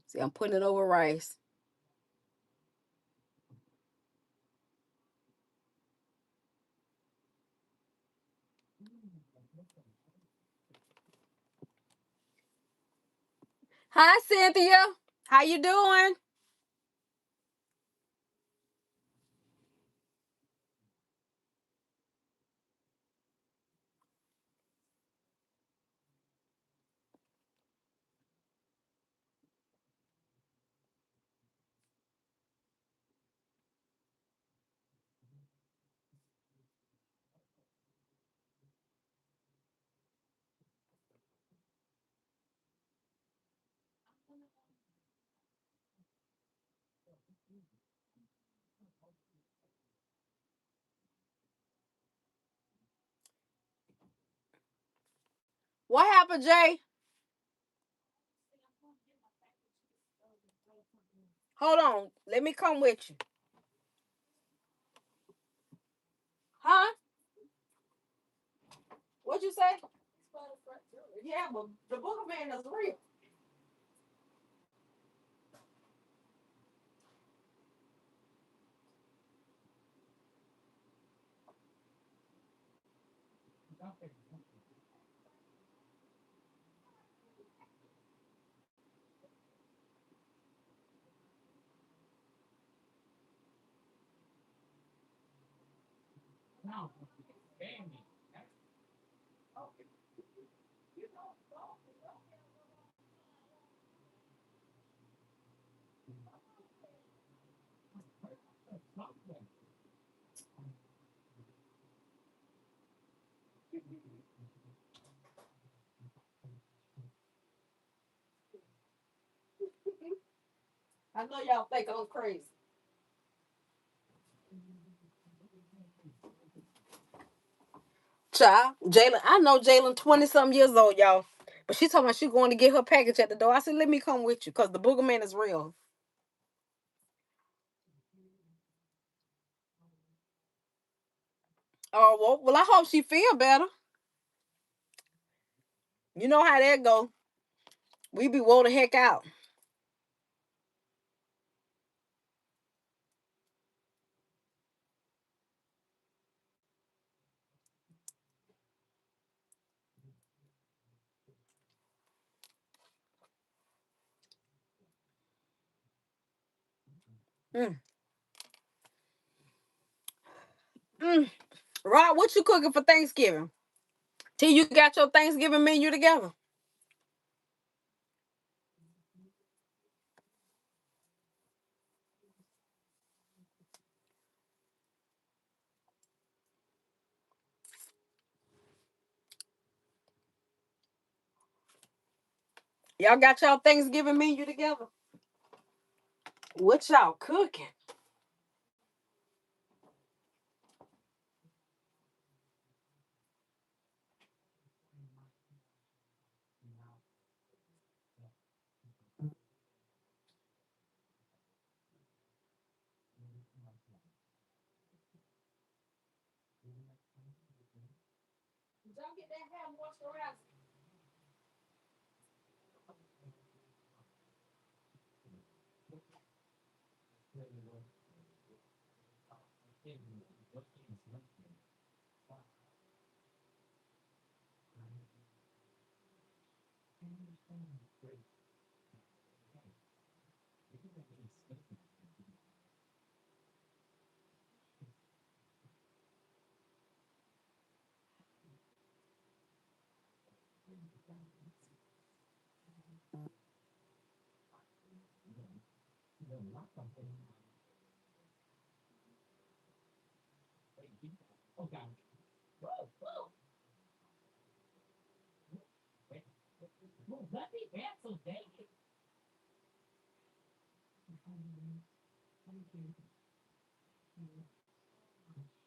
See, I'm putting it over rice. Hi, Cynthia. How you doing? What happened, Jay? Hold on. Let me come with you. Huh? What'd you say? Yeah, but the Booger Man is real. I know y'all think I'm crazy. Child, Jalen, I know Jalen 20 something years old, y'all. But she told me she going to get her package at the door. I said, let me come with you because the booger man is real. Oh, well, I hope she feel better. You know how that go. We be woe the heck out. Mm. Mm. Rod, what you cooking for Thanksgiving? Till you got your Thanksgiving menu together. Y'all got y'all Thanksgiving menu together. What y'all cooking? Did y'all get that hair moisturizer?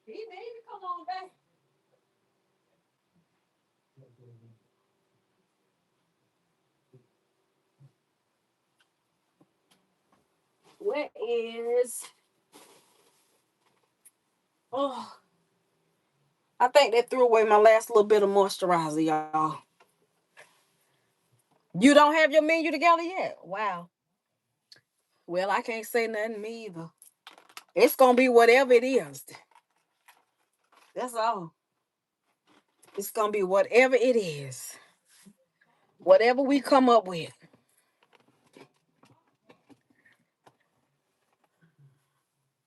He need to come on back. Where is? Oh, I think they threw away my last little bit of moisturizer, y'all. You don't have your menu together yet? Wow. Well, I can't say nothing me either. It's gonna be whatever it is. That's all. It's gonna be whatever it is. Whatever we come up with.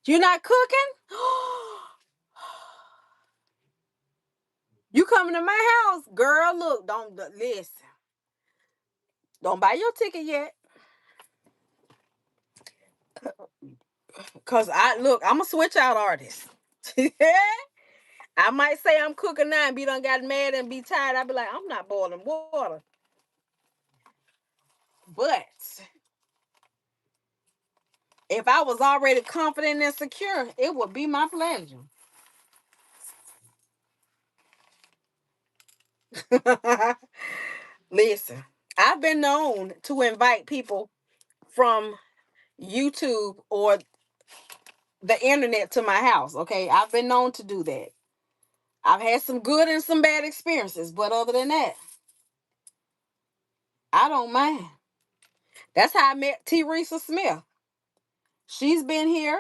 You're not cooking? You coming to my house? Girl, look, don't listen. Don't buy your ticket yet. Cause I'm a switch out artist. I might say I'm cooking now and be done got mad and be tired. I'll be like, I'm not boiling water. But if I was already confident and secure, it would be my pleasure. Listen, I've been known to invite people from YouTube or the internet to my house. Okay, I've been known to do that. I've had some good and some bad experiences, but other than that, I don't mind. That's how I met T. Resa Smith. She's been here.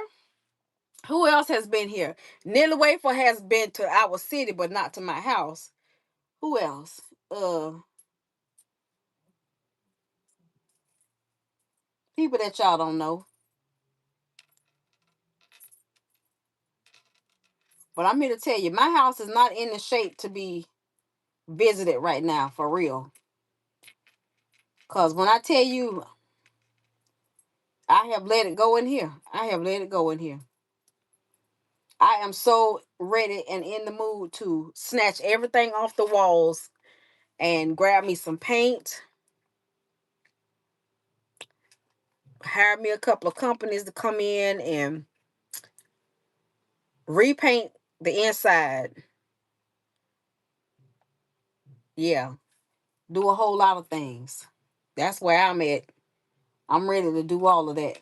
Who else has been here? Nelly Wafer has been to our city, but not to my house. Who else? People that y'all don't know. But I'm here to tell you, my house is not in the shape to be visited right now, for real. Because when I tell you, I have let it go in here. I have let it go in here. I am so ready and in the mood to snatch everything off the walls and grab me some paint, hire me a couple of companies to come in and repaint the inside. Yeah, do a whole lot of things. That's where I'm at. I'm ready to do all of that.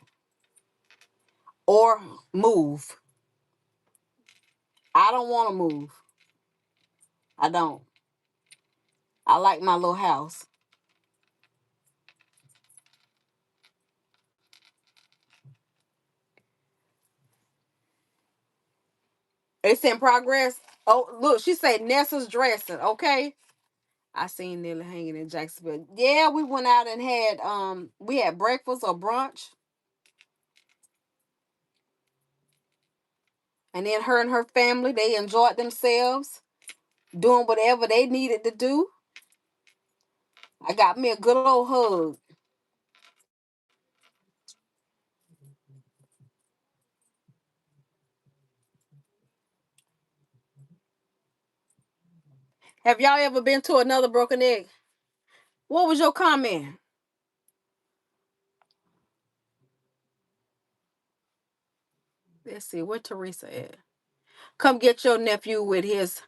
Or move. I don't want to move. I don't. I like my little house. It's in progress. Oh, look, she said Nessa's dressing. Okay. I seen Nelly hanging in Jacksonville. Yeah, we went out and had we had breakfast or brunch. And then her and her family, they enjoyed themselves doing whatever they needed to do. I got me a good old hug. Have y'all ever been to another broken egg? What was your comment? Let's see, where Teresa at? Come get your nephew with his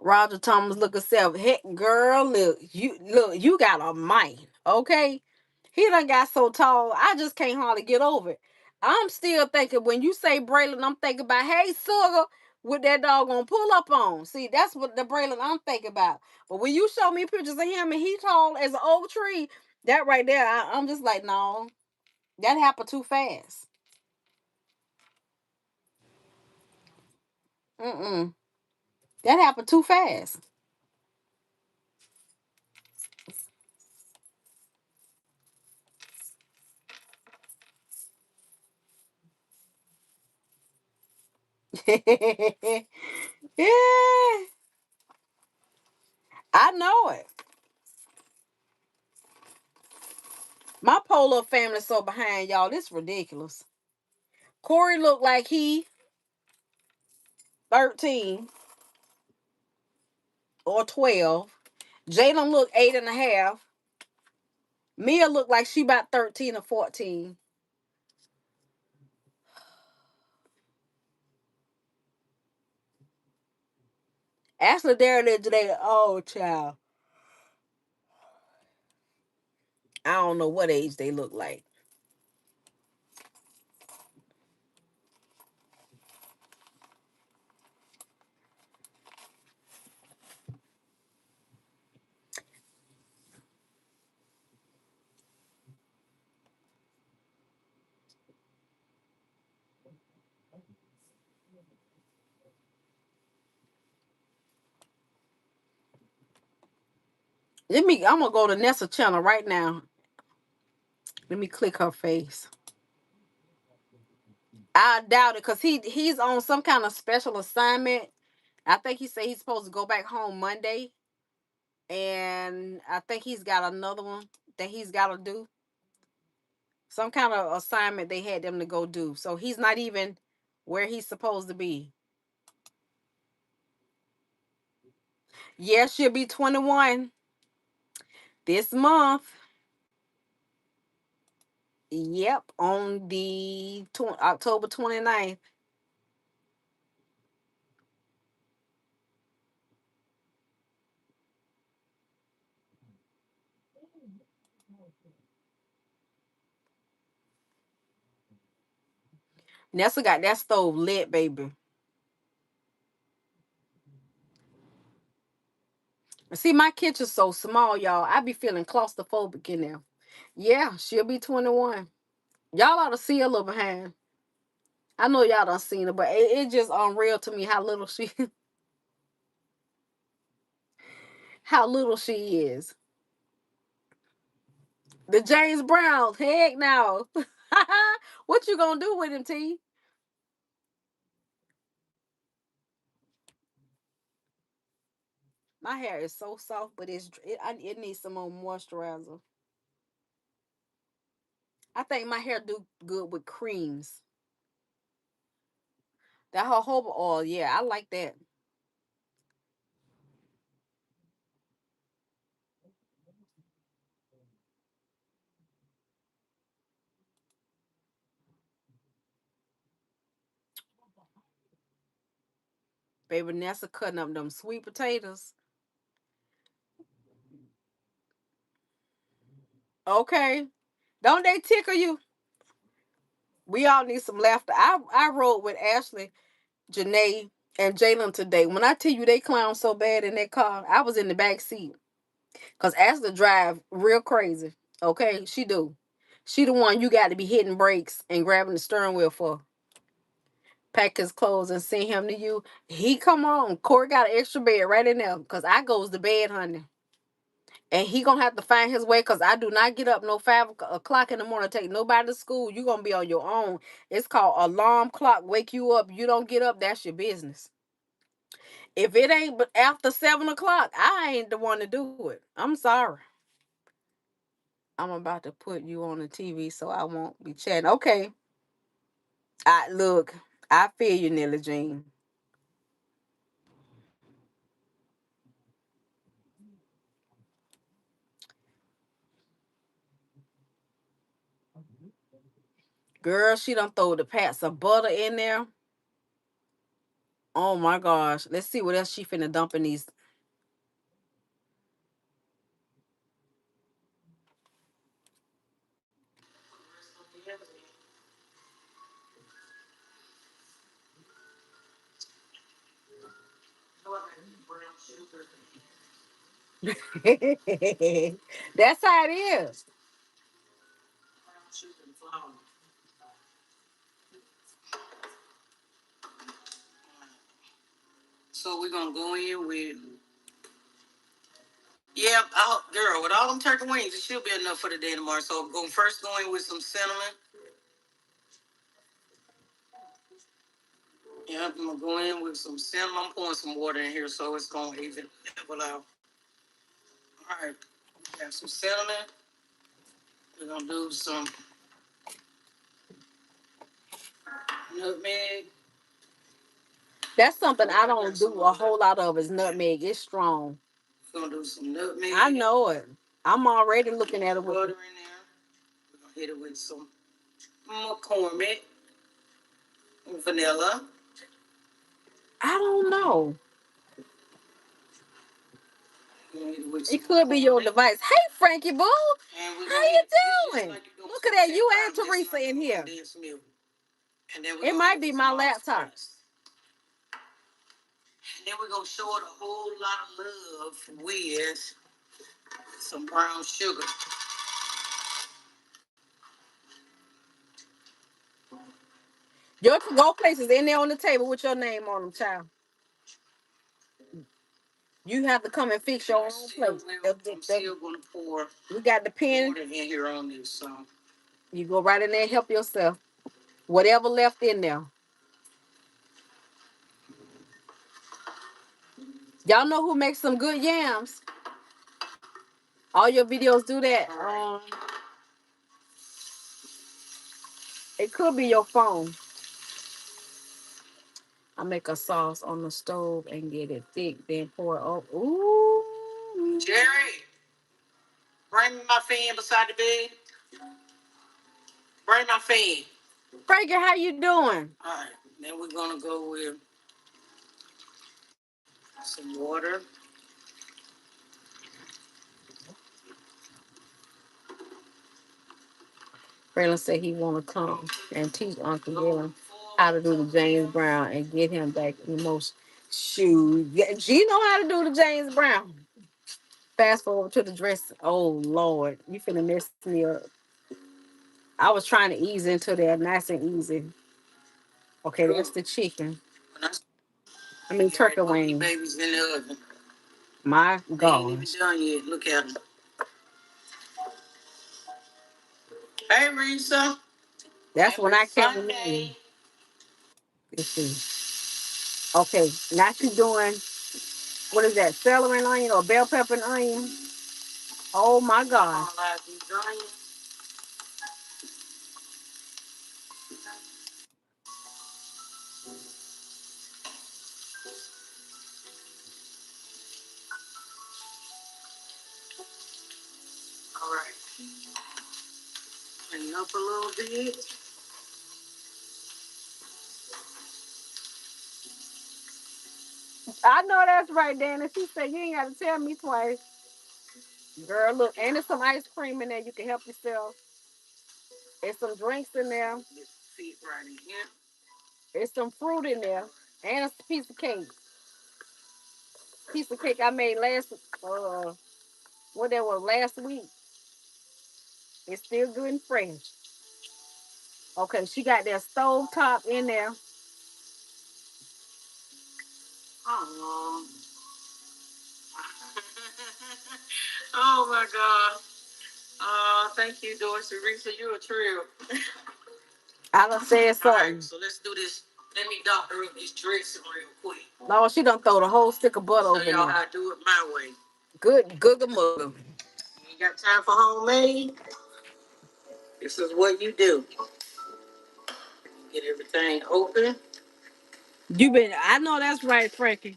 Roger Thomas looking self. Heck, girl, look, you got a mind, okay? He done got so tall, I just can't hardly get over it. I'm still thinking when you say Braylon, I'm thinking about hey sugar with that dog gonna pull up on. See, that's what the Braylon I'm thinking about. But when you show me pictures of him and he tall as an oak tree, that right there, I'm just like, no, that happened too fast. Mm-mm. That happened too fast. Yeah, I know it. My Polo family so behind y'all. This ridiculous. Corey looked like he 13 or 12. Jalen looked 8.5. Mia looked like she about 13 or 14. Ashley there today. Oh, child. I don't know what age they look like. I'm gonna go to Nessa channel right now. Let me click her face. I doubt it because he's on some kind of special assignment. I think he said he's supposed to go back home Monday. And I think he's got another one that he's got to do. Some kind of assignment they had them to go do. So he's not even where he's supposed to be. Yeah, she'll be 21 this month. Yep, on the October 29th. Nessa got that stove lit, baby. See, my kitchen's so small, y'all. I be feeling claustrophobic in there. Yeah, she'll be 21. Y'all ought to see a little behind. I know y'all done seen her, but it just unreal to me how little she how little she is. The James Brown, heck no. What you gonna do with him, T? My hair is so soft, but it needs some more moisturizer. I think my hair do good with creams. That jojoba oil, yeah, I like that. Baby Nessa cutting up them sweet potatoes. Okay. Don't they tickle you? We all need some laughter. I rode with Ashley, Janae, and Jalen today. When I tell you they clown so bad in that car, I was in the back seat. Cause Ashley drive real crazy. Okay, she do. She the one you got to be hitting brakes and grabbing the steering wheel for. Pack his clothes and send him to you. He come on. Corey got an extra bed right in there. Cause I goes to bed, honey. And he gonna have to find his way because I do not get up no 5 o'clock in the morning to take nobody to school. You gonna be on your own. It's called alarm clock. Wake you up. You don't get up. That's your business. If it ain't but after 7 o'clock, I ain't the one to do it. I'm sorry. I'm about to put you on the TV so I won't be chatting. Okay. I look. I feel you, Nelly Jean. Girl, she done throw the pats of butter in there. Oh my gosh. Let's see what else she finna dump in these. That's how it is. So we're gonna go in with yeah, girl, with all them turkey wings, it should be enough for the day tomorrow. So I'm going first go in with some cinnamon. Yeah, I'm gonna go in with some cinnamon. I'm pouring some water in here so it's gonna even level out. All right, got some cinnamon. We're gonna do some nutmeg. That's something I don't do a whole lot of is nutmeg. It's strong. We're gonna do some nutmeg. I know it. I'm already looking at it with butter in there. We're gonna hit it with some McCormick, vanilla. I don't know. It could be your device. Hey, Frankie Boo. How you doing? Like look at that. You and Teresa in here. It might be my laptop. And then we're going to show it a whole lot of love with some brown sugar. Your to-go place is in there on the table with your name on them, child. You have to come and fix your own plate. I'm still going to pour. We got the pen. In here on this, so. You go right in there and help yourself. Whatever left in there. Y'all know who makes some good yams? All your videos do that. It could be your phone. I make a sauce on the stove and get it thick, then pour it over. Ooh. Jerry, bring me my fan beside the bed. Bring my fan. Frankie, how you doing? All right. Then we're going to go with some water. Braylon said he want to come and teach Uncle Dylan how to do the James Brown and get him back in motion. Shoot. She know how to do the James Brown. Fast forward to the dress. Oh, Lord. You finna mess me up. I was trying to ease into that nice and easy. Okay, that's the chicken. I mean, turkey wings. Babies in the oven. My God. Ain't even done yet. Look at them. Hey, Resa. That's when I came in. Let's see. Okay, now she's doing What is that? Celery and onion or bell pepper and onion? Oh my God. All right. Clean up a little bit. I know that's right, Danny. She said you ain't got to tell me twice. Girl, look, and there's some ice cream in there. You can help yourself. There's some drinks in there. This feet right in here. There's some fruit in there. And a piece of cake. Piece of cake I made what that was last week. It's still good and fresh. Okay, she got that stove top in there. Oh, oh my God. Thank you, Dorsey. Resa, you a trip. I done said All something. right, so let's do this. Let me doctor up this dressing real quick. No, she done throw the whole stick of butter over Show y'all there. how to do it my way. Good, googa mugga. You ain't got time for homemade? This is what you do. Get everything open. I know that's right, Frankie.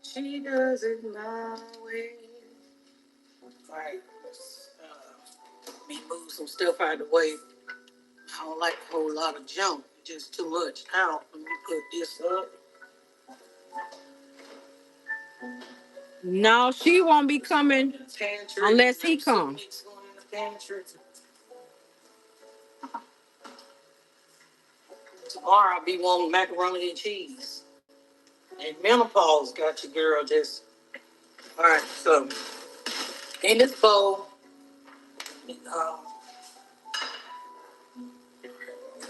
She does it my way. All right, let me move some stuff out of the way. I don't like a whole lot of junk, just too much. Now, let me put this up. No, she won't be coming unless he comes. Tomorrow I'll be wanting macaroni and cheese. And menopause got your girl just. All right, so in this bowl, uh,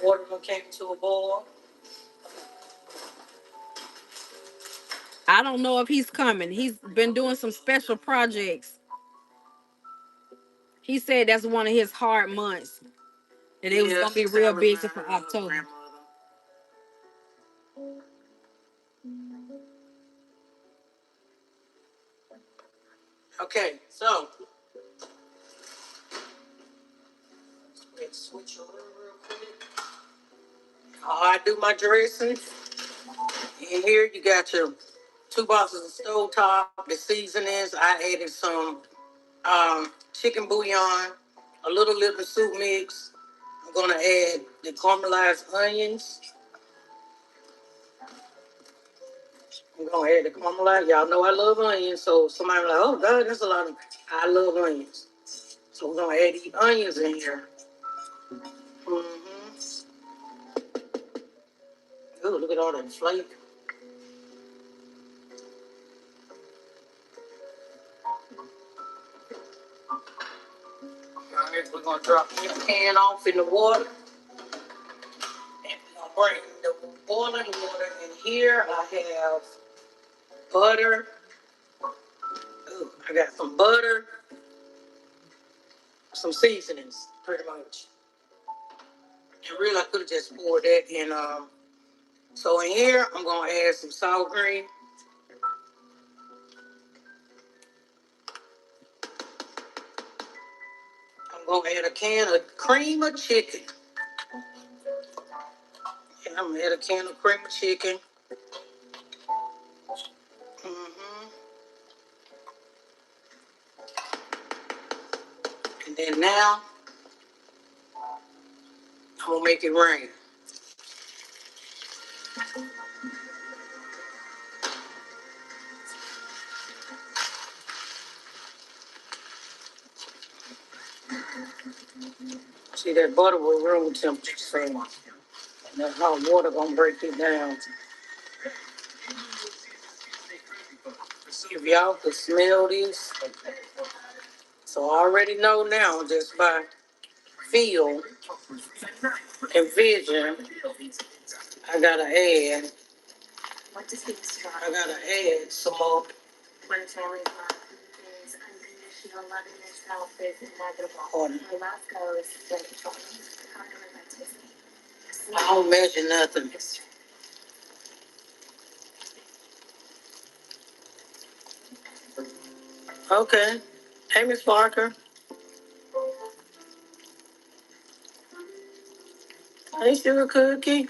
water came to a boil. I don't know if he's coming. He's been doing some special projects. He said that's one of his hard months. And it was gonna be real busy for October. Okay, so let's switch over real quick. How I do my dressing. In here, you got your 2 boxes of stove top, the seasonings. I added some chicken bouillon, a little liver soup mix. I'm gonna add the caramelized onions. I'm gonna add the caramelized. Y'all know I love onions, so somebody like, oh God, that's a lot of. I love onions, so we're gonna add the onions in here. Mm-hmm. Oh, look at all that flake. All right, we're gonna drop this pan off in the water. And we're gonna bring the boiling water in here. I have butter. Ooh, I got some butter, some seasonings, pretty much. And really, I could have just poured that in. So in here, I'm gonna add some sour cream. I'm gonna add a can of cream of chicken. And I'm gonna add a can of cream of chicken. Mm-hmm. And then now, I'm gonna make it rain. See that butter with room temperature, so and that hot water gonna break it down. If y'all could smell this, so I already know now just by feel and vision, I gotta add. I gotta add some more. My family's love is unconditional loving itself is inevitable. My love goes with I don't measure nothing. Okay. Hey, Miss Parker. Hey, Sugar Cookie.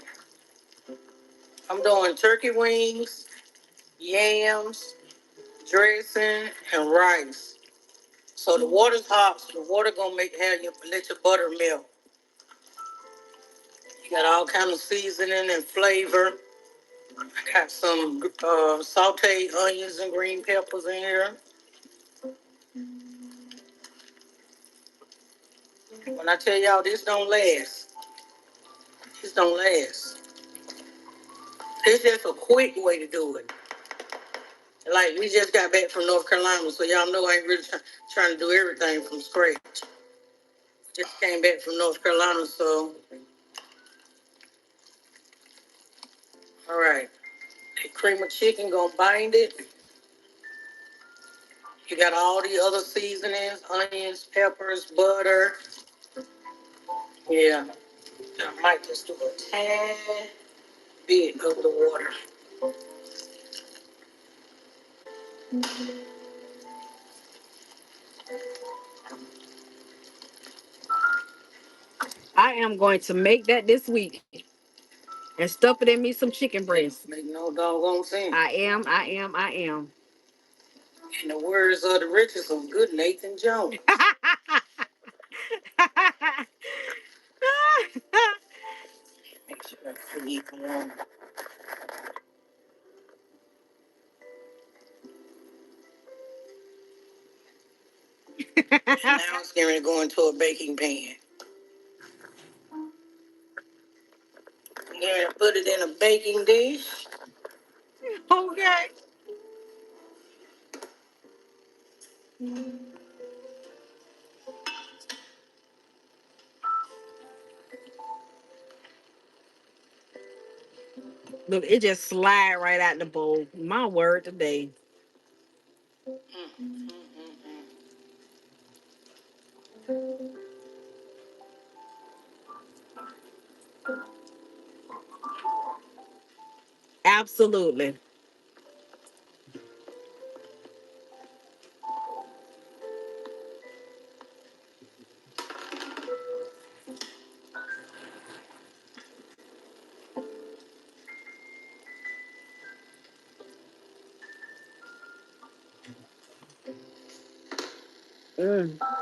I'm doing turkey wings, yams, dressing, and rice. So the water's hot, so the water gonna have you let your butter melt. You got all kind of seasoning and flavor. I got some sauteed onions and green peppers in here. When I tell y'all this don't last, this don't last. It's just a quick way to do it. Like we just got back from North Carolina, so y'all know I ain't really trying to do everything from scratch. Just came back from North Carolina, so all right. The cream of chicken gonna bind it. You got all the other seasonings, onions, peppers, butter. Yeah, I might just do a tad bit of the water. I am going to make that this week and stuff it in me some chicken breast. Make no doggone sense. I am. In the words of the richest of good Nathan Jones. Make sure I keep on. Now it's going to go into a baking pan. I'm going to put it in a baking dish. Okay. Look, it just slide right out the bowl. My word today. Mm, mm, mm, Absolutely.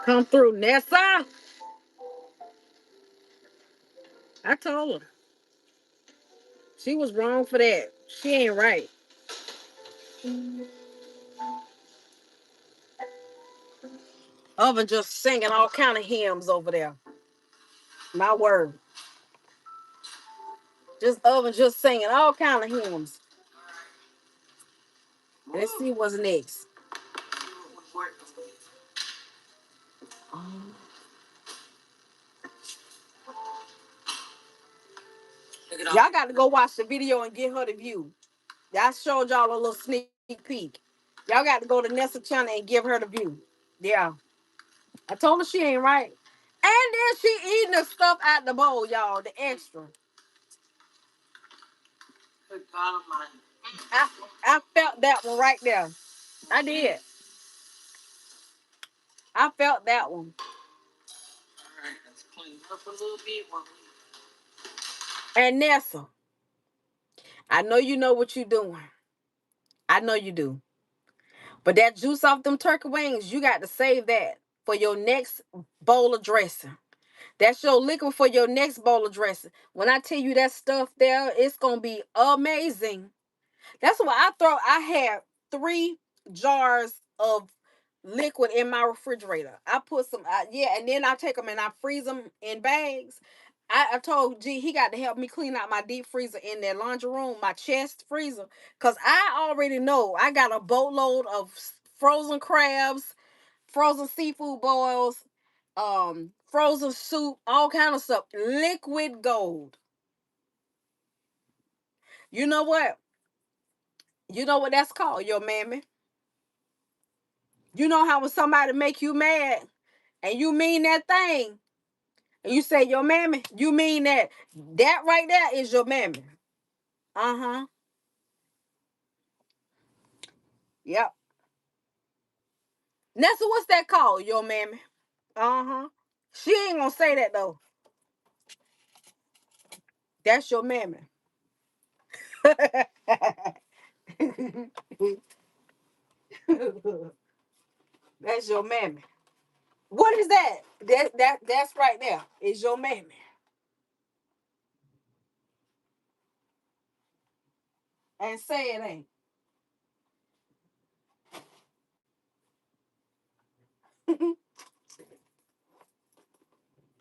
Come through, Nessa. I told her. She was wrong for that. She ain't right. Oven just singing all kind of hymns over there. My word. Just oven just singing all kind of hymns. Let's see what's next. Y'all got to go watch the video and get her the view. I showed y'all a little sneak peek. Y'all got to go to Nessa channel and give her the view. Yeah. I told her she ain't right. And then she eating the stuff out the bowl, y'all, the extra. Good God Almighty. I, I felt that one right there. I did. I felt that one. All right, let's clean up a little bit. And Nessa, I know you know what you're doing. I know you do. But that juice off them turkey wings, you got to save that for your next bowl of dressing. That's your liquid for your next bowl of dressing. When I tell you that stuff there, it's gonna be amazing. That's why I had 3 jars of liquid in my refrigerator. I put some, yeah, and then I take them and I freeze them in bags. I told G he got to help me clean out my deep freezer in that laundry room, my chest freezer, because I already know I got a boatload of frozen crabs, frozen seafood boils, frozen soup, all kind of stuff. Liquid gold. You know what? You know what that's called, your mammy. You know how when somebody make you mad and you mean that thing, and you say your mammy, you mean that. That right there is your mammy. Uh-huh. Yep. Nessa, what's that called? Your mammy. Uh-huh. She ain't gonna say that though. That's your mammy. That's your mammy. What is that? That's right there. Is your mammy. And say it ain't.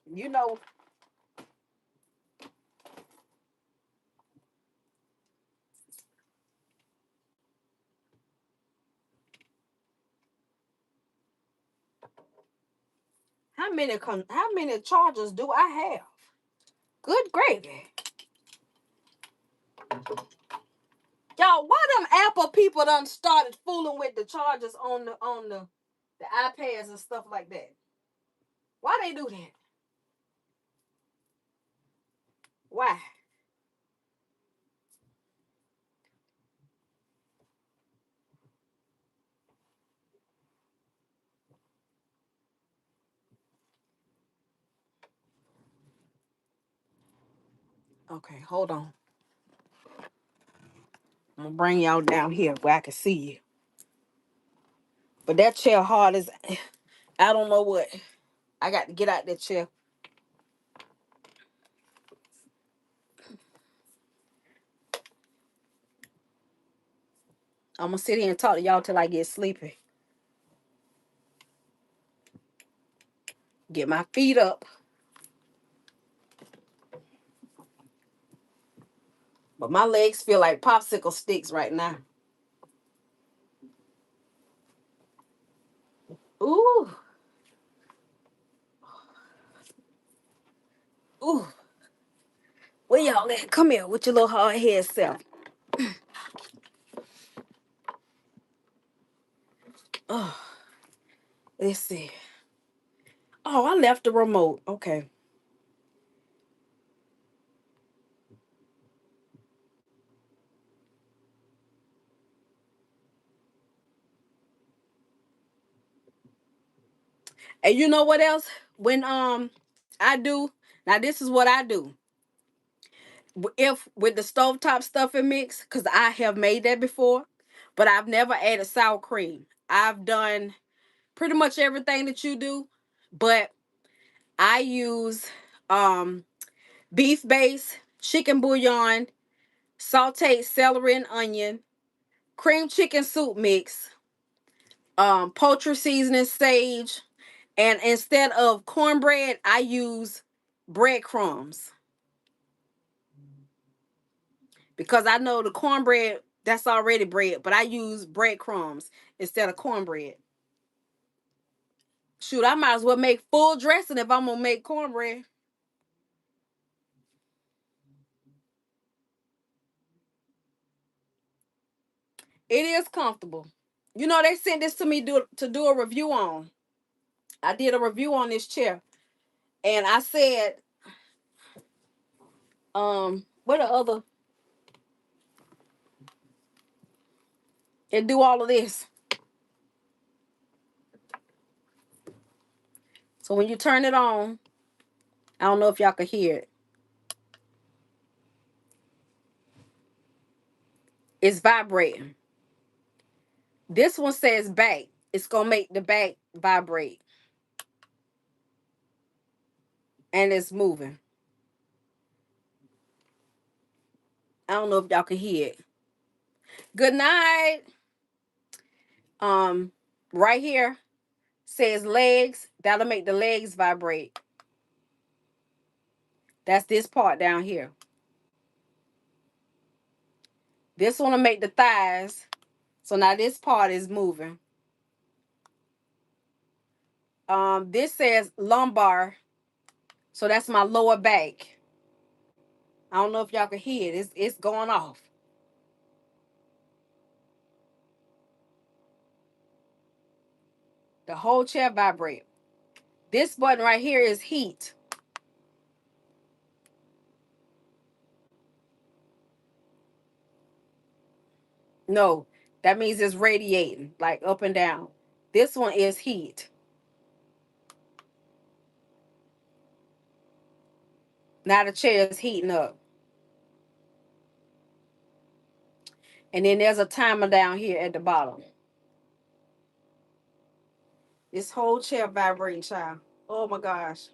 You know, how many chargers do I have? Good gravy. Y'all, why them Apple people done started fooling with the chargers the iPads and stuff like that? Why they do that? Why? Okay, hold on. I'm gonna bring y'all down here where I can see you. But that chair hard as I don't know what. I got to get out that chair. I'm gonna sit here and talk to y'all till I get sleepy. Get my feet up. But my legs feel like popsicle sticks right now. Ooh. Ooh. Where y'all at? Come here with your little hard head self. Oh, let's see. Oh, I left the remote. Okay. And you know what else? When I do, now this is what I do. If with the stovetop stuffing mix, because I have made that before, but I've never added sour cream. I've done pretty much everything that you do, but I use beef base, chicken bouillon, sauteed celery and onion, cream chicken soup mix, poultry seasoning, sage, and instead of cornbread, I use breadcrumbs because I know the cornbread that's already bread, but I use breadcrumbs instead of cornbread. Shoot, I might as well make full dressing if I'm gonna make cornbread. It is comfortable. You know, they sent this to me to do a review on. I did a review on this chair, and I said, what the other? It do all of this. So when you turn it on, I don't know if y'all can hear it. It's vibrating. This one says back. It's gonna make the back vibrate, and it's moving. I don't know if y'all can hear it. Good night. Um, right here says legs. That'll make the legs vibrate. That's this part down here. This one will make the thighs. So now this part is moving. This says lumbar. So that's my lower back. I don't know if y'all can hear it. It's going off. The whole chair vibrate. This button right here is heat. No, that means it's radiating, like up and down. This one is heat. Now the chair is heating up. And then there's a timer down here at the bottom. This whole chair vibrating, child. Oh my gosh.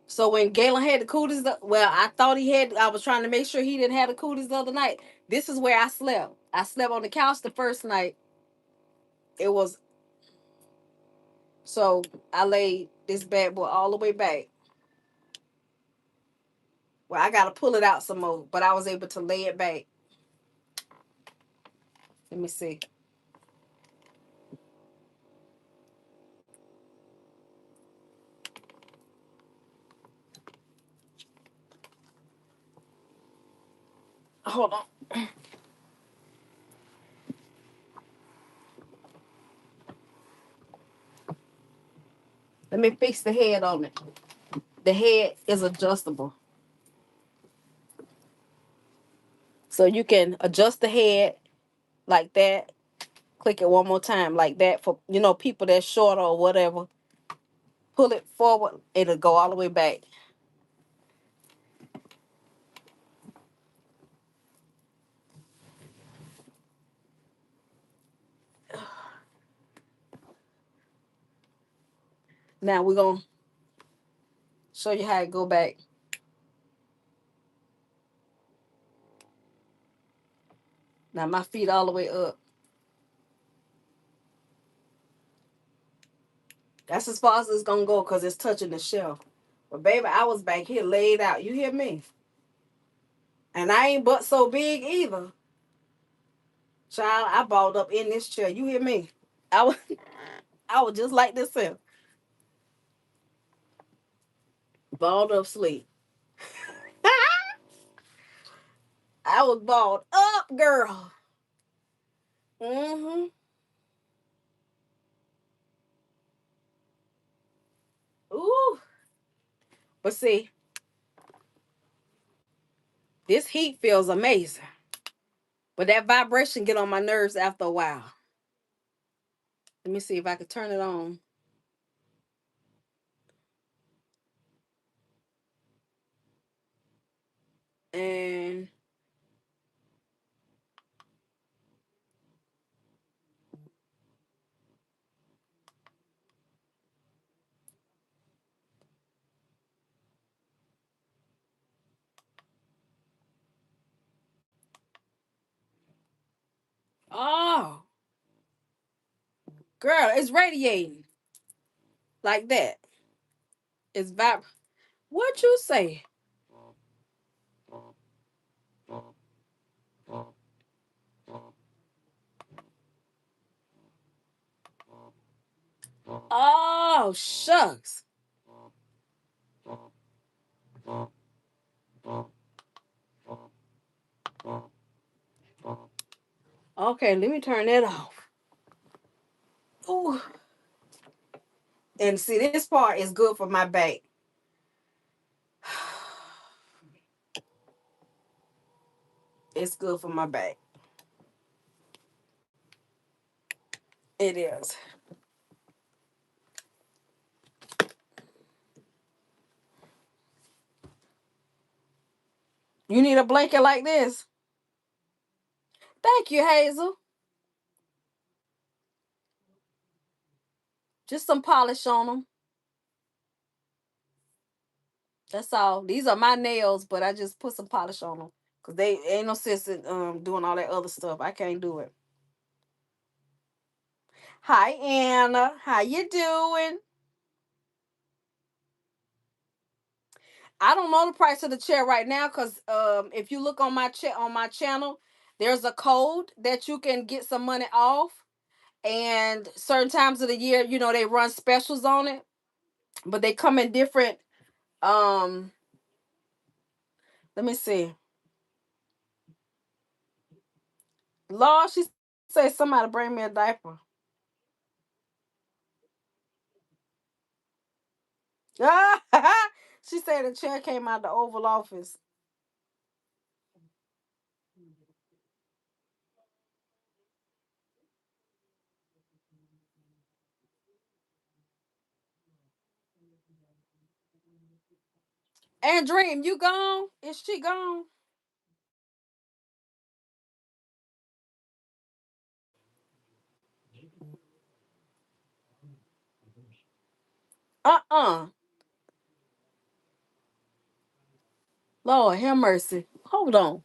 So when Galen had the cooties, well, I thought he had. I was trying to make sure he didn't have the cooties the other night. This is where I slept. I slept on the couch the first night. It was so I laid this bad boy all the way back. Well, I gotta pull it out some more, but I was able to lay it back. Let me see. Hold on. Let me fix the head on it. The head is adjustable. So you can adjust the head like that. Click it one more time like that for people that's shorter or whatever. Pull it forward, it'll go all the way back. Now we're gonna show you how to go back. Now my feet all the way up. That's as far as it's gonna go because it's touching the shelf. But baby, I was back here laid out. You hear me? And I ain't but so big either. Child, I balled up in this chair. You hear me? I was I was just like this here. Balled up sleep. I was balled up, girl. Mm-hmm. Ooh. But see, this heat feels amazing. But that vibration get on my nerves after a while. Let me see if I can turn it on. And oh, girl, it's radiating like that. It's What you say? Oh, shucks. Okay, let me turn that off. Ooh. And see, this part is good for my back. It's good for my back. It is. You need a blanket like this? Thank you, Hazel. Just some polish on them. That's all. These are my nails, but I just put some polish on them because they ain't no sense in doing all that other stuff. I can't do it. Hi, Anna. How you doing? I don't know the price of the chair right now because if you look on my channel, there's a code that you can get some money off. And certain times of the year, they run specials on it, but they come in different. Um, Let me see. Lord, she said somebody bring me a diaper. She said the chair came out the Oval Office. And Dream, you gone? Is she gone? Uh-uh. Lord have mercy. Hold on.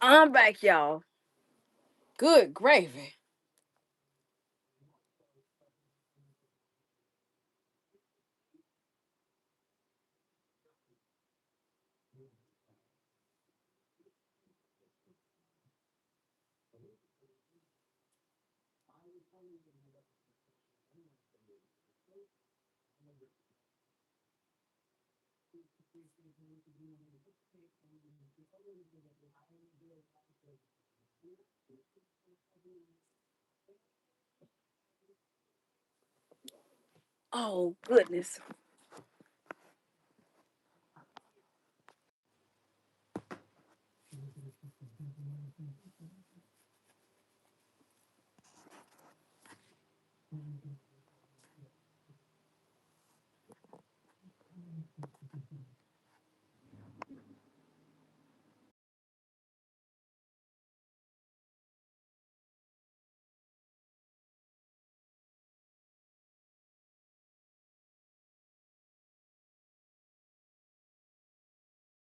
I'm back, y'all. Good gravy. Oh, goodness.